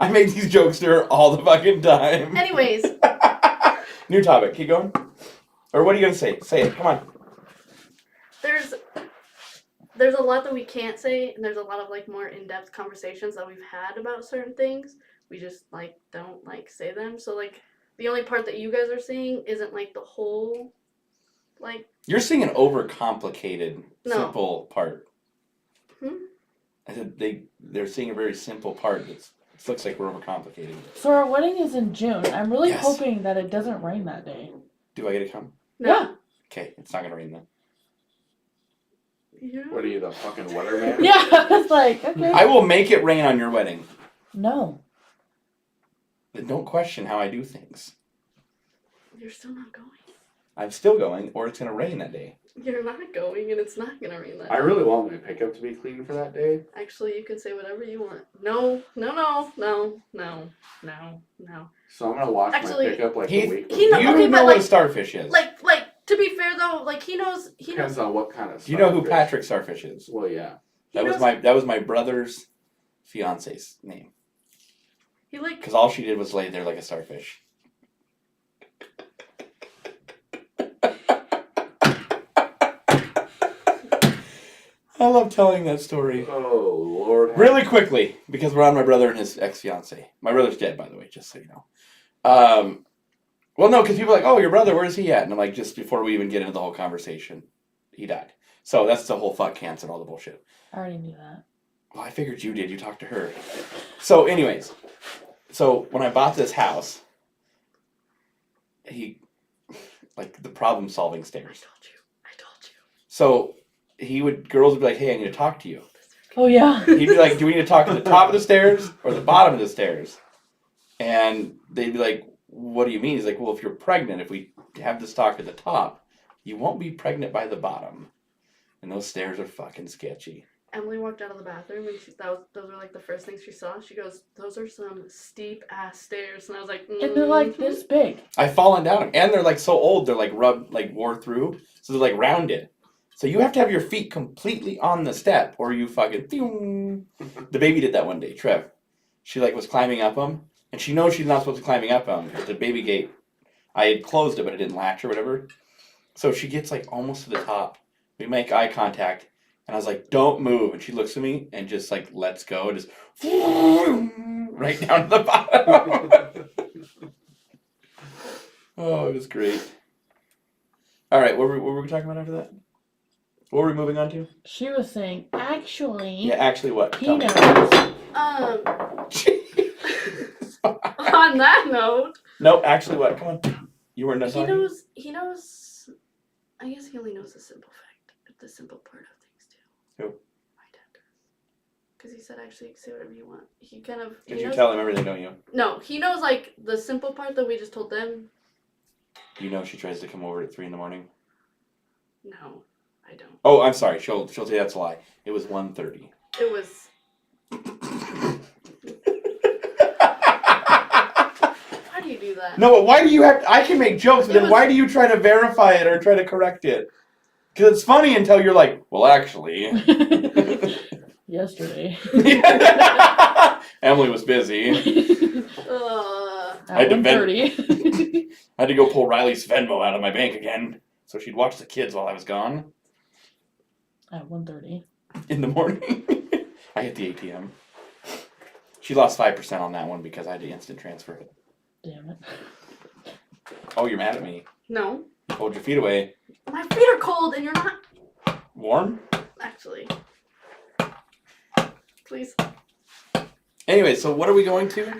I make these jokes to her all the fucking time. Anyways, New topic. Keep going. Or what are you going to say? Say it. Come on. there's a lot that we can't say, and there's a lot of like more in-depth conversations that we've had about certain things. We just like don't like say them. So like the only part that you guys are seeing isn't like the whole like You're seeing an overcomplicated, No. simple part. Hmm? I said they're seeing a very simple part that looks like we're overcomplicating it. So our wedding is in June. I'm really Yes. hoping that it doesn't rain that day. Do I get to come? no. Yeah. Okay, it's not going to rain then. Yeah. What are you, the fucking weatherman? Yeah, I was like, okay. I will make it rain on your wedding. No. But don't question how I do things. You're still not going. I'm still going, or it's going to rain that day. You're not going, and it's not gonna rain that. I really want my pickup to be clean for that day. Actually, you can say whatever you want. No. So I'm gonna wash Actually, my pickup like he- a week. he know- You okay, know but, what a like- starfish is. Like to be fair though, like he knows. Depends on what kind of. Do you know who starfish. Patrick Starfish is? Well, yeah. He That knows, was my brother's fiance's name. He like Because all she did was lay there like a starfish. I love telling that story. Oh Lord. Really quickly, because we're on my brother and his ex-fiance. My brother's dead, by the way, just so you know. Well, no, because people are like, oh, your brother, where is he at? And I'm like, just before we even get into the whole conversation, he died. So that's the whole fuck cancer and all the bullshit. I already knew that. Well, I figured you did. You talked to her. So, anyways, when I bought this house, the problem-solving stairs. I told you. So girls would be like, hey, I need to talk to you. Oh yeah. He'd be like, do we need to talk to the top of the stairs or the bottom of the stairs? And they'd be like, what do you mean? He's like, well, if you're pregnant, if we have this talk at the top, you won't be pregnant by the bottom. And those stairs are fucking sketchy. Emily walked out of the bathroom and those were like the first things she saw. She goes, "Those are some steep ass stairs," and I was like, And they're like this big. I've fallen down them. And they're like so old, they're like rubbed, like wore through. So they're like rounded. So you have to have your feet completely on the step or you fucking... Ding. The baby did that one day, Trev. She like was climbing up them. And she knows she's not supposed to be climbing up them. But the baby gate, I had closed it, but it didn't latch or whatever. So she gets like almost to the top. We make eye contact. And I was like, don't move. And she looks at me and just like lets go and just right down to the bottom. Oh, it was great. All right, what were we talking about after that? What were we moving on to? She was saying, actually, Yeah, actually what? he Tell me. knows. On that note, No, actually what? Come on. You weren't done he talking? knows. I guess he only knows the simple fact, the simple part of things too. Who? My because he said actually you can say whatever you want. He kind of. Did he you knows- tell him everything, don't you? No, he knows like the simple part that we just told them. You know she tries to come over at 3 in the morning. No, I don't. Oh, I'm sorry. She'll say that's a lie. It was 1:30. It was. Why do you do that? No, but why do you have? I can make jokes, but It then was- why do you try to verify it or try to correct it? Because it's funny until you're like, well, actually, Yesterday. Emily was busy. I At had to 1:30. I had to go pull Riley's Venmo out of my bank again, so she'd watch the kids while I was gone At 1:30. in the morning. I hit the ATM. She lost 5% on that one because I had to instant transfer it. Damn it. Oh, you're mad at me. No, Hold your feet away. my feet are cold and you're not. Warm? Actually. Please. Anyway, so what are we going to?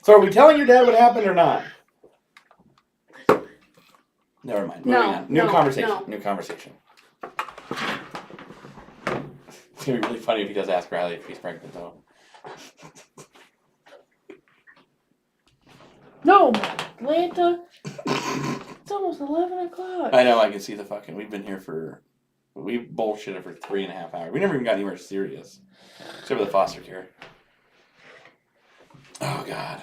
So are we telling your dad what happened or not? Never mind. Moving No, on. New no, conversation. no. New conversation. It's gonna be really funny if he does ask Riley if she's pregnant, though. No, Atlanta. It's almost 11 o'clock. I know. I can see the fucking. We've been here for. We bullshitted for 3.5 hours. We never even got anywhere serious, except for the foster care. Oh God.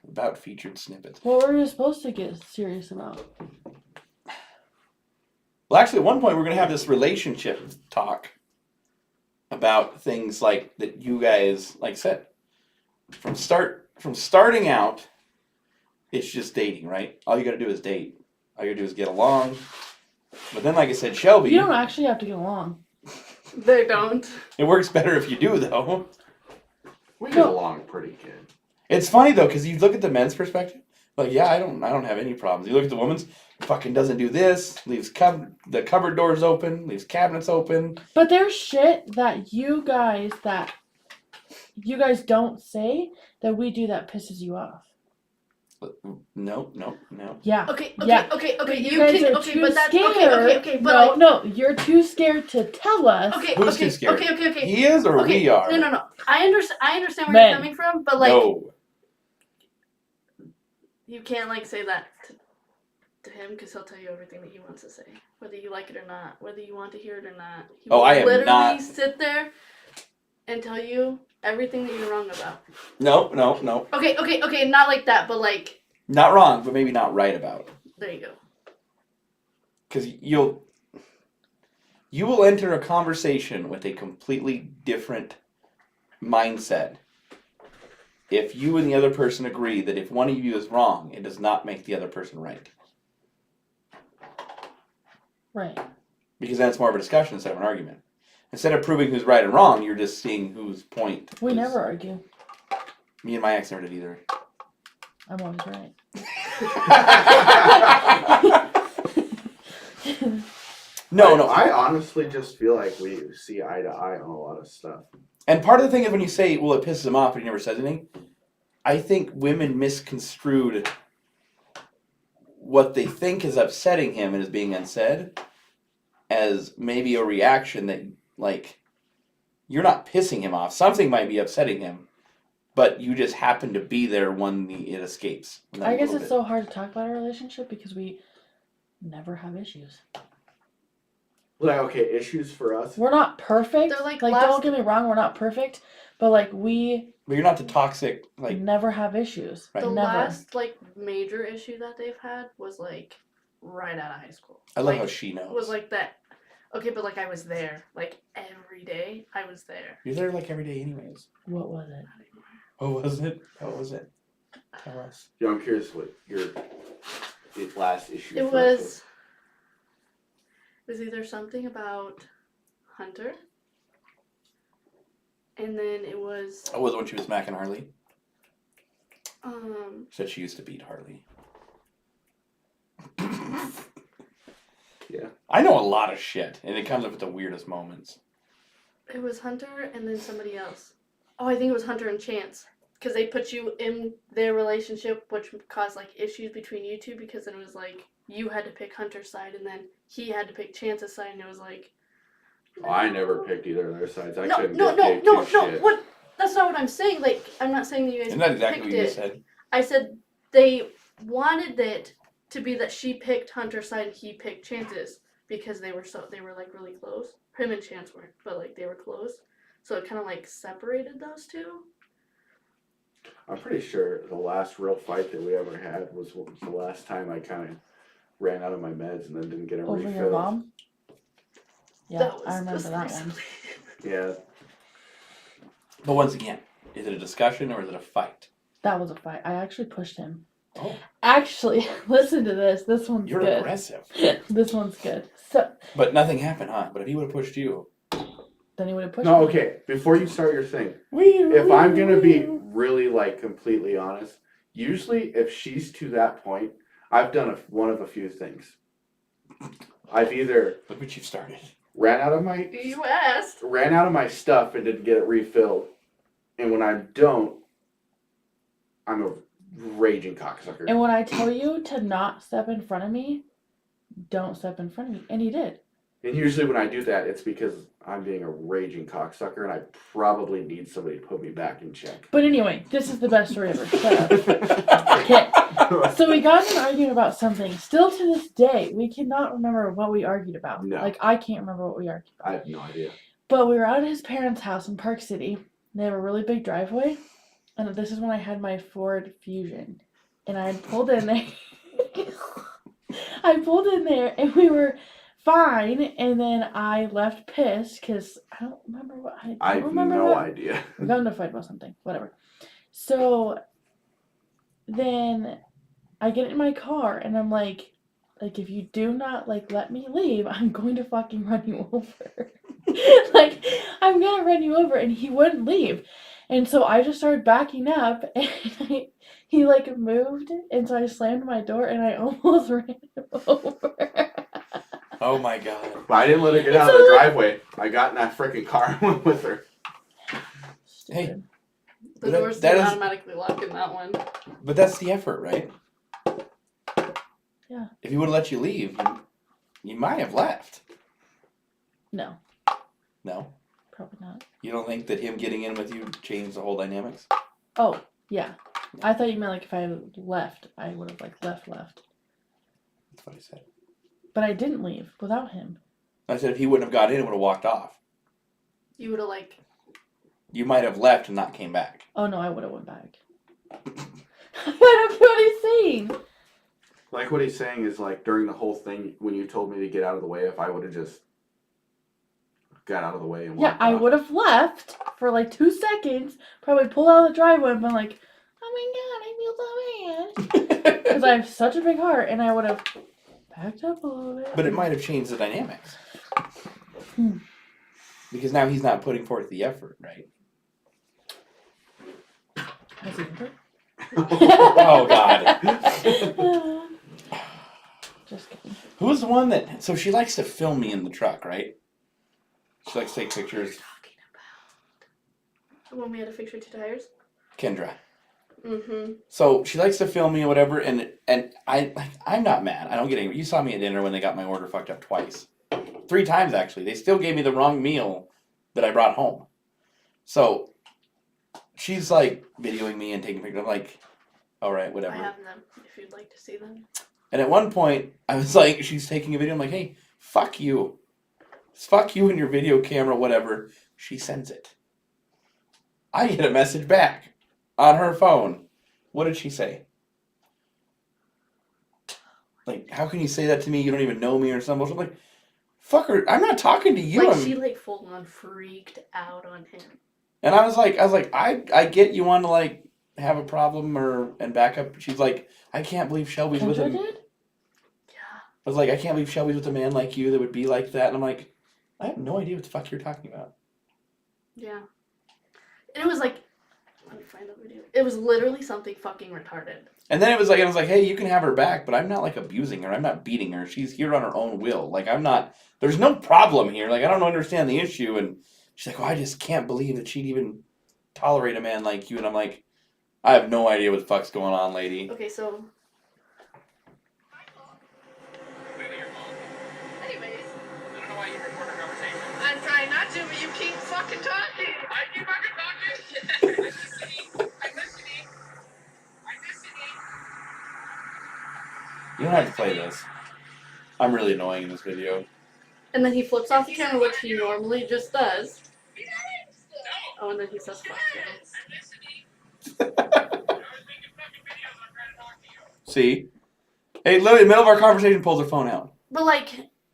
About featured snippets. What were we supposed to get serious about? Well, actually, at one point we're gonna have this relationship talk about things like that you guys like said from starting out. It's just dating, right? All you gotta do is date. All you gotta do is get along. But then, like I said, Shelby, You don't actually have to get along. They don't. it works better if you do, though. We get along pretty good. It's funny though, because you look at the men's perspective. Like, yeah, I don't have any problems. You look at the woman's, fucking doesn't do this, leaves the cupboard doors open, leaves cabinets open. But there's shit that you guys don't say that we do that pisses you off. No. Yeah. Okay, Yeah. okay. You You guys can. are Okay, too but that's scared. okay. But No, you're too scared to tell us. okay, Who's okay, too scared? okay. He is or Okay, we are? No. I understand where Men. you're coming from, but like No. you can't like say that to him because he'll tell you everything that he wants to say, whether you like it or not, whether you want to hear it or not. He Oh, will I am literally not- sit there and tell you everything that you're wrong about. No. Okay, not like that, but like Not wrong, but maybe not right about. there you go. Because you will enter a conversation with a completely different mindset if you and the other person agree that if one of you is wrong, it does not make the other person right. Right. Because then it's more of a discussion instead of an argument. Instead of proving who's right and wrong, you're just seeing whose point. We is- never argue. Me and my ex never did either. I'm always right. No. I honestly just feel like we see eye to eye on a lot of stuff. And part of the thing is when you say, well, it pisses him off and he never says anything, I think women misconstrued what they think is upsetting him and is being unsaid as maybe a reaction that, like, you're not pissing him off. Something might be upsetting him, but you just happen to be there when it escapes. I guess it's so hard to talk about our relationship because we never have issues. Like, okay, issues for us. We're not perfect. They're like don't last- get me wrong, we're not perfect. But like we But you're not the toxic, like, never have issues. Right. The Never. last like major issue that they've had was like right out of high school. I love like, how she knows. was like that. Okay, but like I was there, like every day I was there. You're there like every day anyways. What was it? What was it? What was it? Tell us. Yeah, I'm curious what your last issue. It for us was. It was either something about Hunter, and then it was Oh, was it when she was smacking Harley? um Said she used to beat Harley. Yeah. I know a lot of shit, and it comes up at the weirdest moments. it was Hunter and then somebody else. Oh, I think it was Hunter and Chance. Because they put you in their relationship, which caused like issues between you two. Because it was like you had to pick Hunter's side, and then he had to pick Chance's side, and it was like Oh, I never picked either of their sides. I No, couldn't no, give no, Dave no, two no. shits. What? That's not what I'm saying. Like, I'm not saying that you guys Isn't that exactly picked what you it. just said? I said they wanted it to be that she picked Hunter's side and he picked Chance's because they were like really close. Him and Chance weren't, but like they were close. So it kind of like separated those two. I'm pretty sure the last real fight that we ever had was the last time I kind of ran out of my meds and then didn't get them Over refilled. your mom? Yeah, That was I remember just that one. recently. Yeah. But once again, is it a discussion or is it a fight? That was a fight. I actually pushed him. Oh. Actually, listen to this. This one's You're good. aggressive. This one's good. So But nothing happened, huh? But if he would have pushed you. then he would have pushed No, me. okay. Before you start your thing, if I'm gonna be really like completely honest, usually if she's to that point, I've done one of a few things. I've either Look what you've started. ran out of my You asked. stuff and didn't get it refilled, and when I don't, I'm a raging cocksucker. And when I tell you to not step in front of me, don't step in front of me. And he did. And usually when I do that, it's because I'm being a raging cocksucker, and I probably need somebody to put me back in check. But anyway, this is the best story ever. Shut up. Okay. So we got in an argument about something. Still to this day, we cannot remember what we argued about. No. Like, I can't remember what we argued about. I have no idea. But we were out at his parents' house in Park City. They have a really big driveway. And this is when I had my Ford Fusion. And I had pulled in there. I pulled in there and we were fine. And then I left pissed because I don't remember what I I have don't remember no what. idea. We got into a fight about something. Whatever. So then I get in my car and I'm like, if you do not let me leave, I'm going to fucking run you over. I'm gonna run you over, and he wouldn't leave, and so I just started backing up, and he moved, and so I slammed my door, and I almost ran him over. Oh my god. But I didn't let her get out of the driveway. I got in that freaking car and went with her. Hey, The That- doors that didn't is- automatically lock in that one. but that's the effort, right? Yeah. If he would have let you leave, you might have left. No, No? probably not. You don't think that him getting in with you changed the whole dynamics? Oh yeah, I thought you meant if I had left, I would have left. That's what I said. But I didn't leave without him. I said if he wouldn't have got in, it would have walked off. You would have You might have left and not came back. Oh no, I would have went back. I don't know what he's saying. Like what he's saying is during the whole thing when you told me to get out of the way, if I would have just got out of the way and Yeah, walked I off. would have left for 2 seconds, probably pulled out of the driveway and been like, oh my god, I feel so bad. Because I have such a big heart, and I would have backed up a little bit. But it might have changed the dynamics. Hmm. Because now he's not putting forth the effort, right? Has he ever? Oh god. Just kidding. Who's the one that... So she likes to film me in the truck, right? She likes to take pictures. talking about when we had to fix your 2 tires. Kendra. Mm-hmm. So she likes to film me or whatever, and I'm not mad. I don't get angry. You saw me at dinner when they got my order fucked up twice. 3 times, actually. They still gave me the wrong meal that I brought home. So she's videoing me and taking pictures. I'm like, all right, whatever. I have them if you'd like to see them. And at one point, I was she's taking a video. I'm like, hey, fuck you. Fuck you and your video camera, whatever. She sends it. I get a message back on her phone. What did she say? How can you say that to me? You don't even know me or something. I'm like, fuck her. I'm not talking to you. She full on freaked out on him. And I was like, I get you want to have a problem and back up. She's like, I can't believe Shelby's with Kendra him. did? Yeah. I was like, I can't believe Shelby's with a man like you that would be like that. And I'm like, I have no idea what the fuck you're talking about. Yeah. And it was let me find the video. It was literally something fucking retarded. And then I was like, hey, you can have her back, but I'm not abusing her. I'm not beating her. She's here on her own will. I'm not, there's no problem here. I don't understand the issue. And she's like, well, I just can't believe that she'd even tolerate a man like you. And I'm like, I have no idea what the fuck's going on, lady. Okay, so. Anyways. I don't know why you record a conversation. I'm You don't have to play this. I'm really annoying in this video. And then he flips off the camera, which he normally just does. Oh, and then he says, fuck you. See? Hey, literally, in the middle of our conversation, pulls her phone out. But like,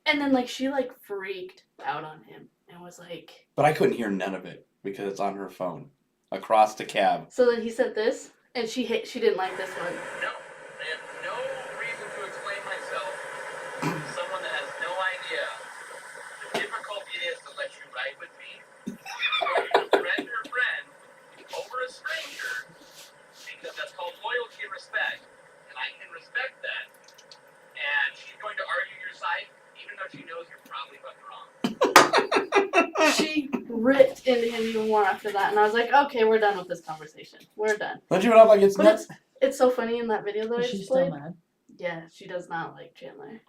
and then like she like freaked out on him and was like. But I couldn't hear none of it because it's on her phone across the cab. So then he said this, and she didn't like this one. No, I have no reason to explain myself to someone that has no idea the difficulty it is to let you ride with me, friend or friend, over a stranger, because that's called loyalty and respect, and I can respect that. And she's going to argue your side, even though she knows you're probably fucking wrong. She ripped into him even more after that, and I was like, okay, we're done with this conversation. We're done. Don't you up like it's But nuts? it's so funny in that video that I Is she just still played. mad? Yeah, she does not like Chandler.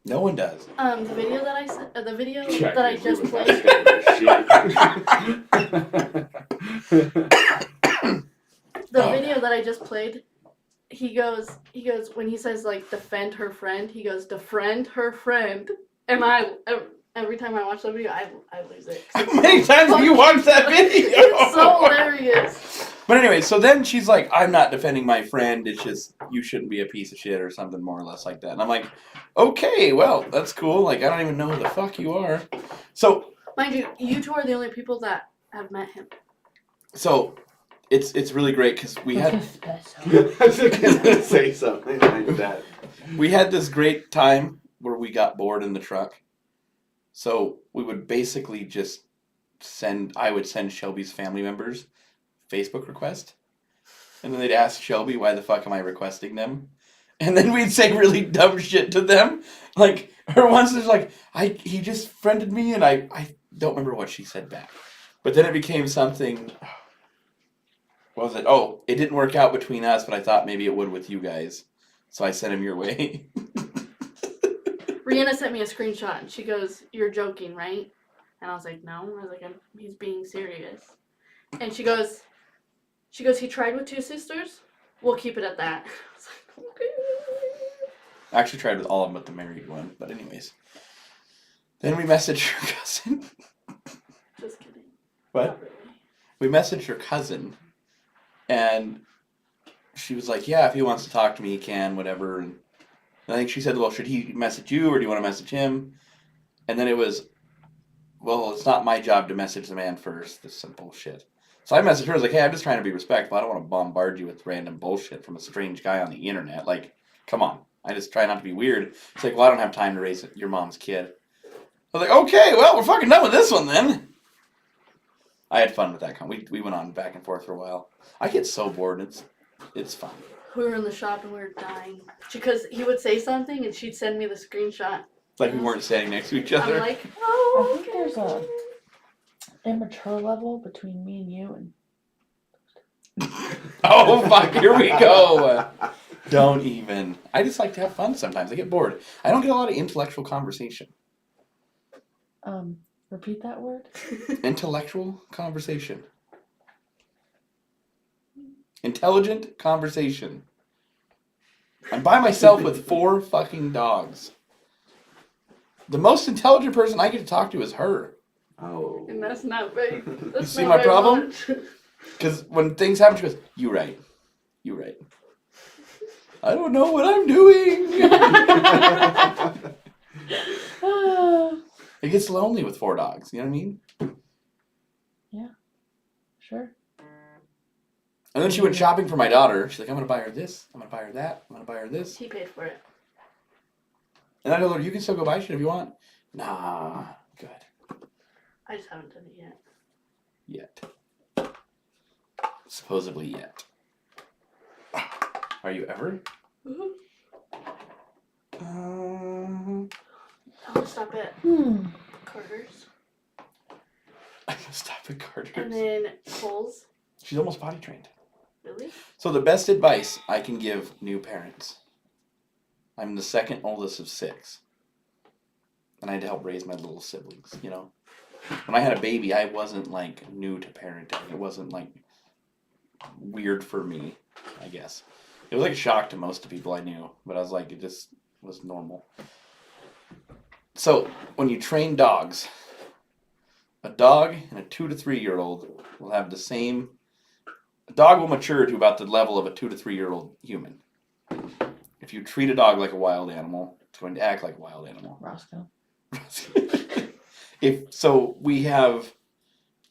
No one does. The video that I sent, the video Check that I it. just That's played. The Oh. video that I just played, he goes when he says like defend her friend, he goes defriend her friend, and every time I watch that video, I lose it. 'Cause How many times have you watched that video? It's so hilarious. But anyway, so then she's like, I'm not defending my friend. It's just, you shouldn't be a piece of shit or something more or less like that. And I'm like, okay, well, that's cool. Like, I don't even know who the fuck you are. So, Mind you, you two are the only people that have met him. so it's really great because we had I was just gonna say something like that. we had this great time where we got bored in the truck. So we would basically just I would send Shelby's family members Facebook request. And then they'd ask Shelby, why the fuck am I requesting them? And then we'd say really dumb shit to them. Like, her once was like, he just friended me, and I don't remember what she said back. But then it became something, what was it? Oh, it didn't work out between us, but I thought maybe it would with you guys. So I sent him your way. Rihanna sent me a screenshot and she goes, "You're joking, right?" And I was like, "No." I was like, "He's being serious." And she goes, "He tried with 2 sisters. We'll keep it at that." I was like, "Okay." I actually tried with all of them but the married one. But anyways. Then we messaged her cousin. Just kidding. What? Not really. We messaged her cousin, and she was like, yeah, if he wants to talk to me, he can, whatever. And I think she said, well, should he message you, or do you want to message him? And then it was, well, it's not my job to message the man first. This some bullshit. So I messaged her, I was like, hey, I'm just trying to be respectful. I don't want to bombard you with random bullshit from a strange guy on the internet. Like, come on. I just try not to be weird. It's like, well, I don't have time to raise your mom's kid. I was like, okay, well, we're fucking done with this one then. I had fun with that. We went on back and forth for a while. I get so bored. It's fun. We were in the shop and we were dying because he would say something and she'd send me the screenshot. Like we weren't standing next to each other. I'm like, I "Oh, think there's a immature level between me and you, and Oh fuck! Here we go. Don't even. I just like to have fun sometimes. I get bored. I don't get a lot of intellectual conversation. repeat that word. Intellectual conversation. Intelligent conversation. I'm by myself with 4 fucking dogs. The most intelligent person I get to talk to is her. Oh. And that's not very. That's see not my very problem? much. Because when things happen, she goes, "You right. You right." I don't know what I'm doing. It gets lonely with 4 dogs. You know what I mean? Sure. And then she went shopping for my daughter. She's like, I'm going to buy her this. I'm going to buy her that. I'm going to buy her this. He paid for it. And I told her, you can still go buy shit if you want. Nah, good. I just haven't done it yet. Yet. Supposedly yet. Are you ever? Mm-hmm. I'm I'm gonna stop at Carter's going to stop at and Carter's. then Kohl's. She's almost potty trained. Really? So the best advice I can give new parents. I'm the second oldest of 6. And I had to help raise my little siblings, you know. When I had a baby, I wasn't like new to parenting. It wasn't like weird for me, I guess. It was like a shock to most of the people I knew, but I was like, it just was normal. So when you train dogs, a dog and a 2 to 3 year old will have the same. A dog will mature to about the level of a 2 to 3 year old human. If you treat a dog like a wild animal, it's going to act like a wild animal. Roscoe.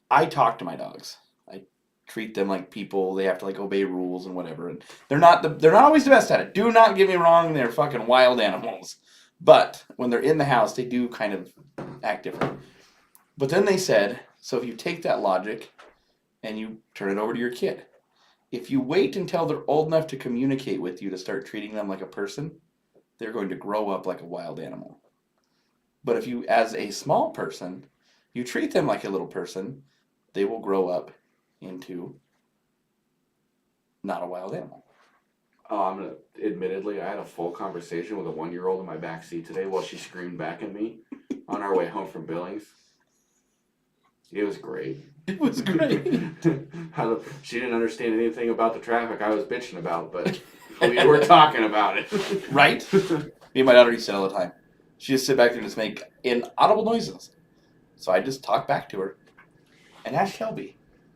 I talk to my dogs. I treat them like people. They have to like obey rules and whatever. And they're not always the best at it. Do not get me wrong. They're fucking wild animals. But when they're in the house, they do kind of act different. But then they said, so if you take that logic and you turn it over to your kid, if you wait until they're old enough to communicate with you to start treating them like a person, they're going to grow up like a wild animal. But if you, as a small person, you treat them like a little person, they will grow up into not a wild animal. Oh, admittedly, I had a full conversation with a 1-year-old in my back seat today while she screamed back at me on our way home from Billings. It was great. It was great. She didn't understand anything about the traffic I was bitching about, but we were talking about it. Right? Me and my daughter used to say all the time. She just sit back there and just make inaudible noises. So I just talk back to her. And ask Shelby.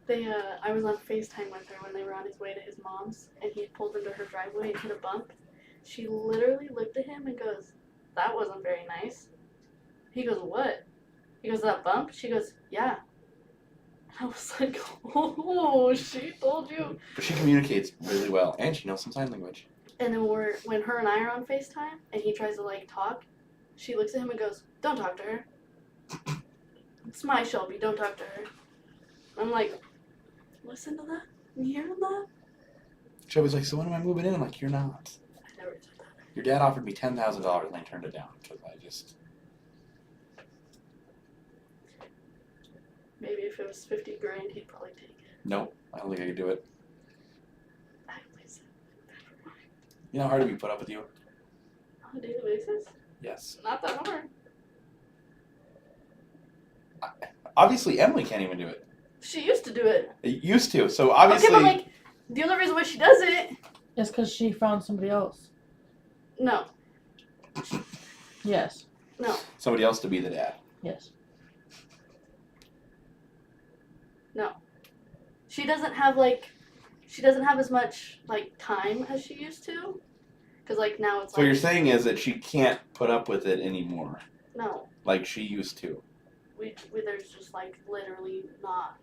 I was on FaceTime with her when they were on his way to his mom's, and he pulled into her driveway and hit a bump. She literally looked at him and goes, "That wasn't very nice." He goes, "What?" He goes, "That bump?" She goes, "Yeah." And I was like, "Oh, she told you." But she communicates really well. And she knows some sign language. And then when her and I are on FaceTime, and he tries to like talk, she looks at him and goes, "Don't talk to her. It's my Shelby. Don't talk to her." I'm like, listen to that? You hear that? Shelby's like, so when am I moving in? I'm like, you're not. I never said that. Your dad offered me $10,000 and I turned it down because I just. Maybe if it was 50 grand, he'd probably take it. Nope, I don't think I could do it. I only said, never mind. You know how hard it'd be put up with you? On a daily basis? Yes. Not that hard. Obviously, Emily can't even do it. She used to do it. Used to, so obviously. Okay, but like, the only reason why she does it, It's because she found somebody else. no, Yes. no, Somebody else to be the dad. Yes. no. She doesn't have as much like time as she used to, cause like now it's So like you're saying is that she can't put up with it anymore, no. like she used to. We there's just like literally not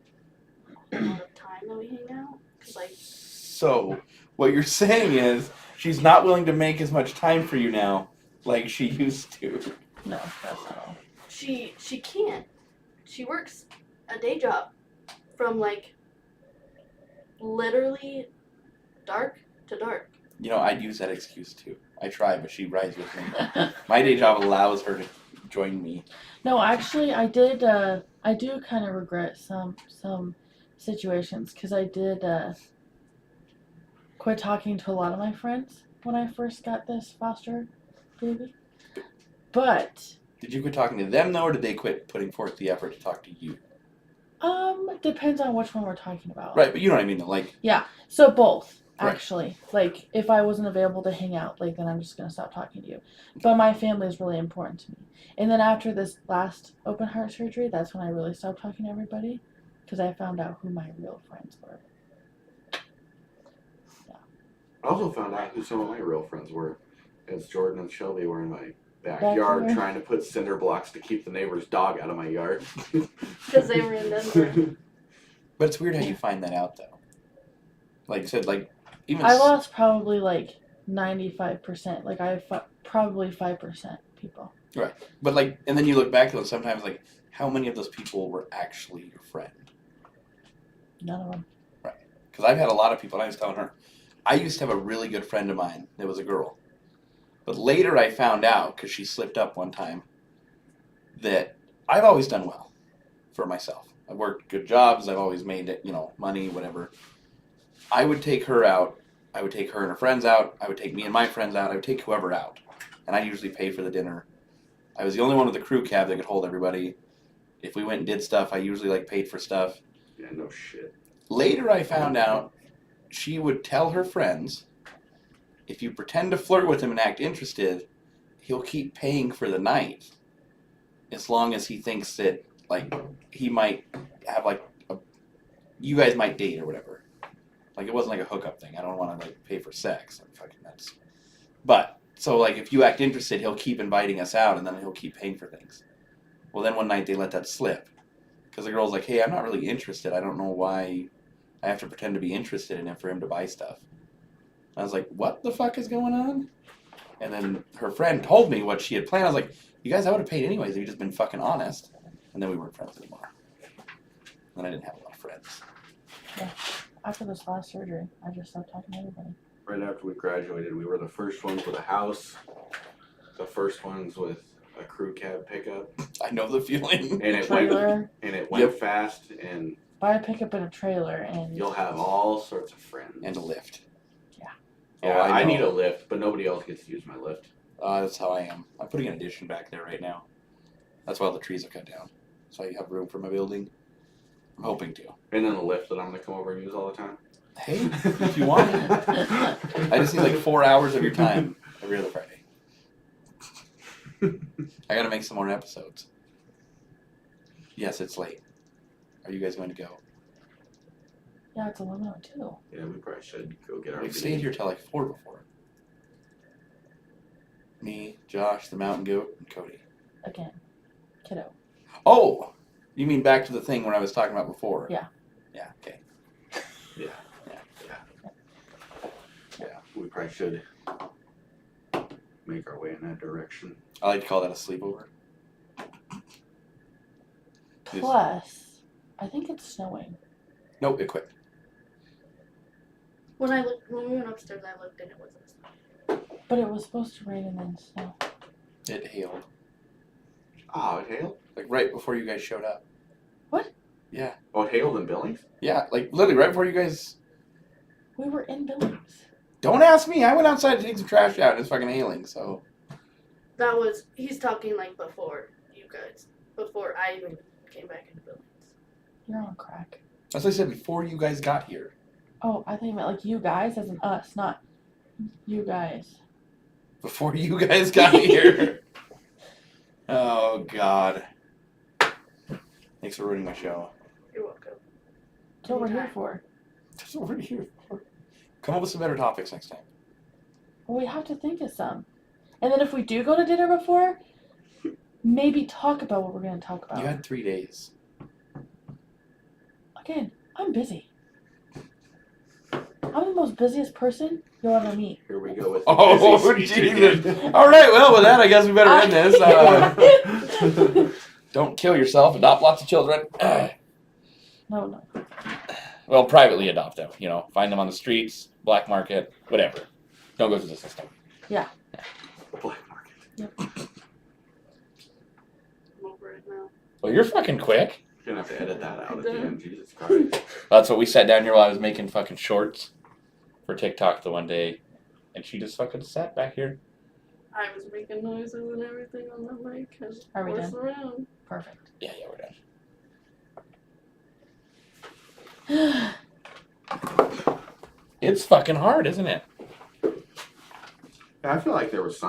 a lot of time that we hang out, cause like So what you're saying is she's not willing to make as much time for you now, like she used to. No, that's not all. she can't. She works a day job from like literally dark to dark. You know, I'd use that excuse too. I try, but she rides with me. My day job allows her to join me. No, actually, I did. I do kind of regret some situations because I did quit talking to a lot of my friends when I first got this foster baby. But Did you quit talking to them though, or did they quit putting forth the effort to talk to you? depends on which one we're talking about. Right, but you know what I mean though. Like, So both, Right. actually. Like, if I wasn't available to hang out, like, then I'm just gonna stop talking to you. But my family is really important to me. And then after this last open heart surgery, that's when I really stopped talking to everybody, because I found out who my real friends were. I also found out who some of my real friends were, as Jordan and Shelby were in my backyard Backyard. trying to put cinder blocks to keep the neighbor's dog out of my yard. Because they were in Denver. but it's weird how you find that out though. Like you said, like even I lost probably like 95%. Like, I have probably 5% people. but like, and then you look back though, sometimes like, how many of those people were actually your friend? None of them. Because I've had a lot of people, and I was telling her, I used to have a really good friend of mine that was a girl. But later I found out, because she slipped up one time, that I've always done well for myself. I've worked good jobs, I've always made it, money, whatever. I would take her out, I would take her and her friends out, I would take me and my friends out, I would take whoever out. And I usually paid for the dinner. I was the only one with the crew cab that could hold everybody. If we went and did stuff, I usually paid for stuff. Yeah, no shit. Later I found out she would tell her friends if you pretend to flirt with him and act interested, he'll keep paying for the night, as long as he thinks that like he might have like you guys might date or whatever. Like it wasn't like a hookup thing. I don't want to like pay for sex. I'm fucking nuts. But so like if you act interested, he'll keep inviting us out, and then he'll keep paying for things. Well, then one night they let that slip because the girl's like, "Hey, I'm not really interested. I don't know why I have to pretend to be interested in him for him to buy stuff." I was like, "What the fuck is going on?" And then her friend told me what she had planned. I was like, "You guys, I would have paid anyways if you just been fucking honest." And then we weren't friends anymore. And I didn't have a lot of friends. After this last surgery, I just stopped talking to everybody. Right after we graduated, we were the first ones with a house, the first ones with a crew cab pickup, I know the feeling. and it went Trailer. Yep. fast, and Buy a pickup and a trailer, and you'll have all sorts of friends. And a lift. Yeah, Oh, I know. need a lift, but nobody else gets to use my lift. That's how I am. I'm putting an addition back there right now. That's why all the trees are cut down. So I have room for my building. I'm hoping to. And then a lift that I'm gonna come over and use all the time. Hey, if you want. I just need like 4 hours of your time every other Friday. I gotta make some more episodes. Yes, it's late. Are you guys going to go? yeah, it's 11:02. Yeah, we probably should go get our. We've stayed here till like 4 before. Me, Josh, the mountain goat, and Cody. Again, kiddo. Oh! You mean back to the thing when I was talking about before? Yeah. Yeah, okay. Yeah, we probably should make our way in that direction. I like to call that a sleepover. Yes. Plus, I think it's snowing. Nope, it quit. When we went upstairs, I looked and it wasn't snowing. But it was supposed to rain and then snow. It hailed. Oh, it hailed? Like right before you guys showed up. What? Yeah. Oh, it hailed in Billings? Yeah, like literally right before you guys. We were in Billings. Don't ask me. I went outside to take some trash out and it's fucking hailing, so. He's talking like before you guys, before I even came back into Billings. You're on crack. That's what I said before you guys got here. Oh, I think you meant like you guys as in us, not you guys. Before you guys got here. Oh, God. Thanks for ruining my show. You're welcome. That's what we're here for. That's what we're here for. Come up with some better topics next time. Well, we have to think of some. And then if we do go to dinner before, maybe talk about what we're going to talk about. You had 3 days. Again, I'm busy. I'm the most busiest person you'll ever meet. Here we go with Oh, busy speech Jesus. again. All right, well, with that, I guess we better end this. Don't kill yourself. Adopt lots of children. No. Well, privately adopt them. You know, find them on the streets, black market, whatever. Don't go through the system. Black market. Yep. I'm over it now. Well, you're fucking quick. You're gonna have to edit that out at the end. Jesus Christ. That's what we sat down here while I was making fucking shorts for TikTok the one day, and she just fucking sat back here. I was making noises and everything on the mic and Are we horse done? around. Perfect. Yeah, we're done. It's fucking hard, isn't it? I feel like there was some.